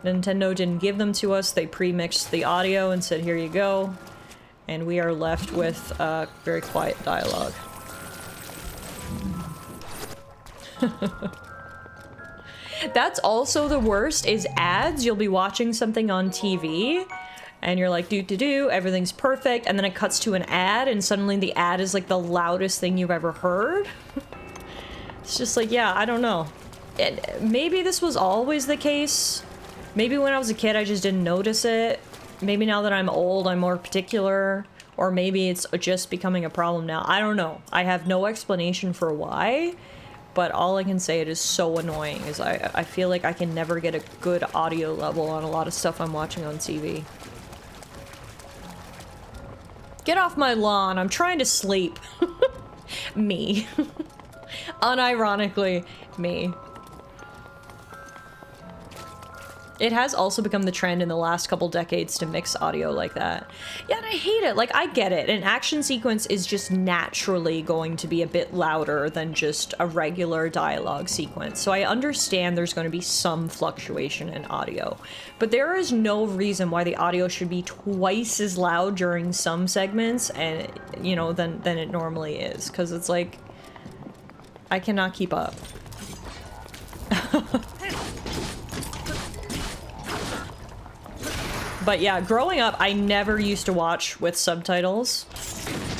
Nintendo didn't give them to us. They pre-mixed the audio and said, here you go. And we are left with very quiet dialogue. That's also the worst, is ads. You'll be watching something on TV, and you're like, do, everything's perfect, and then it cuts to an ad, and suddenly the ad is like the loudest thing you've ever heard. It's just like, yeah, I don't know. Maybe this was always the case. Maybe when I was a kid I just didn't notice it. Maybe now that I'm old I'm more particular. Or maybe it's just becoming a problem now. I don't know. I have no explanation for why. But all I can say, it is so annoying, is I feel like I can never get a good audio level on a lot of stuff I'm watching on TV. Get off my lawn, I'm trying to sleep. Me. Unironically, me. It has also become the trend in the last couple decades to mix audio like that. Yeah, and I hate it. Like, I get it. An action sequence is just naturally going to be a bit louder than just a regular dialogue sequence. So I understand there's going to be some fluctuation in audio. But there is no reason why the audio should be twice as loud during some segments and, you know, than it normally is. Because it's like, I cannot keep up. But yeah, growing up, I never used to watch with subtitles.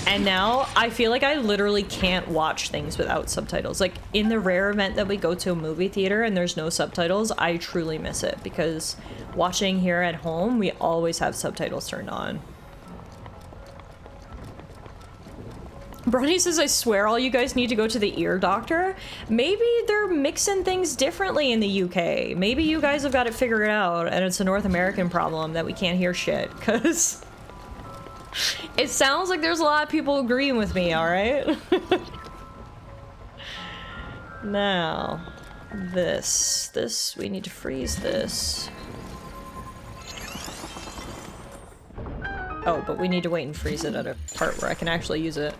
And now, I feel like I literally can't watch things without subtitles. Like, in the rare event that we go to a movie theater and there's no subtitles, I truly miss it. Because watching here at home, we always have subtitles turned on. Brony says, I swear all you guys need to go to the ear doctor. Maybe they're mixing things differently in the UK. Maybe you guys have got it figured out and it's a North American problem that we can't hear shit, because it sounds like there's a lot of people agreeing with me, alright? Now, this, we need to freeze this. Oh, but we need to wait and freeze it at a part where I can actually use it.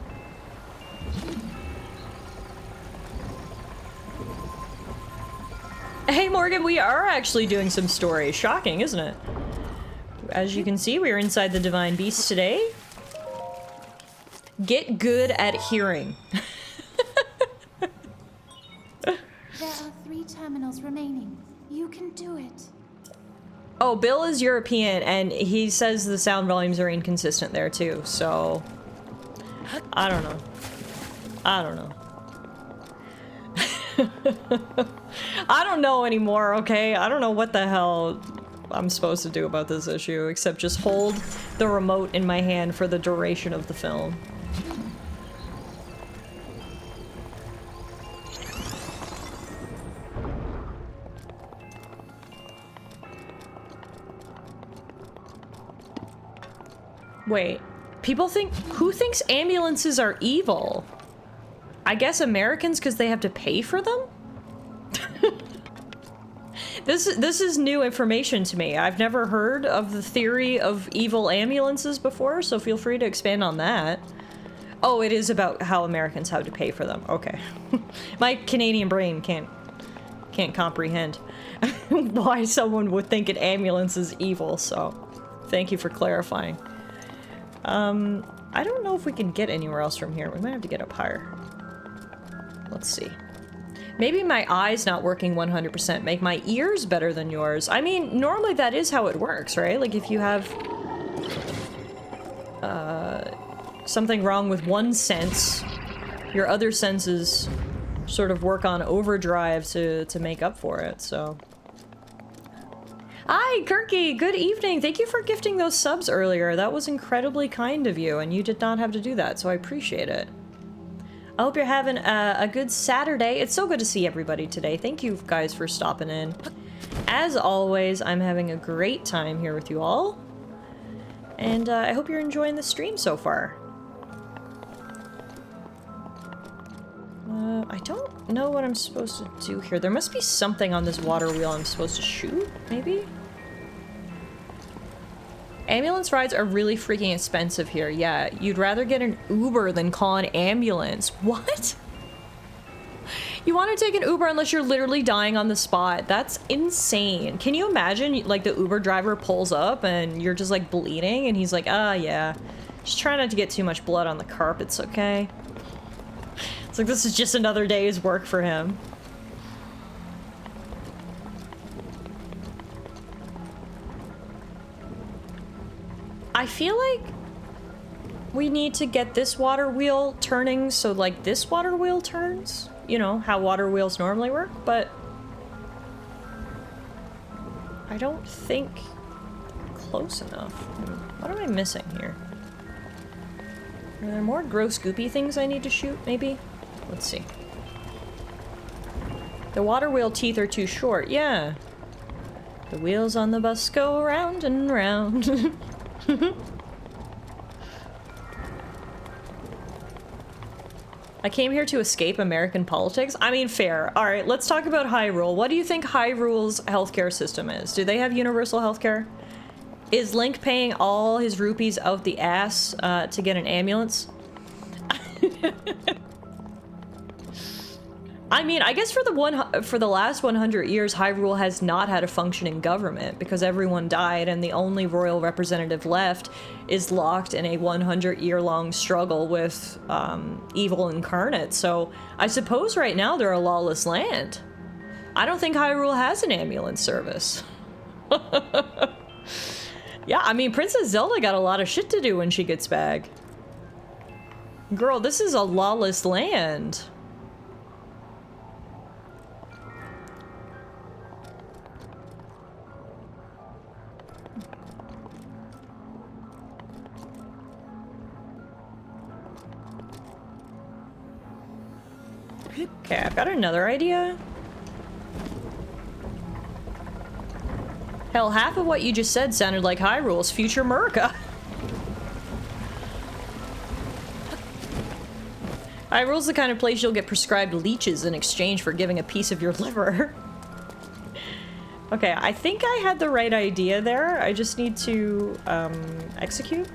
Hey Morgan, we are actually doing some story. Shocking, isn't it? As you can see, we are inside the Divine Beast today. Get good at hearing. There are 3 terminals remaining. You can do it. Oh, Bill is European, and he says the sound volumes are inconsistent there too, so... I don't know. I don't know. I don't know anymore, okay? I don't know what the hell I'm supposed to do about this issue, except just hold the remote in my hand for the duration of the film. Wait, people think- who thinks ambulances are evil? I guess Americans because they have to pay for them? This is new information to me. I've never heard of the theory of evil ambulances before, so feel free to expand on that. Oh, it is about how Americans have to pay for them. Okay. My Canadian brain can't comprehend why someone would think an ambulance is evil, so thank you for clarifying. I don't know if we can get anywhere else from here. We might have to get up higher. Let's see. Maybe my eyes not working 100% make my ears better than yours. I mean, normally that is how it works, right? Like if you have something wrong with one sense, your other senses sort of work on overdrive to make up for it, so. Hi, Kirky! Good evening! Thank you for gifting those subs earlier. That was incredibly kind of you, and you did not have to do that, so I appreciate it. I hope you're having a good Saturday. It's so good to see everybody today. Thank you guys for stopping in. As always, I'm having a great time here with you all. And I hope you're enjoying the stream so far. I don't know what I'm supposed to do here. There must be something on this water wheel I'm supposed to shoot, maybe? Ambulance rides are really freaking expensive here. Yeah, you'd rather get an Uber than call an ambulance. What? You want to take an Uber unless you're literally dying on the spot. That's insane. Can you imagine, like, the Uber driver pulls up and you're just, like, bleeding and he's like, ah, yeah. Just try not to get too much blood on the carpets, okay? It's like, this is just another day's work for him. I feel like we need to get this water wheel turning so, like, this water wheel turns. You know, how water wheels normally work, but I don't think close enough. What am I missing here? Are there more gross goopy things I need to shoot, maybe? Let's see. The water wheel teeth are too short, yeah. The wheels on the bus go round and round. I came here to escape American politics. I mean, fair. All right, let's talk about Hyrule. What do you think Hyrule's healthcare system is? Do they have universal healthcare? Is Link paying all his rupees out the ass to get an ambulance? I mean, I guess for the last 100 years, Hyrule has not had a functioning government because everyone died and the only royal representative left is locked in a 100-year-long struggle with evil incarnate. So I suppose right now they're a lawless land. I don't think Hyrule has an ambulance service. Yeah, I mean, Princess Zelda got a lot of shit to do when she gets back. Girl, this is a lawless land. Okay, I've got another idea. Hell, half of what you just said sounded like Hyrule's future America. Hyrule's the kind of place you'll get prescribed leeches in exchange for giving a piece of your liver. Okay, I think I had the right idea there. I just need to, execute.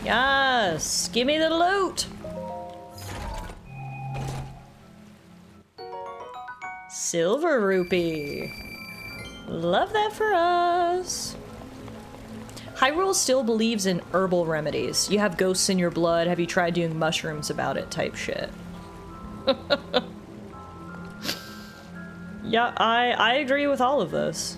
Yes, give me the loot. Silver rupee. Love that for us. Hyrule still believes in herbal remedies. You have ghosts in your blood. Have you tried doing mushrooms about it type shit? Yeah, I agree with all of this.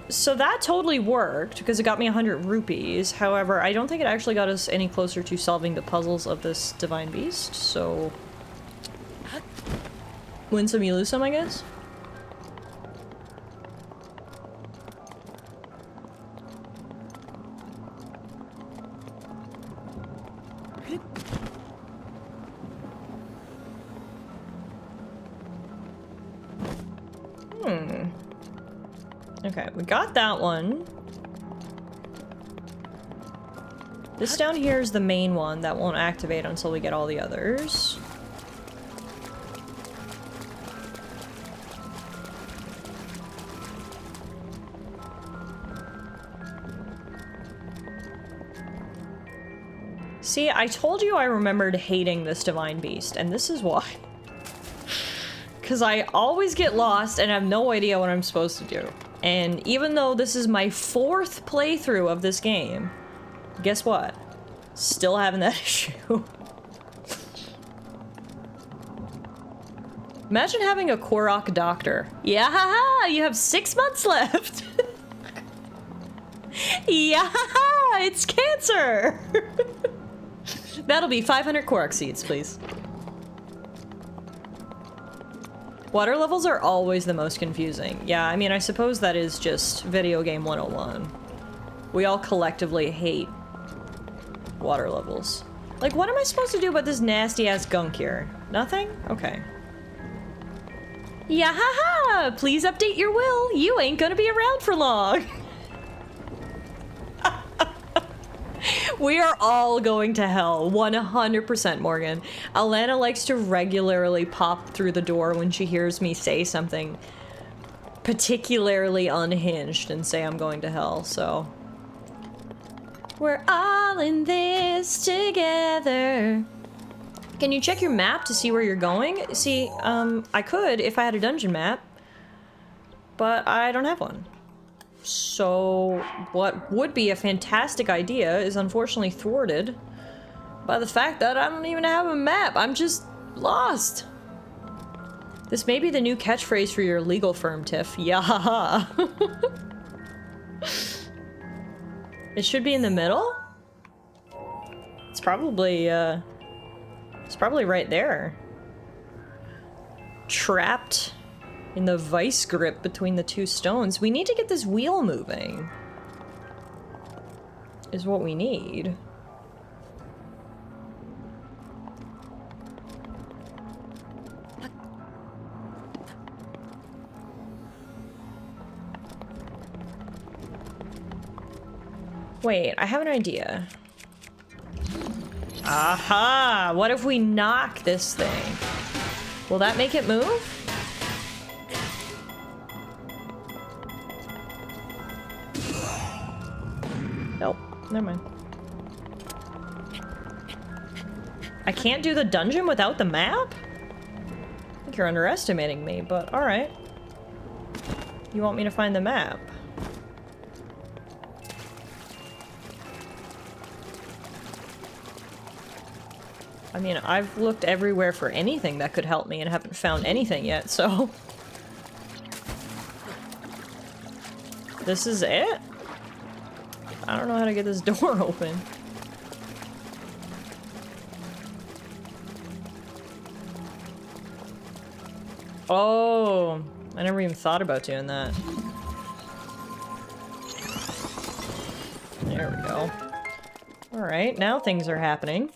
So that totally worked, because it got me 100 rupees. However, I don't think it actually got us any closer to solving the puzzles of this divine beast, so... win some, you lose some, I guess? Okay, we got that one. This down here is the main one that won't activate until we get all the others. See, I told you I remembered hating this divine beast, and this is why. Because I always get lost and have no idea what I'm supposed to do. And even though this is my 4th playthrough of this game, guess what? Still having that issue. Imagine having a Korok doctor. Yeah, haha, you have 6 months left. Yeah, it's cancer! That'll be 500 Korok seeds, please. Water levels are always the most confusing. Yeah, I mean, I suppose that is just video game 101. We all collectively hate water levels. Like, what am I supposed to do about this nasty-ass gunk here? Nothing? Okay. Yeah, haha! Please update your will. You ain't gonna be around for long. We are all going to hell, 100%, Morgan. Alana likes to regularly pop through the door when she hears me say something particularly unhinged and say I'm going to hell, so... We're all in this together. Can you check your map to see where you're going? See, I could if I had a dungeon map, but I don't have one. So, what would be a fantastic idea is unfortunately thwarted by the fact that I don't even have a map. I'm just lost. This may be the new catchphrase for your legal firm, Tiff. Yeah. It should be in the middle? It's probably right there. Trapped in the vice grip between the two stones. We need to get this wheel moving. Is what we need. Wait, I have an idea. Aha! What if we knock this thing? Will that make it move? Nope, never mind. I can't do the dungeon without the map? I think you're underestimating me, but alright. You want me to find the map? I mean, I've looked everywhere for anything that could help me and haven't found anything yet, so... This is it? I don't know how to get this door open. Oh, I never even thought about doing that. There we go. Alright, now things are happening.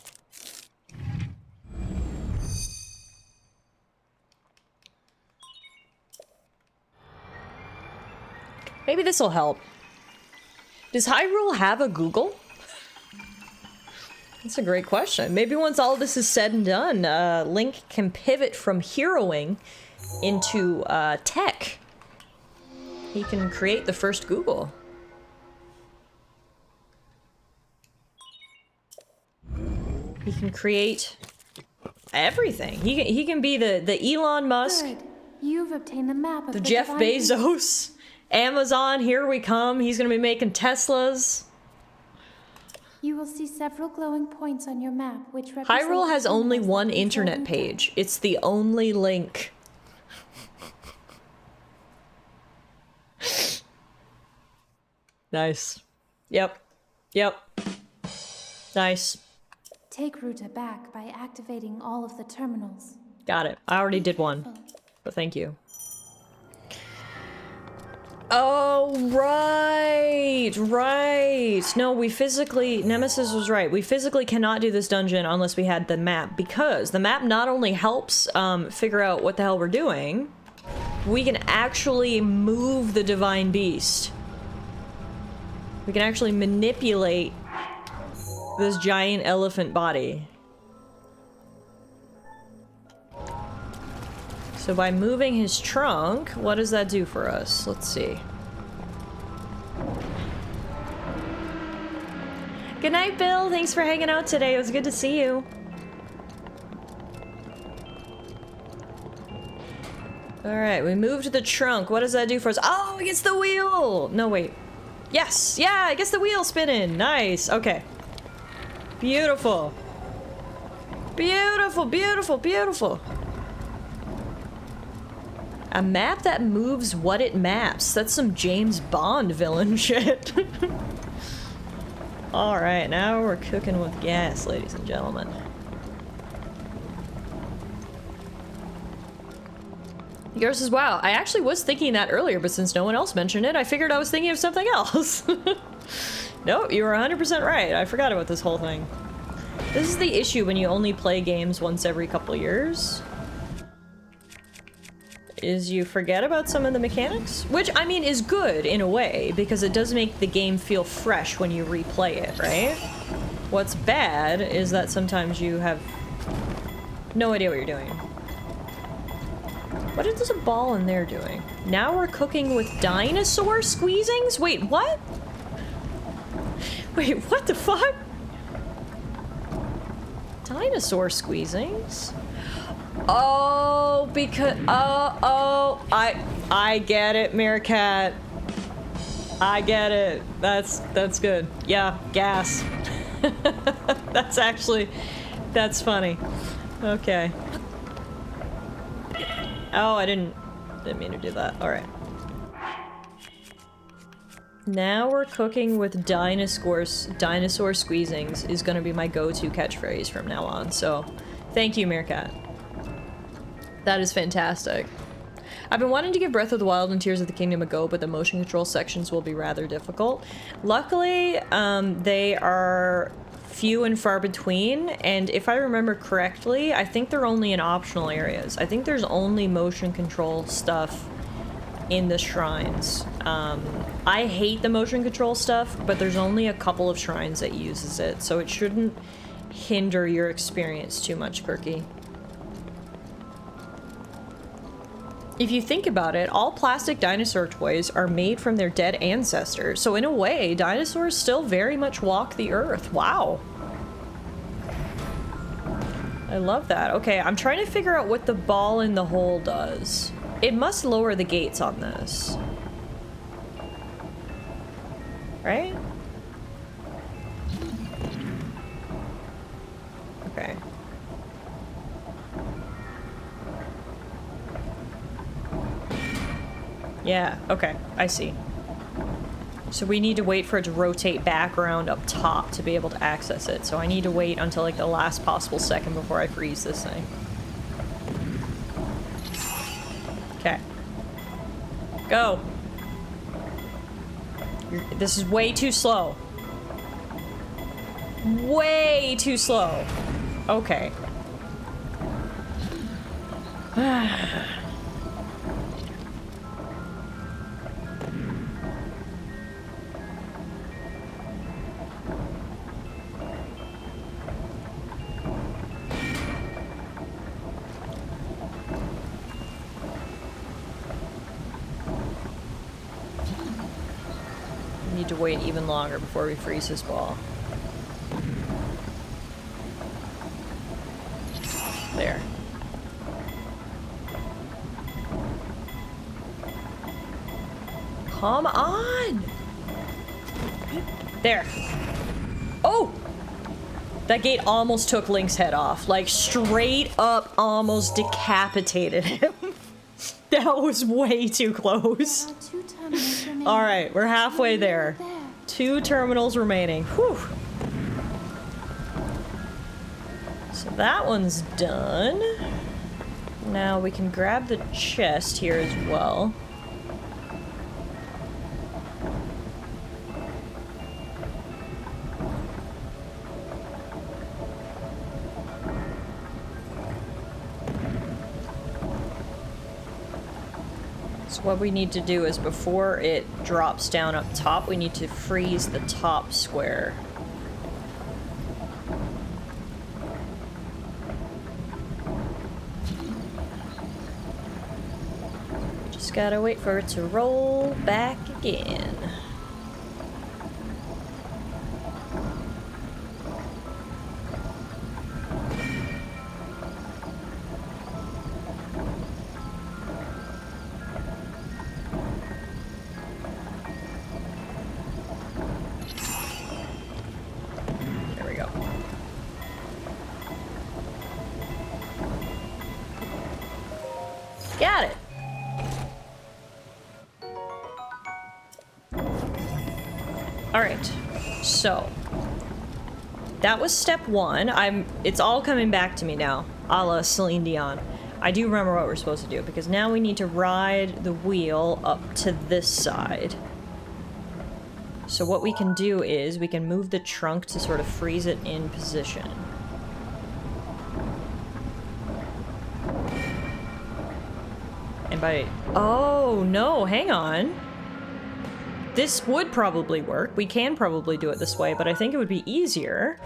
Maybe this will help. Does Hyrule have a Google? That's a great question. Maybe once all this is said and done, Link can pivot from heroing into tech. He can create the first Google. He can create everything. He can be the Elon Musk, Good. You've obtained the map of the Jeff divine beast. Bezos, Amazon, here we come. He's gonna be making Teslas. You will see several glowing points on your map, which represent Hyrule has only symbols one that control internet Unturned. page. It's the only link. Nice. Yep. Yep. Nice. Take Ruta back by activating all of the terminals. Got it. I already did one, but thank you. Oh, right, right. No, we physically, Nemesis was right. We physically cannot do this dungeon unless we had the map, because the map not only helps figure out what the hell we're doing, we can actually move the divine beast. We can actually manipulate this giant elephant body. So by moving his trunk, what does that do for us? Let's see. Good night, Bill. Thanks for hanging out today. It was good to see you. Alright, we moved the trunk. What does that do for us? Oh, it gets the wheel! No, wait. Yes! Yeah, it gets the wheel spinning. Nice. Okay. Beautiful. Beautiful, beautiful, beautiful. A map that moves what it maps. That's some James Bond villain shit. Alright, now we're cooking with gas, ladies and gentlemen. Yours as well. I actually was thinking that earlier, but since no one else mentioned it, I figured I was thinking of something else. Nope, you were 100% right. I forgot about this whole thing. This is the issue when you only play games once every couple years. Is you forget about some of the mechanics? Which, I mean, is good in a way, because it does make the game feel fresh when you replay it, right? What's bad is that sometimes you have no idea what you're doing. What is a ball in there doing? Now we're cooking with dinosaur squeezings? Wait, what? Wait, what the fuck? Dinosaur squeezings? Oh, because I get it, Meerkat. I get it. That's good. Yeah, gas. That's funny. Okay. Oh, I didn't mean to do that. All right. Now we're cooking with dinosaur squeezings is gonna be my go-to catchphrase from now on. So, thank you, Meerkat. That is fantastic. I've been wanting to give Breath of the Wild and Tears of the Kingdom a go, but the motion control sections will be rather difficult. Luckily, they are few and far between, and if I remember correctly, I think they're only in optional areas. I think there's only motion control stuff in the shrines. I hate the motion control stuff, but there's only a couple of shrines that uses it, so it shouldn't hinder your experience too much, Perky. If you think about it, all plastic dinosaur toys are made from their dead ancestors, so in a way, dinosaurs still very much walk the earth. Wow. I love that. Okay, I'm trying to figure out what the ball in the hole does. It must lower the gates on this. Right? Okay. Yeah, okay, I see. So we need to wait for it to rotate back around up top to be able to access it. So I need to wait until like the last possible second before I freeze this thing. Okay. Go. This is way too slow. Way too slow. Okay. Need to wait even longer before we freeze this ball. There. Come on! There. Oh! That gate almost took Link's head off. Like, straight up almost decapitated him. That was way too close. Alright, we're halfway there. 2 terminals remaining. Whew. So that one's done. Now we can grab the chest here as well. So what we need to do is before it drops down up top, we need to freeze the top square. Just gotta wait for it to roll back again. Got it. All right, so that was step one. It's all coming back to me now, a la Celine Dion. I do remember what we're supposed to do, because now we need to ride the wheel up to this side. So what we can do is we can move the trunk to sort of freeze it in position. And by... Oh, no, hang on. This would probably work. We can probably do it this way, but I think it would be easier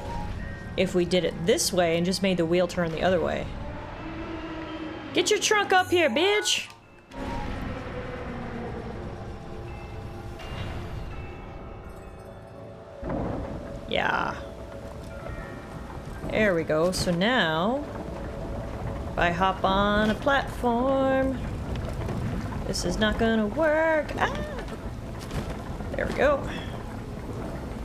if we did it this way and just made the wheel turn the other way. Get your trunk up here, bitch! Yeah. There we go. So now, if I hop on a platform, this is not gonna work. Ah! There we go.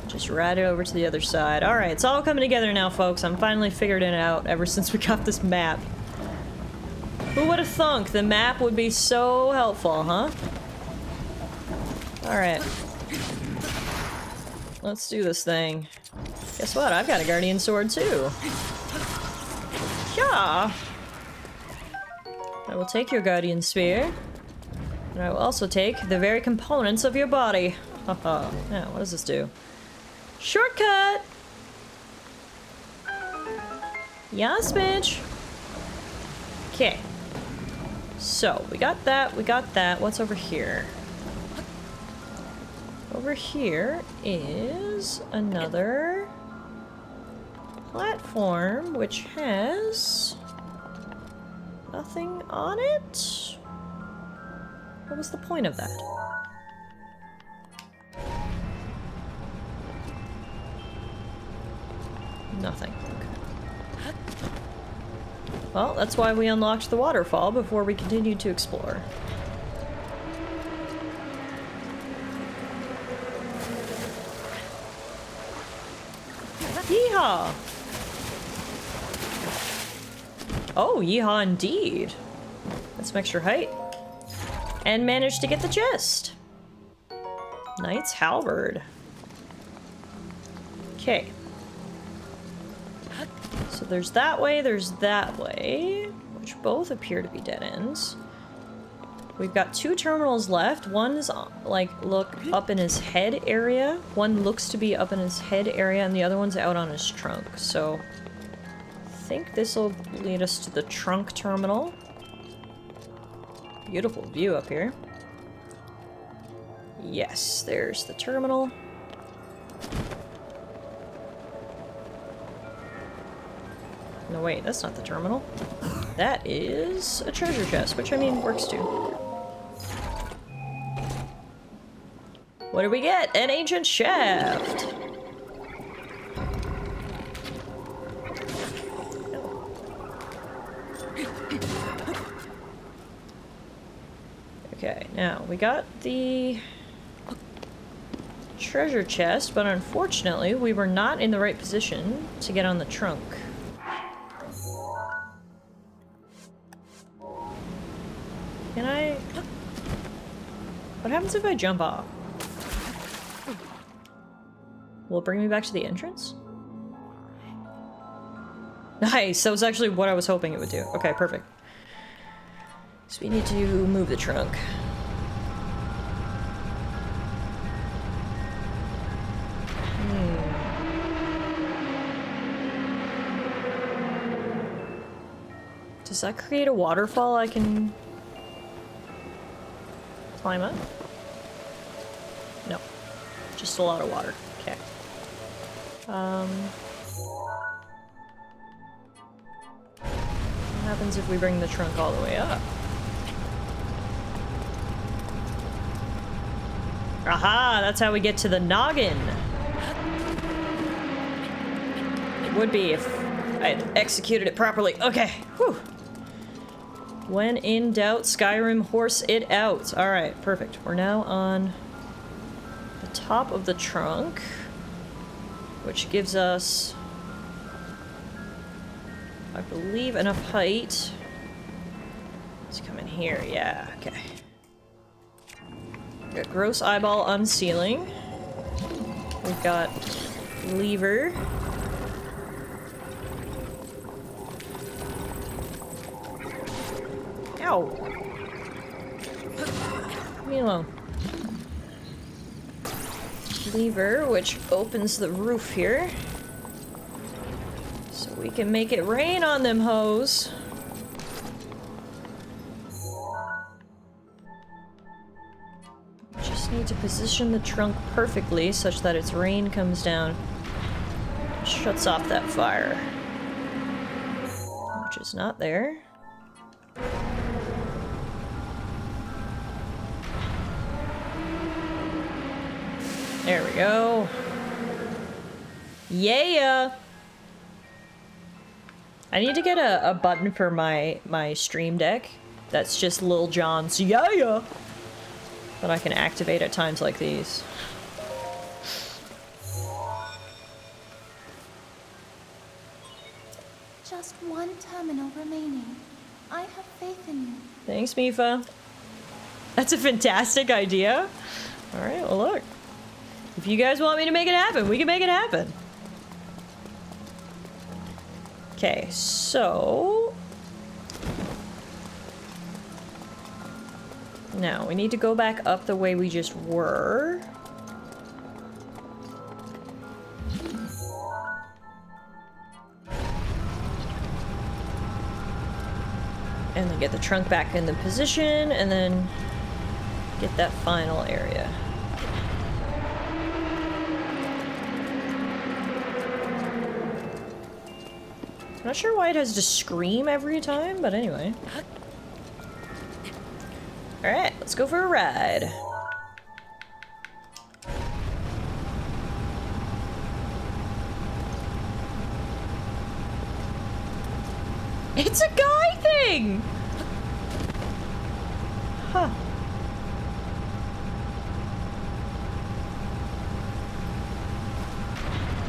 Just ride it over to the other side. Alright, it's all coming together now, folks. I'm finally figured it out ever since we got this map. Who would have thunk the map would be so helpful, huh? Alright. Let's do this thing. Guess what? I've got a guardian sword too. Yeah. I will take your guardian spear. And I will also take the very components of your body. Haha. Now, what does this do? Shortcut! Yes, bitch! Okay. So, we got that, we got that. What's over here? Over here is another platform which has nothing on it. What was the point of that? Nothing. Okay. Well, that's why we unlocked the waterfall before we continued to explore. Yeehaw! Oh, yeehaw indeed. That's some extra height. And managed to get the chest. Knight's halberd. Okay. So there's that way, which both appear to be dead ends. We've got two terminals left. One is, like, look up in his head area. One looks to be up in his head area, and the other one's out on his trunk. So, I think this will lead us to the trunk terminal. Beautiful view up here. Yes, there's the terminal. No, wait, that's not the terminal. That is a treasure chest, which I mean works too. What do we get? An ancient shaft! Okay, now we got the treasure chest, but unfortunately we were not in the right position to get on the trunk. Can I... What happens if I jump off? Will it bring me back to the entrance? Nice! That was actually what I was hoping it would do. Okay, perfect. So we need to move the trunk. Does that create a waterfall I can climb up? No. Just a lot of water. Okay. What happens if we bring the trunk all the way up? Aha! That's how we get to the noggin! It would be if I had executed it properly. Okay, whew! When in doubt, Skyrim horse it out. Alright, perfect. We're now on the top of the trunk, which gives us, I believe, enough height. Let's come in here. Yeah, okay. We've got gross eyeball unsealing. We've got lever. Ow! Leave me alone. Lever, which opens the roof here. So we can make it rain on them hoes. Just need to position the trunk perfectly such that its rain comes down. Shuts off that fire. Which is not there. There we go. Yeah! I need to get a button for my stream deck. That's just Lil Jon's yeah! That I can activate at times like these. Just one terminal remaining. I have faith in you. Thanks, Mifa. That's a fantastic idea. Alright, well look. If you guys want me to make it happen, we can make it happen. Okay, so... now, we need to go back up the way we just were. And then get the trunk back in the position, and then get that final area. I'm not sure why it has to scream every time, but anyway. Alright, let's go for a ride. It's a guy thing! Huh.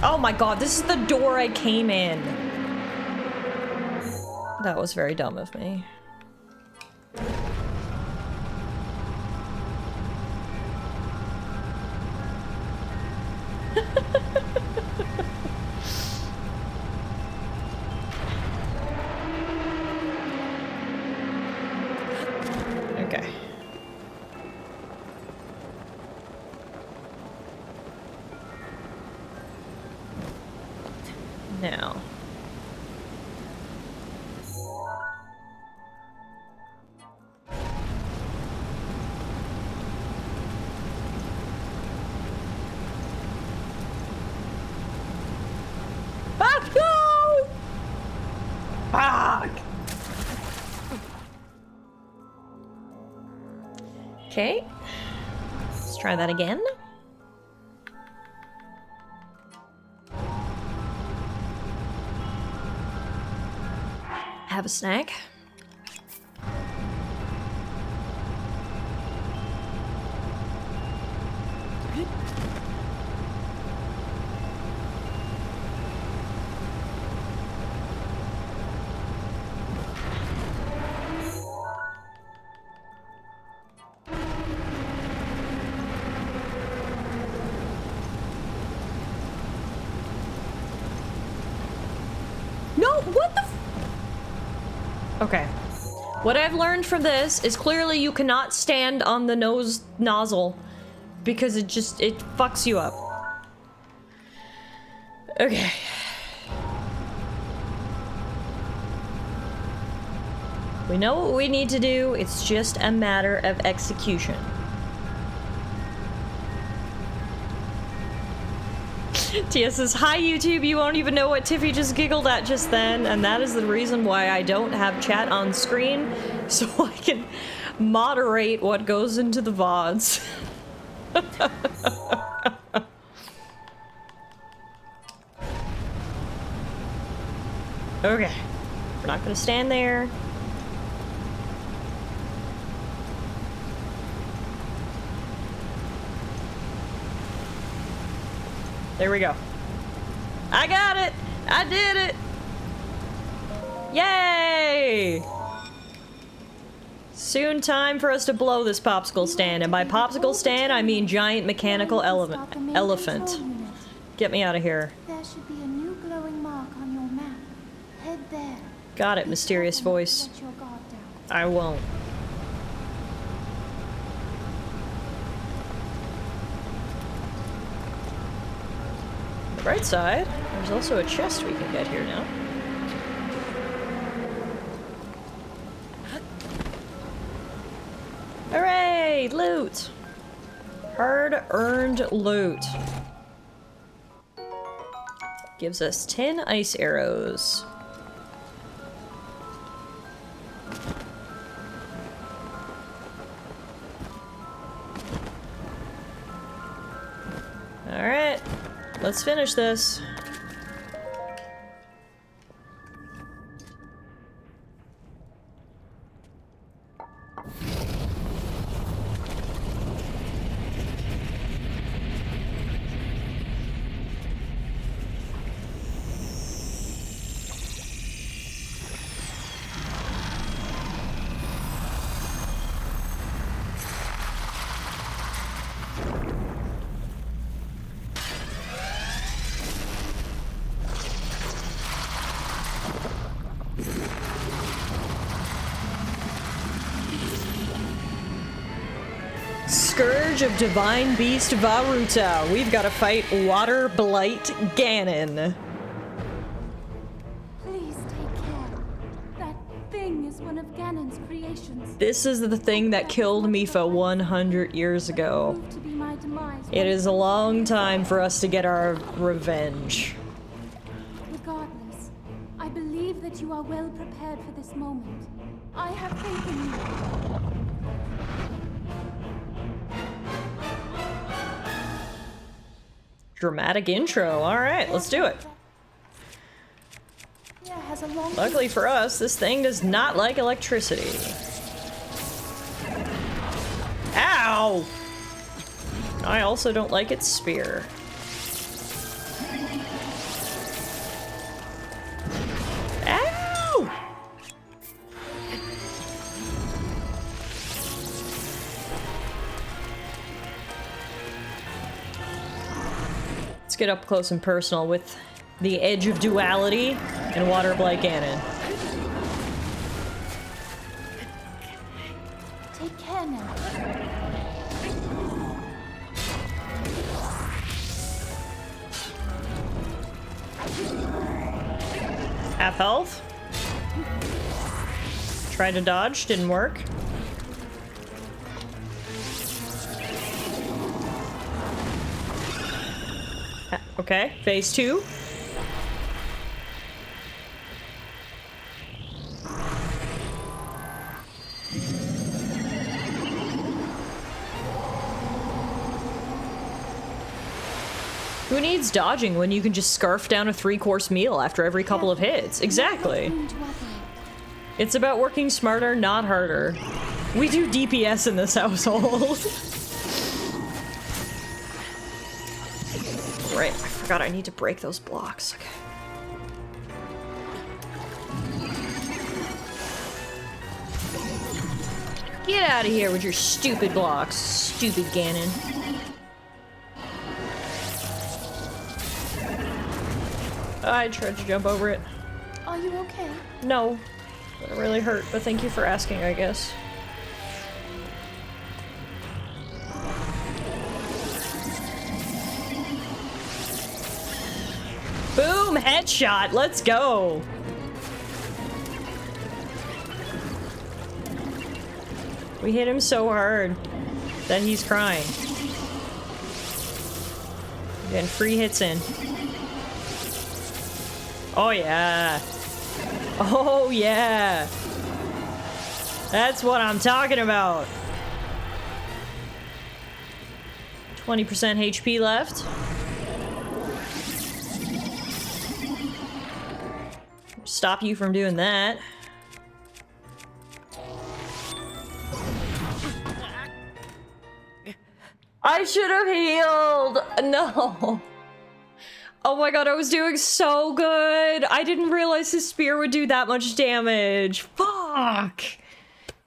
Oh my god, this is the door I came in. That was very dumb of me. Okay. Now. Ah, no! Fuck! Okay. Let's try that again. Have a snack. No, what the f- Okay. What I've learned from this is clearly you cannot stand on the nose nozzle because it fucks you up. Okay. We know what we need to do, it's just a matter of execution. Tia says, hi YouTube, you won't even know what Tiffy just giggled at just then, and that is the reason why I don't have chat on screen, so I can moderate what goes into the VODs. Okay. We're not gonna stand there. There we go. I got it! I did it! Yay! Soon time for us to blow this popsicle stand, and by popsicle stand I mean giant mechanical elephant. Get me out of here. There should be a new glowing mark on your map. Head there. Got it, mysterious voice. Let your guard down. I won't. On the right side, there's also a chest we can get here now. Hooray! Loot! Hard-earned loot. Gives us 10 ice arrows. Alright, let's finish this. Scourge of Divine Beast Varuta. We've got to fight Water Blight Ganon. Please take care. That thing is one of Ganon's creations. This is the thing that killed Mifa 100 years ago. Proved to be my demise. It is a long time for us to get our revenge. Regardless, I believe that you are well prepared for this moment. I have faith in you. Dramatic intro. Alright, let's do it. Yeah, has a long Luckily for us, this thing does not like electricity. Ow! I also don't like its spear. Ow! Let's get up close and personal with the Edge of Duality and Water Blight Ganon. Take care now. Half health. Tried to dodge, didn't work. Okay, phase 2. Who needs dodging when you can just scarf down a 3-course meal after every couple of hits? Exactly. It's about working smarter, not harder. We do DPS in this household. Right, I forgot I need to break those blocks. Okay. Get out of here with your stupid blocks, stupid Ganon. I tried to jump over it. Are you okay? No. It really hurt, but thank you for asking, I guess. Boom! Headshot! Let's go! We hit him so hard that he's crying. Getting free hits in. Oh yeah! Oh yeah! That's what I'm talking about! 20% HP left. Stop you from doing that. I should have healed! No! Oh my god, I was doing so good! I didn't realize his spear would do that much damage. Fuck!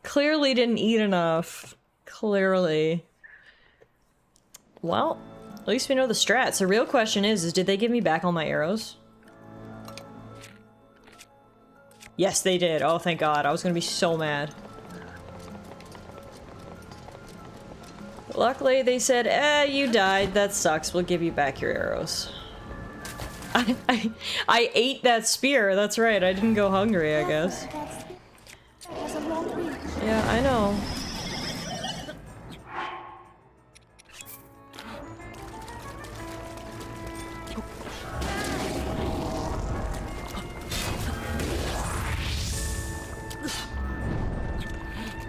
Clearly didn't eat enough. Clearly. Well, at least we know the strats. The real question is did they give me back all my arrows? Yes, they did. Oh, thank god. I was gonna be so mad. Luckily, they said, you died. That sucks. We'll give you back your arrows. I ate that spear. That's right. I didn't go hungry, I guess. That has a long reach. Yeah, I know.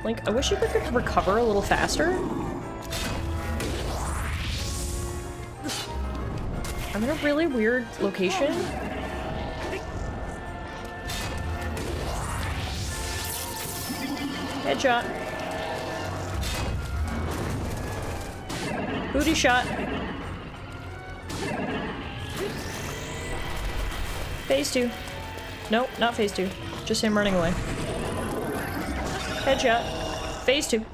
Link, I wish you could recover a little faster. I'm in a really weird location. Headshot. Booty shot. Phase 2. Nope, not phase 2. Just him running away. Headshot. Phase 2.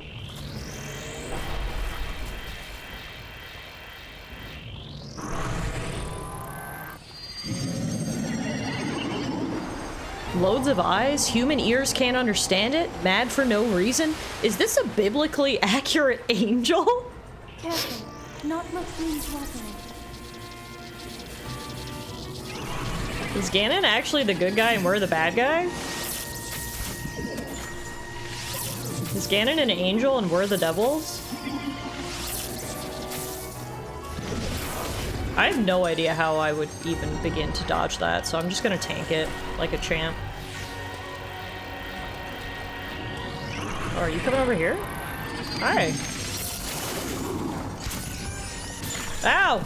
Loads of eyes? Human ears can't understand it? Mad for no reason? Is this a biblically accurate angel? Careful. Not look green to operate. Is Ganon actually the good guy and we're the bad guy? Is Ganon an angel and we're the devils? I have no idea how I would even begin to dodge that, so I'm just gonna tank it like a champ. Oh, are you coming over here? Hi. Ow!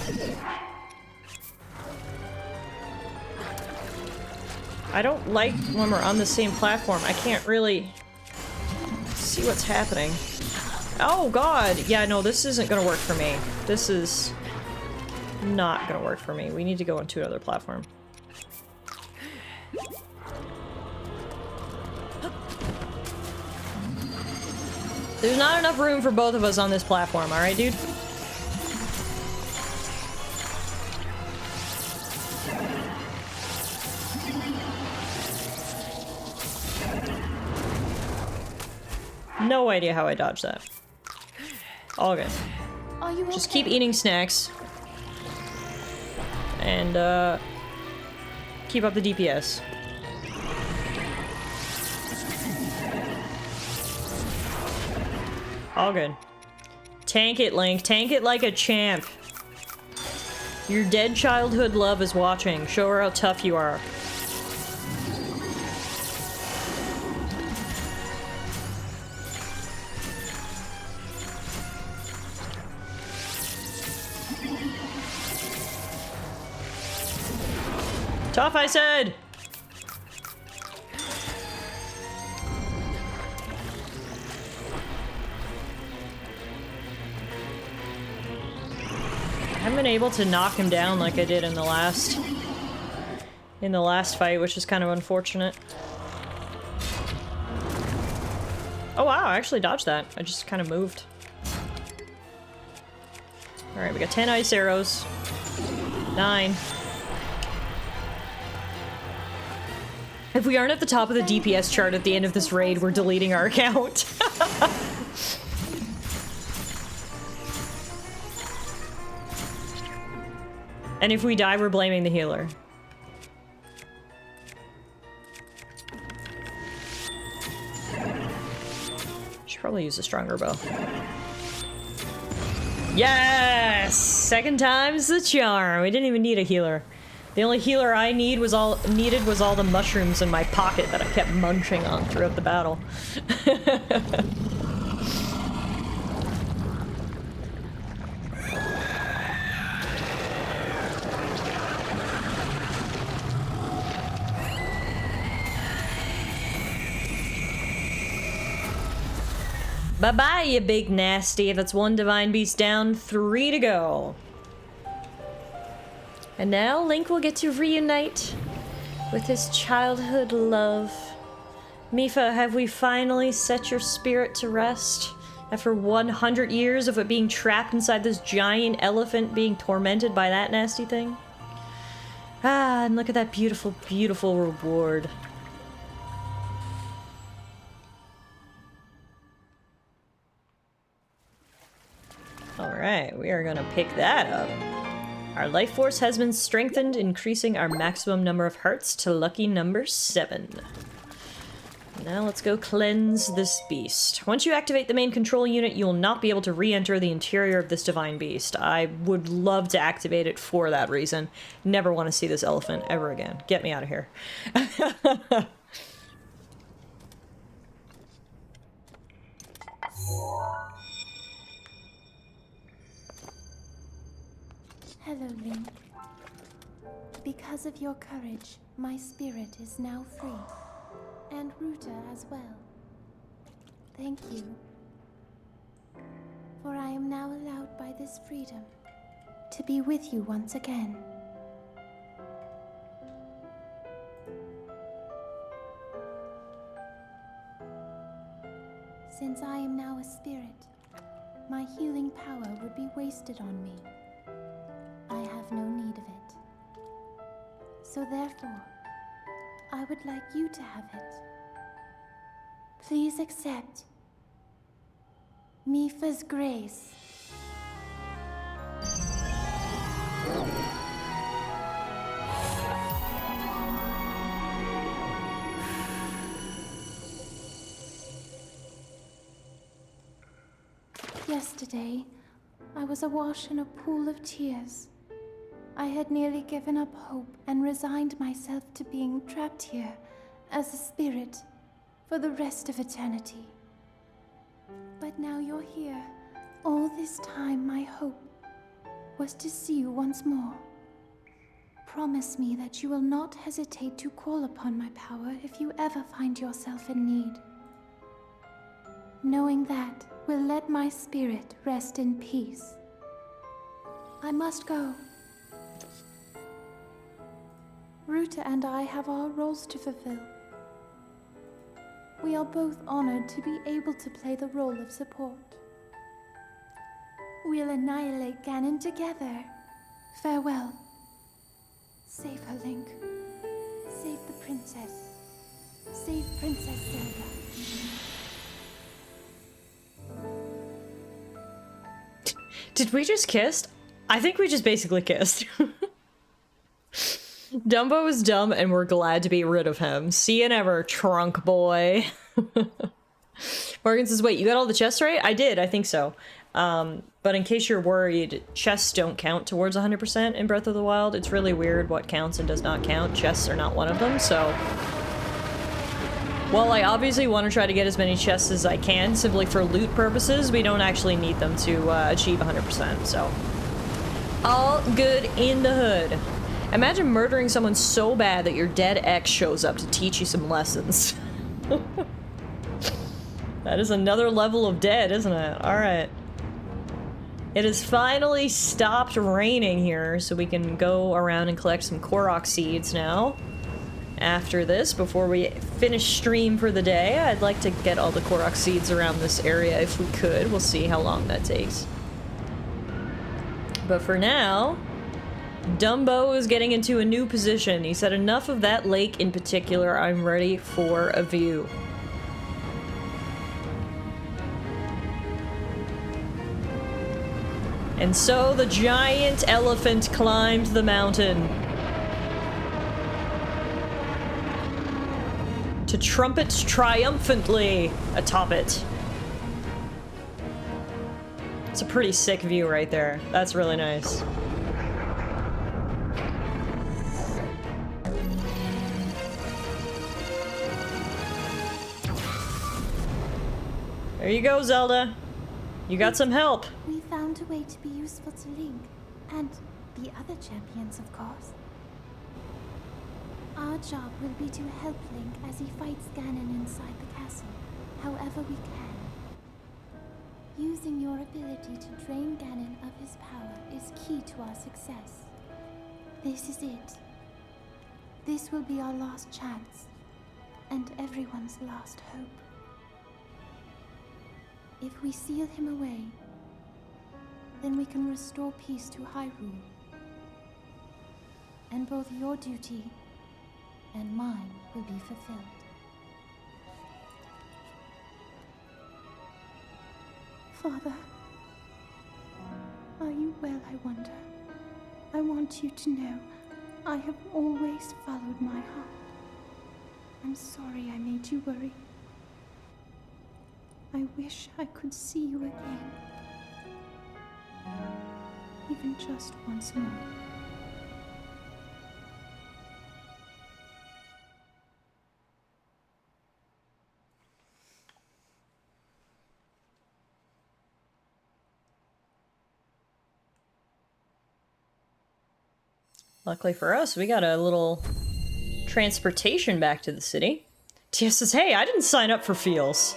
I don't like when we're on the same platform. I can't really see what's happening. Oh god! Yeah, no, this isn't gonna work for me. This is not gonna work for me. We need to go onto another platform. There's not enough room for both of us on this platform, alright, dude? No idea how I dodged that. All good. Are you Just okay? keep eating snacks. And, keep up the DPS. All good. Tank it, Link. Tank it like a champ. Your dead childhood love is watching. Show her how tough you are. Tough, I said! I haven't been able to knock him down like I did in the last fight, which is kind of unfortunate. Oh wow, I actually dodged that. I just kind of moved. Alright, we got 10 ice arrows. 9. If we aren't at the top of the DPS chart at the end of this raid, we're deleting our account. And if we die, we're blaming the healer. Should probably use a stronger bow. Yes! Second time's the charm. We didn't even need a healer. The only healer I needed was all the mushrooms in my pocket that I kept munching on throughout the battle. Bye-bye, you big nasty. That's one divine beast down, 3 to go. And now Link will get to reunite with his childhood love. Mifa, have we finally set your spirit to rest? After 100 years of it being trapped inside this giant elephant being tormented by that nasty thing? Ah, and look at that beautiful, beautiful reward. Alright, we are gonna pick that up. Our life force has been strengthened, increasing our maximum number of hearts to lucky number 7. Now let's go cleanse this beast. Once you activate the main control unit, you will not be able to re-enter the interior of this divine beast. I would love to activate it for that reason. Never want to see this elephant ever again. Get me out of here. Hello, Link. Because of your courage, my spirit is now free. And Ruta as well. Thank you. For I am now allowed by this freedom to be with you once again. Since I am now a spirit, my healing power would be wasted on me. I have no need of it. So therefore, I would like you to have it. Please accept Mifa's grace. Yesterday, I was awash in a pool of tears. I had nearly given up hope and resigned myself to being trapped here as a spirit for the rest of eternity. But now you're here. All this time, my hope was to see you once more. Promise me that you will not hesitate to call upon my power if you ever find yourself in need. Knowing that will let my spirit rest in peace. I must go. Ruta and I have our roles to fulfill. We are both honored to be able to play the role of support. We'll annihilate Ganon together. Farewell. Save her, Link. Save the princess. Save Princess Zelda. Did we just kiss? I think we just basically kissed. Dumbo is dumb and we're glad to be rid of him. See you never, trunk boy. Morgan says, wait, you got all the chests right? I did, I think so. But in case you're worried, chests don't count towards 100% in Breath of the Wild. It's really weird what counts and does not count. Chests are not one of them, so... While I obviously want to try to get as many chests as I can, simply for loot purposes, we don't actually need them to achieve 100%, so... All good in the hood. Imagine murdering someone so bad that your dead ex shows up to teach you some lessons. That is another level of dead, isn't it? Alright. It has finally stopped raining here, so we can go around and collect some Korok seeds now. After this, before we finish stream for the day, I'd like to get all the Korok seeds around this area if we could. We'll see how long that takes. But for now... Dumbo is getting into a new position. He said, enough of that lake in particular, I'm ready for a view. And so the giant elephant climbed the mountain to trumpet triumphantly atop it. It's a pretty sick view right there. That's really nice. There you go, Zelda. You got some help. We found a way to be useful to Link, and the other champions, of course. Our job will be to help Link as he fights Ganon inside the castle, however we can. Using your ability to drain Ganon of his power is key to our success. This is it. This will be our last chance, and everyone's last hope. If we seal him away, then we can restore peace to Hyrule. And both your duty and mine will be fulfilled. Father, you well, I wonder? I want you to know I have always followed my heart. I'm sorry I made you worry. I wish I could see you again. Even just once more. Luckily for us, we got a little transportation back to the city. Tia says, hey, I didn't sign up for feels.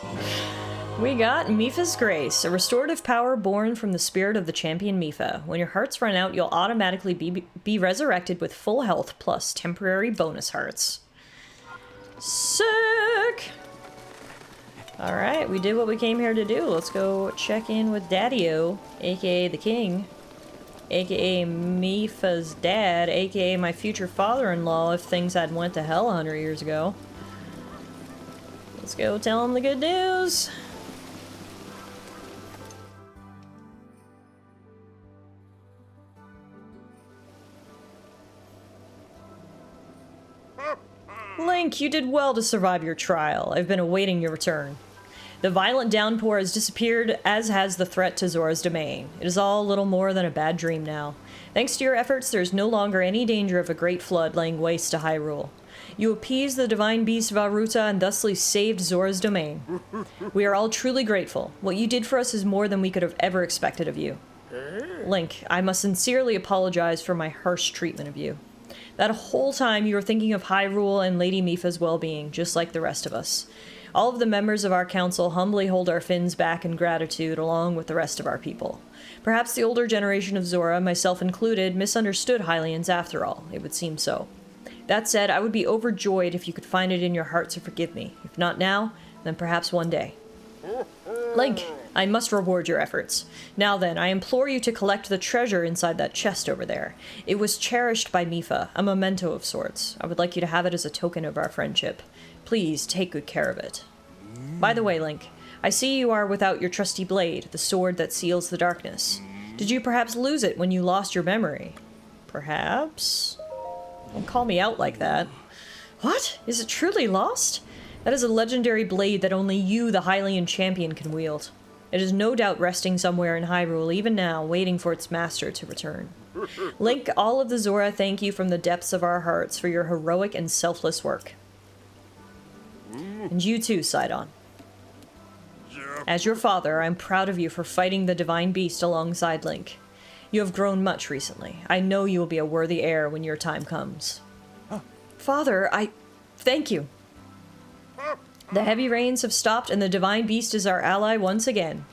We got Mipha's Grace, a restorative power born from the spirit of the champion Mipha. When your hearts run out, you'll automatically be resurrected with full health plus temporary bonus hearts. Sick! Alright, we did what we came here to do. Let's go check in with Daddy-O, aka the King, aka Mipha's dad, aka my future father-in-law if things hadn't went to hell 100 years ago. Let's go tell him the good news. Link, you did well to survive your trial. I've been awaiting your return. The violent downpour has disappeared, as has the threat to Zora's domain. It is all little more than a bad dream now. Thanks to your efforts, there is no longer any danger of a great flood laying waste to Hyrule. You appeased the divine beast Varuta and thusly saved Zora's domain. We are all truly grateful. What you did for us is more than we could have ever expected of you. Link, I must sincerely apologize for my harsh treatment of you. That whole time you were thinking of Hyrule and Lady Mipha's well-being, just like the rest of us. All of the members of our council humbly hold our fins back in gratitude along with the rest of our people. Perhaps the older generation of Zora, myself included, misunderstood Hylians after all. It would seem so. That said, I would be overjoyed if you could find it in your heart to forgive me. If not now, then perhaps one day. Link, I must reward your efforts. Now then, I implore you to collect the treasure inside that chest over there. It was cherished by Mipha, a memento of sorts. I would like you to have it as a token of our friendship. Please take good care of it. By the way, Link, I see you are without your trusty blade, the sword that seals the darkness. Did you perhaps lose it when you lost your memory? Perhaps? Don't call me out like that. What? Is it truly lost? That is a legendary blade that only you, the Hylian champion, can wield. It is no doubt resting somewhere in Hyrule, even now, waiting for its master to return. Link, all of the Zora thank you from the depths of our hearts for your heroic and selfless work. And you too, Sidon. As your father, I'm proud of you for fighting the divine beast alongside Link. You have grown much recently. I know you will be a worthy heir when your time comes. Father, I thank you. The heavy rains have stopped and the divine beast is our ally once again.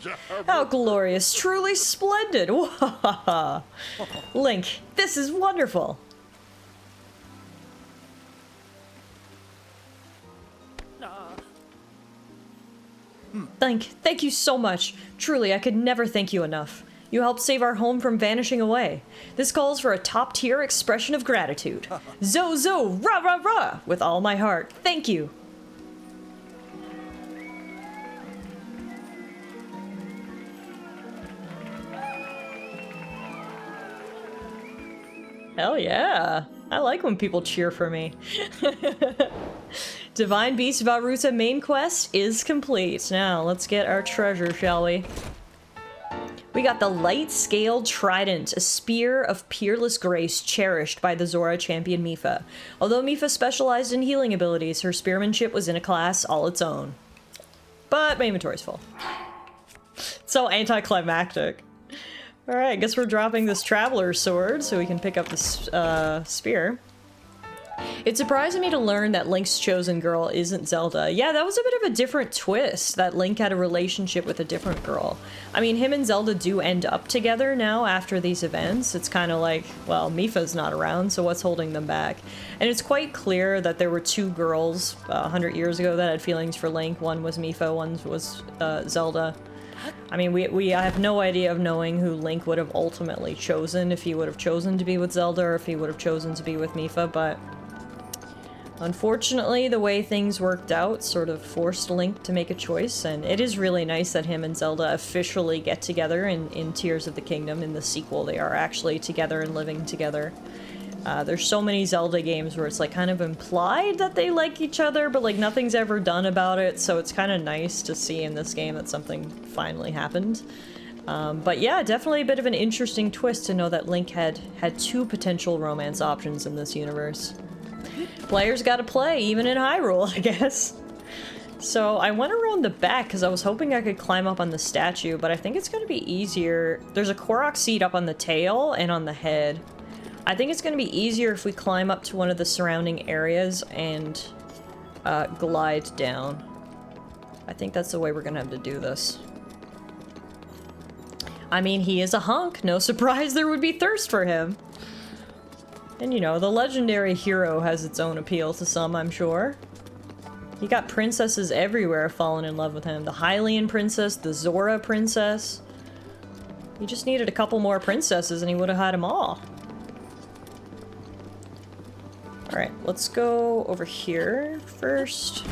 How glorious, truly splendid. Link, this is wonderful. Link, thank you so much. Truly, I could never thank you enough. You helped save our home from vanishing away. This calls for a top-tier expression of gratitude. Zo zo, rah rah rah, with all my heart. Thank you. Hell yeah. I like when people cheer for me. Divine Beast Varuta main quest is complete. Now, let's get our treasure, shall we? We got the light-scaled trident, a spear of peerless grace cherished by the Zora champion Mipha. Although Mipha specialized in healing abilities, her spearmanship was in a class all its own. But my inventory's full. So anticlimactic. Alright, I guess we're dropping this traveler's sword so we can pick up this spear. It surprised me to learn that Link's chosen girl isn't Zelda. Yeah, that was a bit of a different twist, that Link had a relationship with a different girl. I mean, him and Zelda do end up together now after these events. It's kind of like, well, Mipha's not around, so what's holding them back? And it's quite clear that there were two girls 100 years ago that had feelings for Link. One was Mipha, one was Zelda. I mean, we have no idea of knowing who Link would have ultimately chosen, if he would have chosen to be with Zelda or if he would have chosen to be with Mipha, but Unfortunately, the way things worked out sort of forced Link to make a choice, and it is really nice that him and Zelda officially get together in Tears of the Kingdom. In the sequel, they are actually together and living together. There's so many Zelda games where it's like kind of implied that they like each other, but like nothing's ever done about it, so it's kind of nice to see in this game that something finally happened. But yeah, definitely a bit of an interesting twist to know that Link had two potential romance options in this universe. Players gotta play, even in Hyrule, I guess. So I went around the back because I was hoping I could climb up on the statue, but I think it's gonna be easier. There's a Korok seed up on the tail and on the head. I think it's gonna be easier if we climb up to one of the surrounding areas and glide down. I think that's the way we're gonna have to do this. I mean, he is a hunk. No surprise there would be thirst for him. And you know, the legendary hero has its own appeal to some, I'm sure. You got princesses everywhere falling in love with him. The Hylian princess, the Zora princess. He just needed a couple more princesses and he would have had them all. Alright, let's go over here first.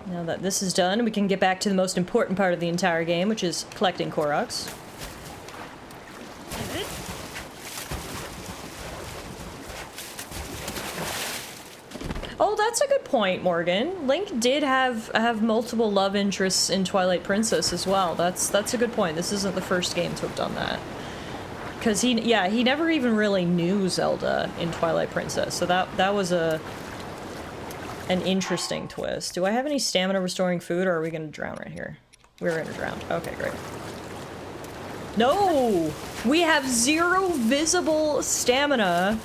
Now that this is done, we can get back to the most important part of the entire game, which is collecting Koroks. Oh, that's a good point, Morgan. Link did have multiple love interests in Twilight Princess as well. That's a good point. This isn't the first game to have done that. Because he never even really knew Zelda in Twilight Princess, so that was an interesting twist. Do I have any stamina restoring food, or are we gonna drown right here? We're gonna drown. Okay, great. No! We have 0 visible stamina.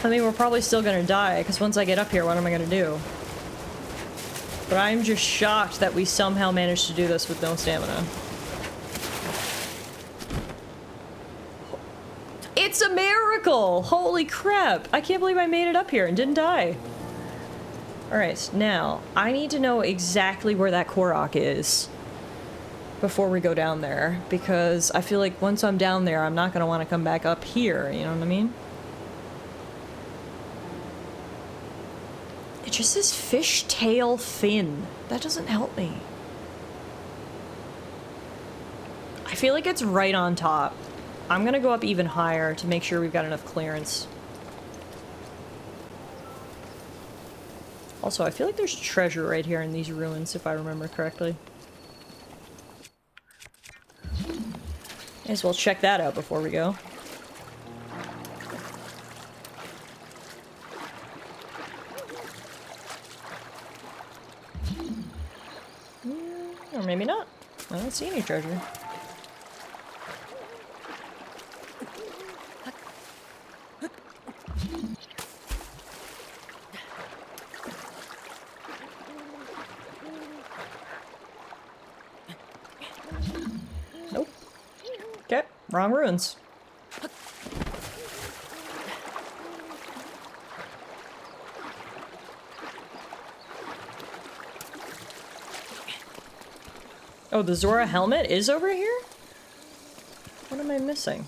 I mean, we're probably still gonna die, because once I get up here, what am I gonna do? But I'm just shocked that we somehow managed to do this with no stamina. It's a miracle! Holy crap! I can't believe I made it up here and didn't die. Alright, now, I need to know exactly where that Korok is before we go down there, because I feel like once I'm down there, I'm not going to want to come back up here, you know what I mean? It just says fishtail fin. That doesn't help me. I feel like it's right on top. I'm going to go up even higher to make sure we've got enough clearance. Also, I feel like there's treasure right here in these ruins, if I remember correctly. May as well check that out before we go. Or maybe not. I don't see any treasure. Nope. Okay, wrong ruins. Oh, the Zora helmet is over here? What am I missing?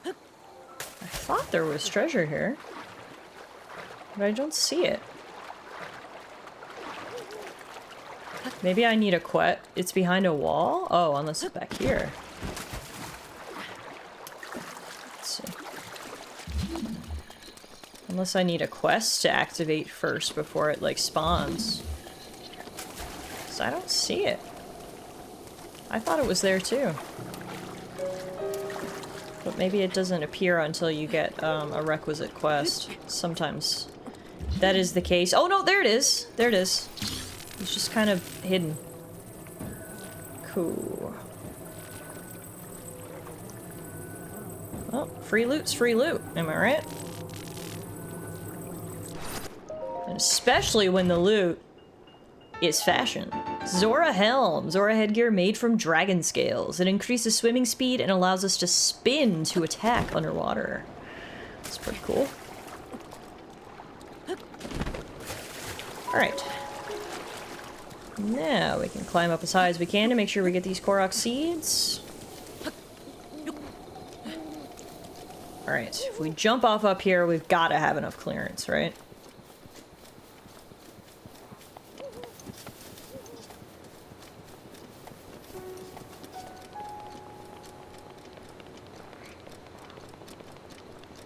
I thought there was treasure here, but I don't see it. Maybe I need a quest. It's behind a wall? Oh, unless it's back here. Let's see. Unless I need a quest to activate first before it, like, spawns. 'Cause I don't see it. I thought it was there, too. But maybe it doesn't appear until you get, a requisite quest. Sometimes that is the case. Oh, no, there it is! There it is. It's just kind of hidden. Cool. Well, free loot's free loot, am I right? And especially when the loot is fashion. Zora Helm. Zora headgear made from dragon scales. It increases swimming speed and allows us to spin to attack underwater. That's pretty cool. Alright. Now we can climb up as high as we can to make sure we get these Korok seeds. Alright, if we jump off up here, we've got to have enough clearance, right?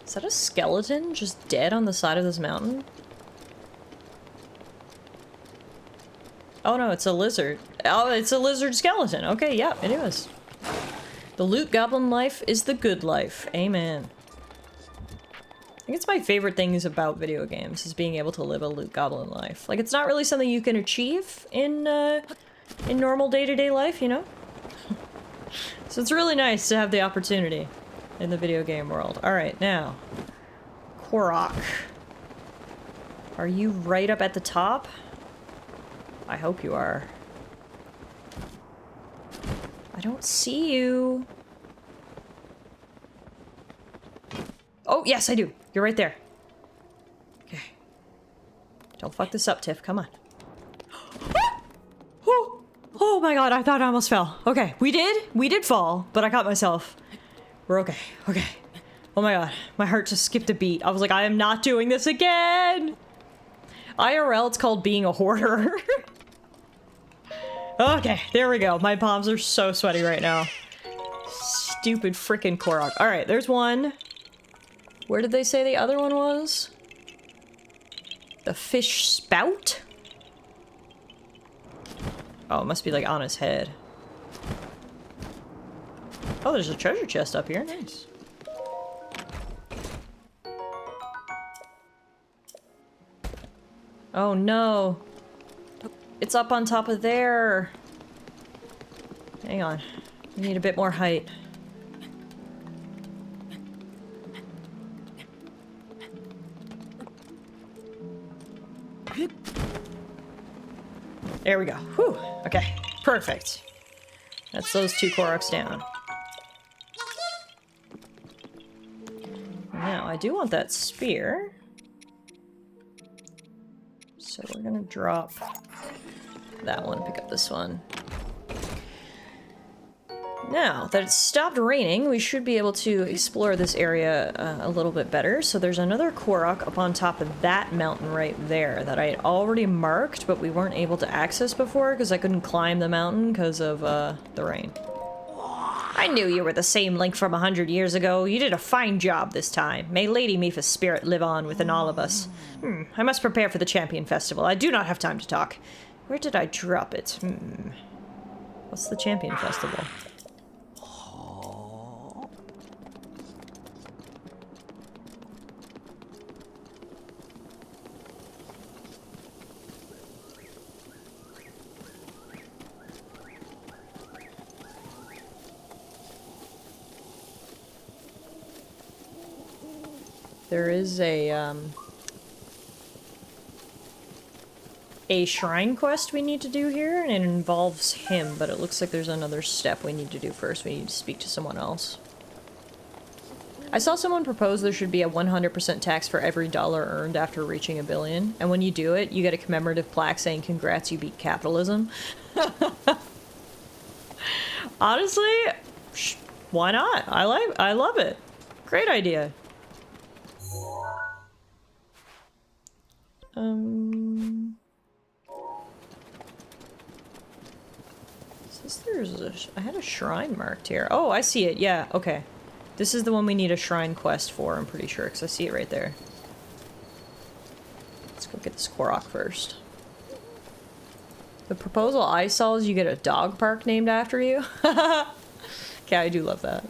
Is that a skeleton just dead on the side of this mountain? Oh no, it's a lizard. Oh, it's a lizard skeleton. Okay, yeah, it is. The loot goblin life is the good life. Amen. I think it's my favorite things about video games, is being able to live a loot goblin life. Like, it's not really something you can achieve in normal day-to-day life, you know? So it's really nice to have the opportunity in the video game world. Alright, now. Korok. Are you right up at the top? I hope you are. I don't see you. Oh, yes, I do. You're right there. Okay. Don't fuck this up, Tiff. Come on. Oh, oh my god, I thought I almost fell. Okay, we did fall, but I caught myself. We're okay. Okay. Oh my god, my heart just skipped a beat. I was like, I am not doing this again. IRL, it's called being a hoarder. Okay, there we go. My palms are so sweaty right now. Stupid frickin' Korok. Alright, there's one. Where did they say the other one was? The fish spout? Oh, it must be like on his head. Oh, there's a treasure chest up here. Nice. Oh no. It's up on top of there. Hang on. We need a bit more height. There we go. Whew. Okay. Perfect. That's those two Koroks down. Now, I do want that spear. So we're gonna drop that one, pick up this one. Now that it's stopped raining, we should be able to explore this area a little bit better. So there's another Korok up on top of that mountain right there that I had already marked, but we weren't able to access before because I couldn't climb the mountain because of the rain. I knew you were the same Link from 100 years ago. You did a fine job this time. May Lady Mipha's spirit live on within all of us. I must prepare for the Champion Festival. I do not have time to talk. Where did I drop it? What's the Champion Festival? There is a shrine quest we need to do here, and it involves him, but it looks like there's another step we need to do first. We need to speak to someone else. I saw someone propose there should be a 100% tax for every dollar earned after reaching $1 billion, and when you do it, you get a commemorative plaque saying, "Congrats, you beat capitalism." Honestly, why not? I love it. Great idea. I had a shrine marked here. Oh, I see it. Yeah, okay. This is the one we need a shrine quest for, I'm pretty sure, because I see it right there. Let's go get this Korok first. The proposal I saw is you get a dog park named after you. Okay, I do love that.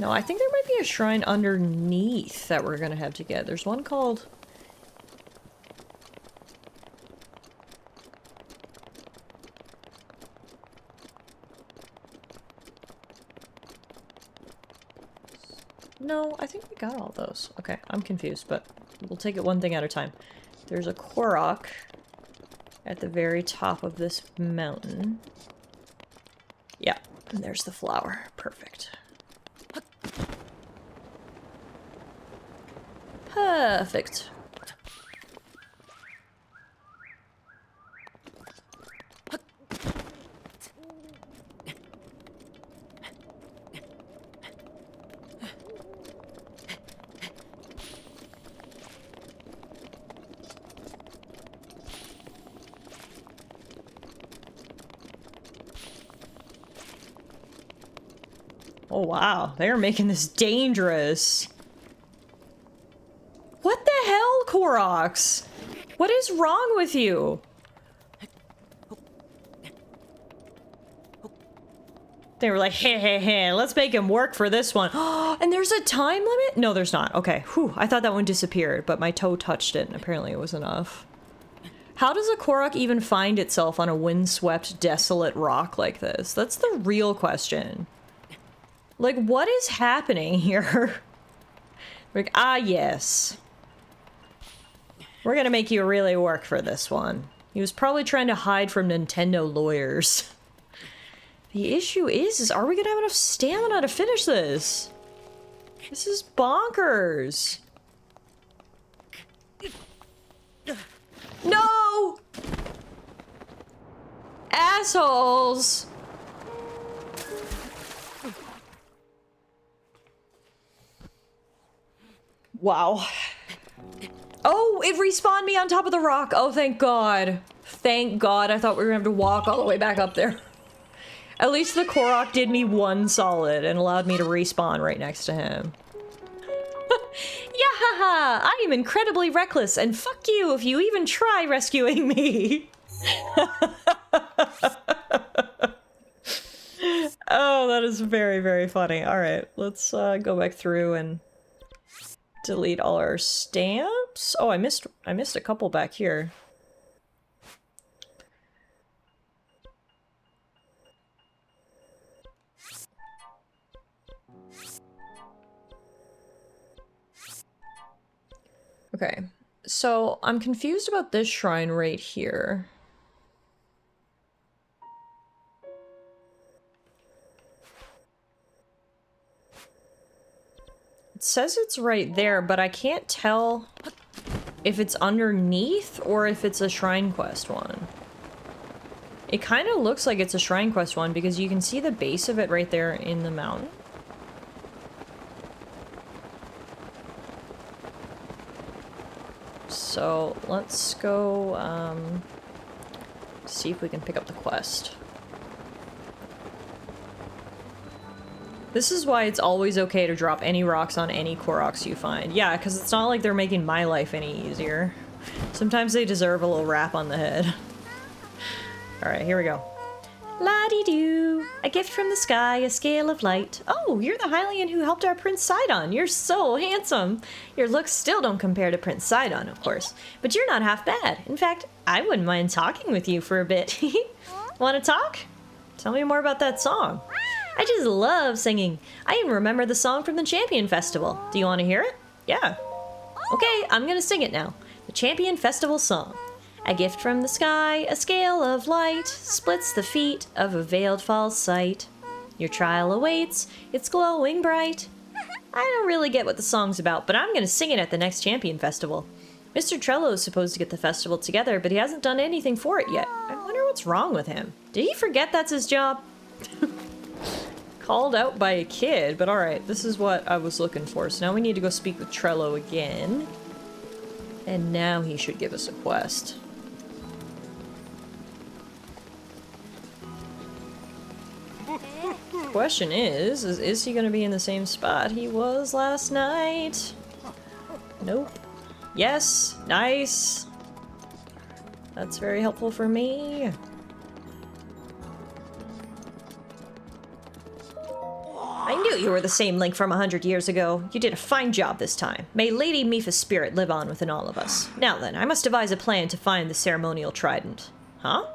No, I think there might be a shrine underneath that we're gonna have to get. There's one called... No, I think we got all those. Okay, I'm confused, but we'll take it one thing at a time. There's a Korok at the very top of this mountain. Yeah, And there's the flower. Perfect. Perfect. Oh wow, they're making this dangerous. What the hell, Koroks? What is wrong with you? They were like, hey, hey, hey, let's make him work for this one. And there's a time limit? No, there's not. Okay, whew, I thought that one disappeared, but my toe touched it, and apparently it was enough. How does a Korok even find itself on a windswept, desolate rock like this? That's the real question. Like, what is happening here? Like, ah, yes. We're gonna make you really work for this one. He was probably trying to hide from Nintendo lawyers. The issue is are we gonna have enough stamina to finish this? This is bonkers. No! Assholes! Wow. Oh, it respawned me on top of the rock. Oh, thank God. Thank God. I thought we were gonna have to walk all the way back up there. At least the Korok did me one solid and allowed me to respawn right next to him. Yahaha! I am incredibly reckless, and fuck you if you even try rescuing me! Oh, that is very, very funny. Alright, let's go back through and delete all our stamps. Oh, I missed a couple back here. Okay, so I'm confused about this shrine right here. It says it's right there, but I can't tell if it's underneath or if it's a shrine quest one. It kind of looks like it's a shrine quest one because you can see the base of it right there in the mountain. So let's go see if we can pick up the quest. This is why it's always okay to drop any rocks on any Koroks you find. Yeah, because it's not like they're making my life any easier. Sometimes they deserve a little rap on the head. Alright, here we go. La-dee-doo! A gift from the sky, a scale of light. Oh, you're the Hylian who helped our Prince Sidon. You're so handsome. Your looks still don't compare to Prince Sidon, of course. But you're not half bad. In fact, I wouldn't mind talking with you for a bit. Want to talk? Tell me more about that song. I just love singing. I even remember the song from the Champion Festival. Do you want to hear it? Yeah. Okay, I'm gonna sing it now. The Champion Festival song. A gift from the sky, a scale of light, splits the feet of a veiled false sight. Your trial awaits, it's glowing bright. I don't really get what the song's about, but I'm gonna sing it at the next Champion Festival. Mr. Trello is supposed to get the festival together, but he hasn't done anything for it yet. I wonder what's wrong with him. Did he forget that's his job? Called out by a kid, but alright, this is what I was looking for. So now we need to go speak with Trello again. And now he should give us a quest. Question is he gonna be in the same spot he was last night? Nope. Yes, nice. That's very helpful for me. I knew you were the same Link from 100 years ago. You did a fine job this time. May Lady Mipha's spirit live on within all of us. Now then, I must devise a plan to find the ceremonial trident. Huh?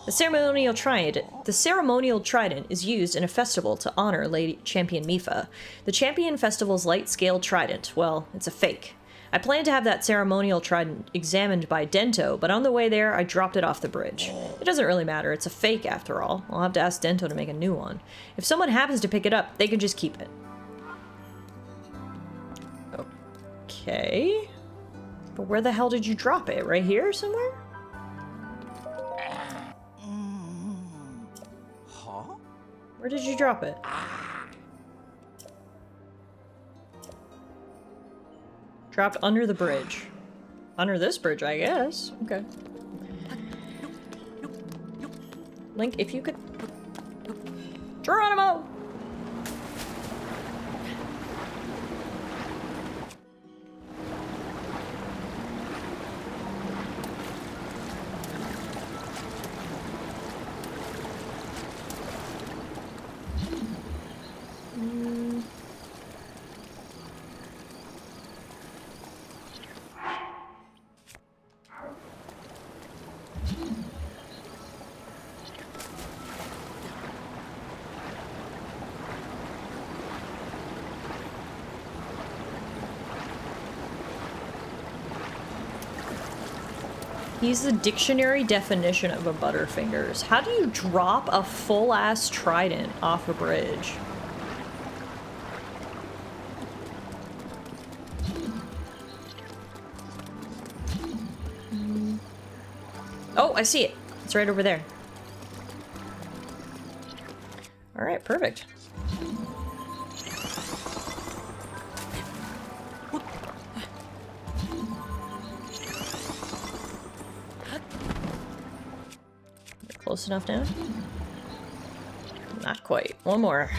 The ceremonial trident is used in a festival to honor Lady Champion Mipha. The Champion Festival's light-scale trident, well, it's a fake. I planned to have that ceremonial trident examined by Dento, but on the way there, I dropped it off the bridge. It doesn't really matter, it's a fake after all. I'll have to ask Dento to make a new one. If someone happens to pick it up, they can just keep it. Okay. But where the hell did you drop it? Right here somewhere? Huh? Where did you drop it? Dropped under the bridge. Under this bridge, I guess. Okay. Link, if you could... Geronimo! He's the dictionary definition of a Butterfingers. How do you drop a full-ass trident off a bridge? Oh, I see it. It's right over there. Alright, perfect. Close enough now? Not quite. One more.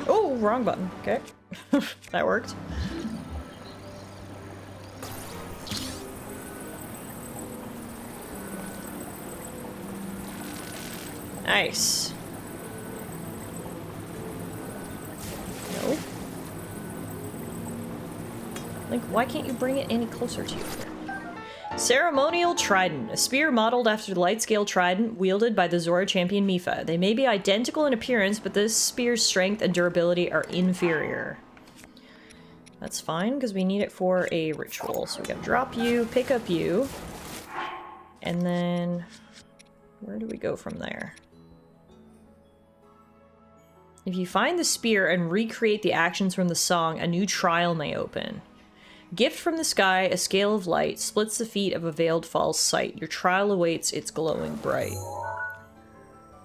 Oh, wrong button. Okay. That worked. Nice. No. Like, why can't you bring it any closer to you? Ceremonial Trident, a spear modeled after the light-scale trident wielded by the Zora champion Mipha. They may be identical in appearance, but this spear's strength and durability are inferior. That's fine, because we need it for a ritual. So we gotta drop you, pick up you, and then... where do we go from there? If you find the spear and recreate the actions from the song, a new trial may open. Gift from the sky, a scale of light, splits the feet of a veiled false sight. Your trial awaits its glowing bright.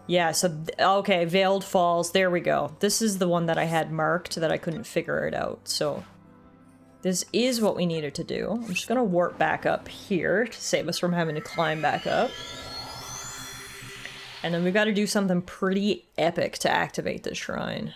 Yeah, so, okay, veiled falls, there we go. This is the one that I had marked that I couldn't figure it out, so... this is what we needed to do. I'm just gonna warp back up here to save us from having to climb back up. And then we gotta do something pretty epic to activate this shrine.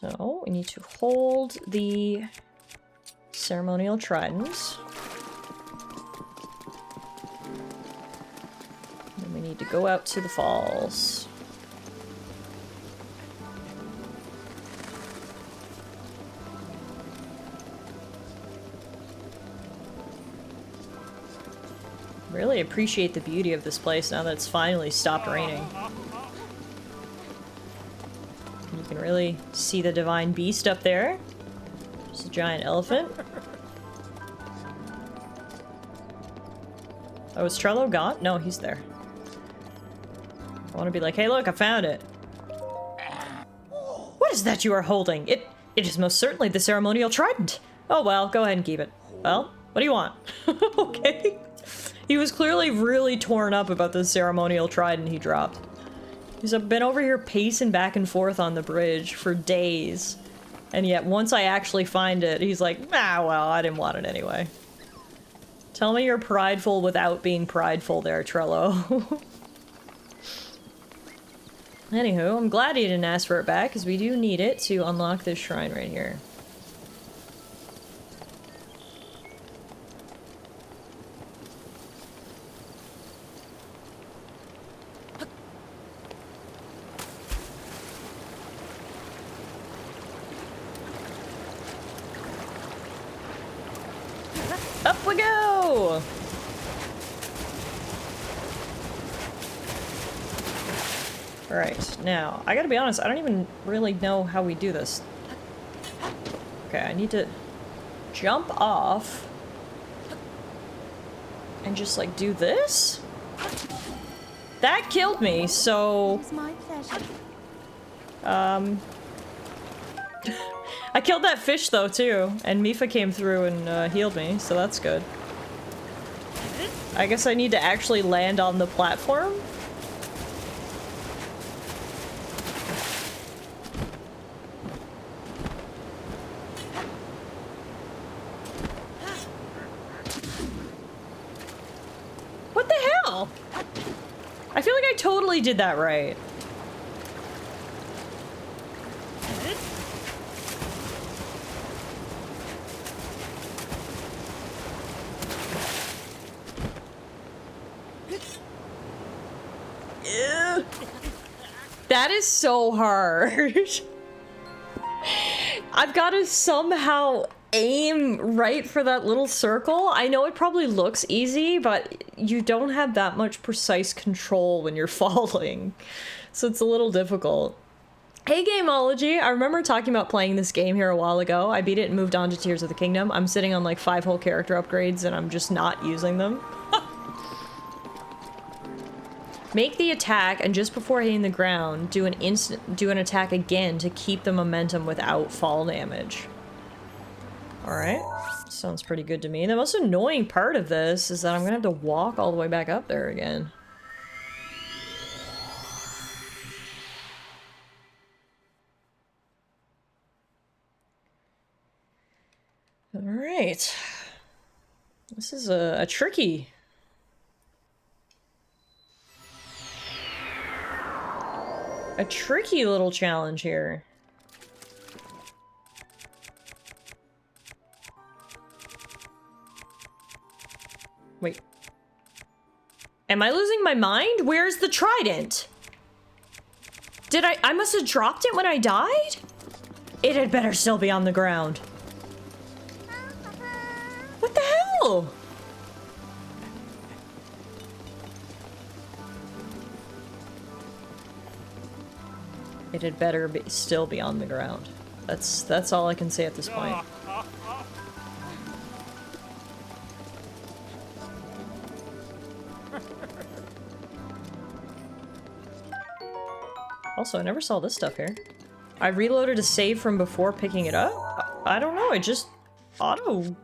So, we need to hold the ceremonial tridents. And we need to go out to the falls. Really appreciate the beauty of this place now that it's finally stopped raining. You can really see the divine beast up there. Just a giant elephant. Oh, is Trello gone? No, he's there. I want to be like, hey look, I found it. What is that you are holding? It is most certainly the ceremonial trident. Oh well, go ahead and keep it. Well, what do you want? Okay. He was clearly really torn up about the ceremonial trident he dropped. He's been over here pacing back and forth on the bridge for days. And yet, once I actually find it, he's like, ah, well, I didn't want it anyway. Tell me you're prideful without being prideful there, Trello. Anywho, I'm glad he didn't ask for it back, because we do need it to unlock this shrine right here. Up we go! Alright, now, I gotta be honest, I don't even really know how we do this. Okay, I need to jump off and just, like, do this? That killed me, so... It was my pleasure. I killed that fish, though, too, and Mifa came through and healed me, so that's good. I guess I need to actually land on the platform? What the hell? I feel like I totally did that right. Ew. That is so hard. I've got to somehow aim right for that little circle. I know it probably looks easy, but you don't have that much precise control when you're falling. So it's a little difficult. Hey Gameology, I remember talking about playing this game here a while ago. I beat it and moved on to Tears of the Kingdom. I'm sitting on like 5 whole character upgrades and I'm just not using them. Make the attack and just before hitting the ground, do an attack again to keep the momentum without fall damage. Alright, sounds pretty good to me. The most annoying part of this is that I'm gonna have to walk all the way back up there again. Alright. This is a tricky... a tricky little challenge here. Wait. Am I losing my mind? Where's the trident? Did I must have dropped it when I died? It had better still be on the ground. What the hell? It had better still be on the ground. That's all I can say at this point. Also, I never saw this stuff here. I reloaded a save from before picking it up? I don't know, it just auto...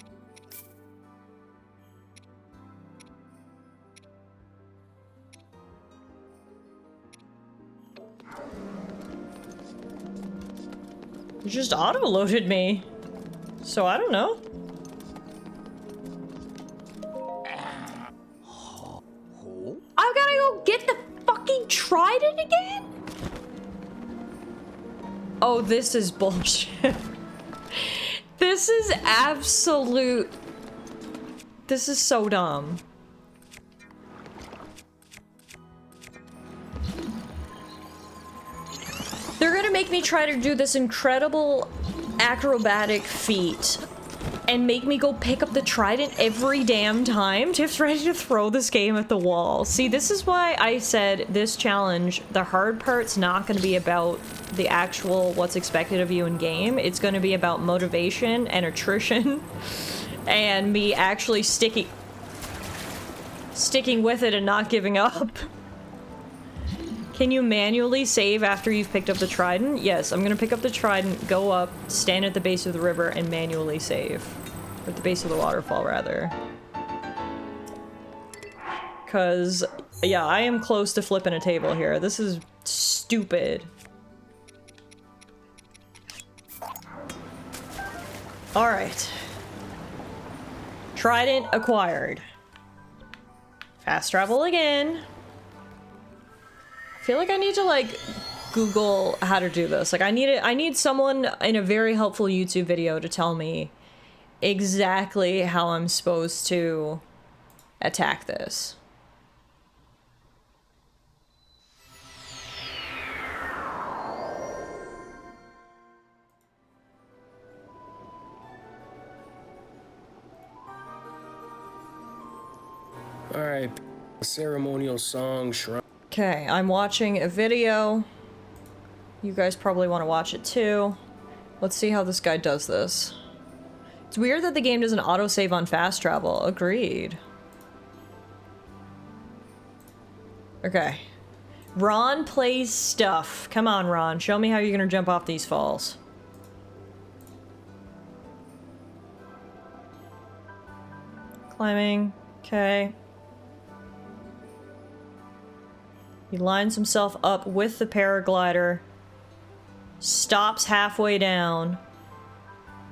It just auto-loaded me. So I don't know. I've gotta go get the fucking trident again? Oh, this is bullshit. This is absolute... This is so dumb. They're gonna make me try to do this incredible acrobatic feat and make me go pick up the trident every damn time. Tiff's ready to throw this game at the wall. See, this is why I said this challenge, the hard part's not gonna be about the actual what's expected of you in game. It's gonna be about motivation and attrition and me actually sticking with it and not giving up. Can you manually save after you've picked up the trident? Yes, I'm gonna pick up the trident, go up, stand at the base of the river, and manually save. Or at the base of the waterfall, rather. Cause, yeah, I am close to flipping a table here. This is stupid. Alright. Trident acquired. Fast travel again. I feel like I need to, like, Google how to do this. Like, I need someone in a very helpful YouTube video to tell me exactly how I'm supposed to attack this. Alright, ceremonial song, shrine. Okay, I'm watching a video. You guys probably want to watch it too. Let's see how this guy does this. It's weird that the game doesn't autosave on fast travel. Agreed. Okay. Ron plays stuff. Come on, Ron. Show me how you're gonna jump off these falls. Climbing. Okay. He lines himself up with the paraglider. Stops halfway down.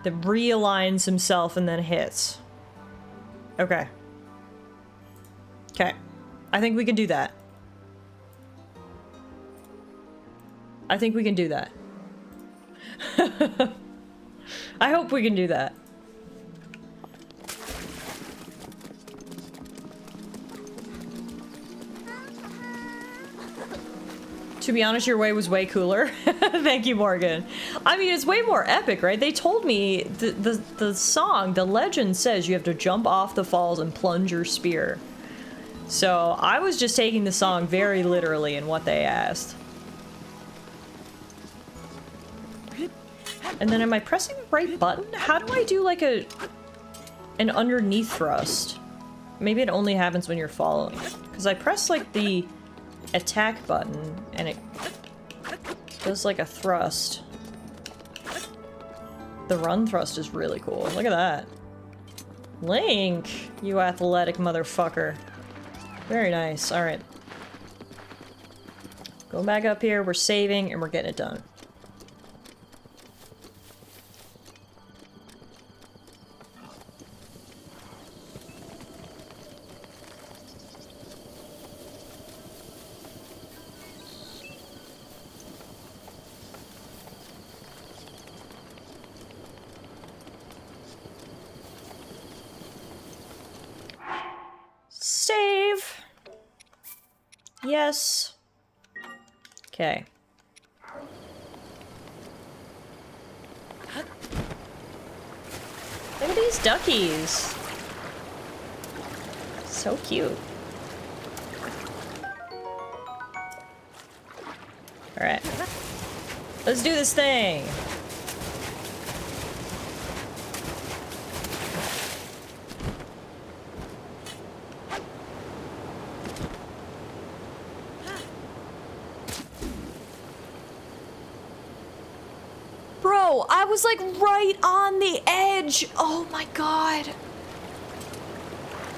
Then realigns himself and then hits. Okay. Okay. I think we can do that. I think we can do that. I hope we can do that. To be honest, your way was way cooler. Thank you, Morgan. I mean, it's way more epic, right? They told me the song, the legend says you have to jump off the falls and plunge your spear. So I was just taking the song very literally in what they asked. And then am I pressing the right button? How do I do like an underneath thrust? Maybe it only happens when you're following. Because I press like the attack button and it does like a thrust. The run thrust is really cool. Look at that. Link, you athletic motherfucker. Very nice. Alright. Go back up here, we're saving, and we're getting it done. Save. Yes. Okay. Look at these duckies. So cute. Alright. Let's do this thing. Bro, I was like right on the edge. Oh my god.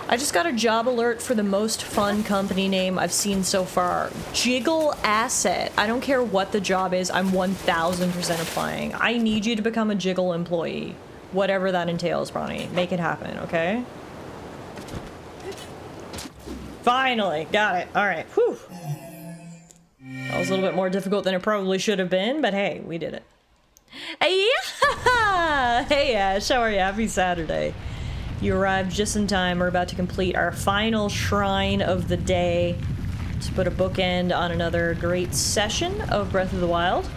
I just got a job alert for the most fun company name I've seen so far. Jiggle Asset. I don't care what the job is, I'm 1000% applying. I need you to become a Jiggle employee. Whatever that entails, Bonnie. Make it happen, okay? Finally, got it. Alright, whew. That was a little bit more difficult than it probably should have been, but hey, we did it. Yeah! Hey Ash, how are you? Happy Saturday. You arrived just in time. We're about to complete our final shrine of the day to put a bookend on another great session of Breath of the Wild.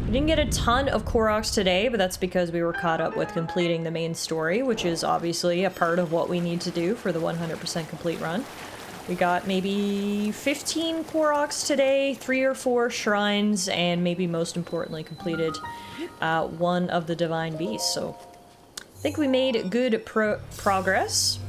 We didn't get a ton of Koroks today, but that's because we were caught up with completing the main story, which is obviously a part of what we need to do for the 100% complete run. We got maybe 15 Koroks today, 3 or 4 shrines, and maybe most importantly completed one of the Divine Beasts, so I think we made good progress.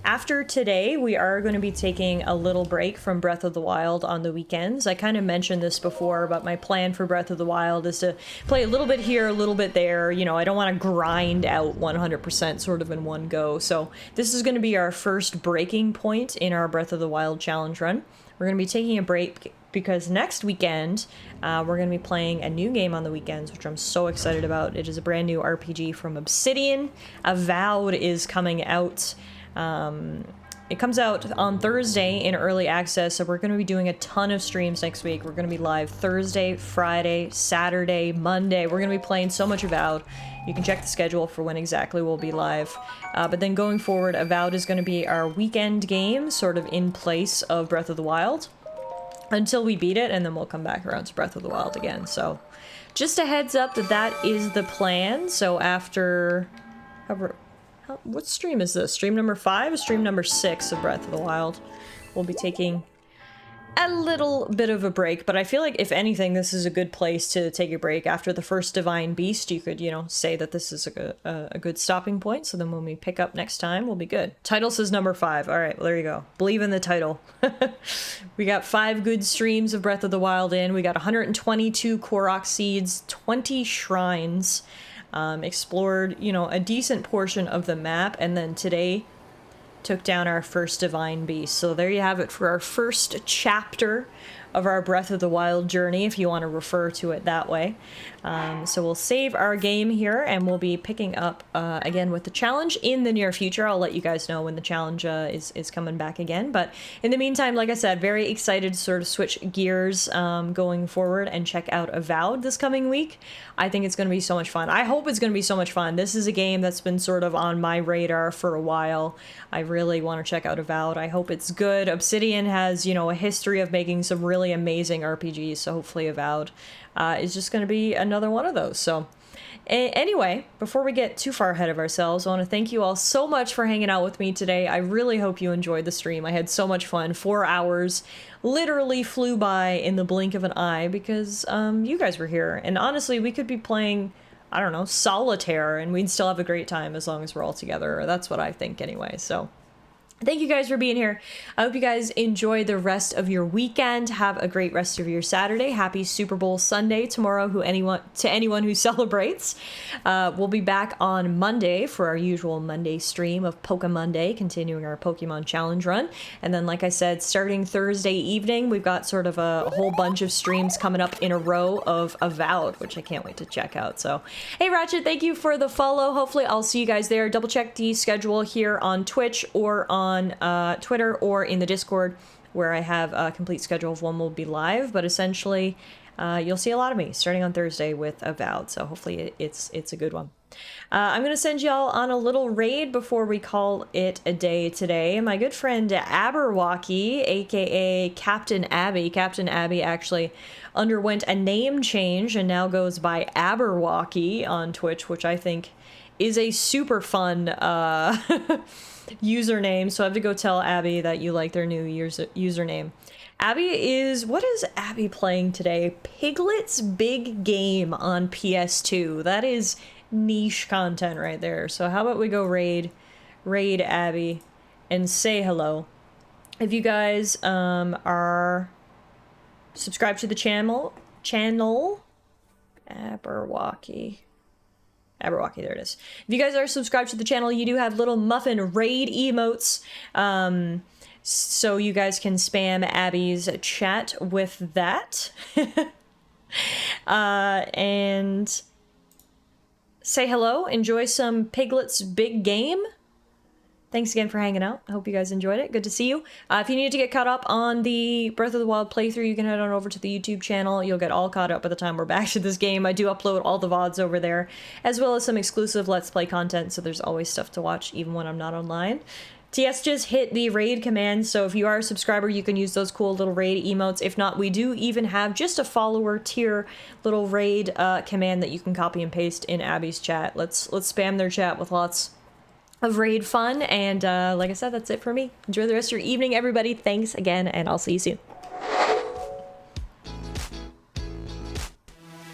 After today, we are going to be taking a little break from Breath of the Wild on the weekends. I kind of mentioned this before, but my plan for Breath of the Wild is to play a little bit here, a little bit there. You know, I don't want to grind out 100% sort of in one go. So this is going to be our first breaking point in our Breath of the Wild challenge run. We're going to be taking a break because next weekend, we're going to be playing a new game on the weekends, which I'm so excited about. It is a brand new RPG from Obsidian. Avowed is coming out. It comes out on Thursday in early access, so we're going to be doing a ton of streams next week. We're going to be live Thursday, Friday, Saturday, Monday. We're going to be playing so much Avowed. You can check the schedule for when exactly we'll be live. But then going forward, Avowed is going to be our weekend game, sort of in place of Breath of the Wild, until we beat it, and then we'll come back around to Breath of the Wild again. So just a heads up that that is the plan. So after... What stream is this? Stream number 5 or stream number 6 of Breath of the Wild? We'll be taking a little bit of a break, but I feel like if anything, this is a good place to take a break. After the first Divine Beast, you could, you know, say that this is a good stopping point, so then when we pick up next time, we'll be good. Title says number 5. All right, well, there you go. Believe in the title. We got 5 good streams of Breath of the Wild in. We got 122 Korok seeds, 20 shrines, explored, you know, a decent portion of the map, and then today took down our first Divine Beast. So there you have it for our first chapter of our Breath of the Wild journey, if you want to refer to it that way. So we'll save our game here, and we'll be picking up again with the challenge in the near future. I'll let you guys know when the challenge is coming back again. But in the meantime, like I said, very excited to sort of switch gears going forward and check out Avowed this coming week. I think it's going to be so much fun. I hope it's going to be so much fun. This is a game that's been sort of on my radar for a while. I really want to check out Avowed. I hope it's good. Obsidian has, you know, a history of making some really amazing RPGs, so hopefully Avowed is just going to be another one of those. So anyway, before we get too far ahead of ourselves, I want to thank you all so much for hanging out with me today. I really hope you enjoyed the stream. I had so much fun. 4 hours literally flew by in the blink of an eye because you guys were here. And honestly, we could be playing, I don't know, solitaire, and we'd still have a great time as long as we're all together. Or that's what I think anyway. So thank you guys for being here. I hope you guys enjoy the rest of your weekend. Have a great rest of your Saturday. Happy Super Bowl Sunday tomorrow to anyone who celebrates. We'll be back on Monday for our usual Monday stream of Poke Monday, continuing our Pokemon Challenge run. And then, like I said, starting Thursday evening, we've got sort of a whole bunch of streams coming up in a row of Avowed, which I can't wait to check out. So, hey Ratchet, thank you for the follow. Hopefully I'll see you guys there. Double check the schedule here on Twitch or on Twitter or in the Discord, where I have a complete schedule of when we'll be live. But essentially, you'll see a lot of me starting on Thursday with Avowed. So hopefully it's a good one. I'm going to send y'all on a little raid before we call it a day today. My good friend Aberwalkie, aka Captain Abby. Captain Abby actually underwent a name change and now goes by Aberwalkie on Twitch, which I think is a super fun username. So I have to go tell Abby that you like their new username. Abby is, what is Abby playing today? Piglet's Big Game on PS2. That is niche content right there. So how about we go raid Abby and say hello. If you guys are subscribed to the channel Aberwalkie, there it is. If you guys are subscribed to the channel, you do have little muffin raid emotes, so you guys can spam Abby's chat with that. And say hello, enjoy some Piglet's Big Game. Thanks again for hanging out. I hope you guys enjoyed it. Good to see you. If you need to get caught up on the Breath of the Wild playthrough, you can head on over to the YouTube channel. You'll get all caught up by the time we're back to this game. I do upload all the VODs over there, as well as some exclusive Let's Play content, so there's always stuff to watch, even when I'm not online. TS just hit the raid command, so if you are a subscriber, you can use those cool little raid emotes. If not, we do even have just a follower tier little raid command that you can copy and paste in Abby's chat. Let's spam their chat with lots of raid fun, and like I said, that's it for me. Enjoy the rest of your evening, everybody. Thanks again, and I'll see you soon.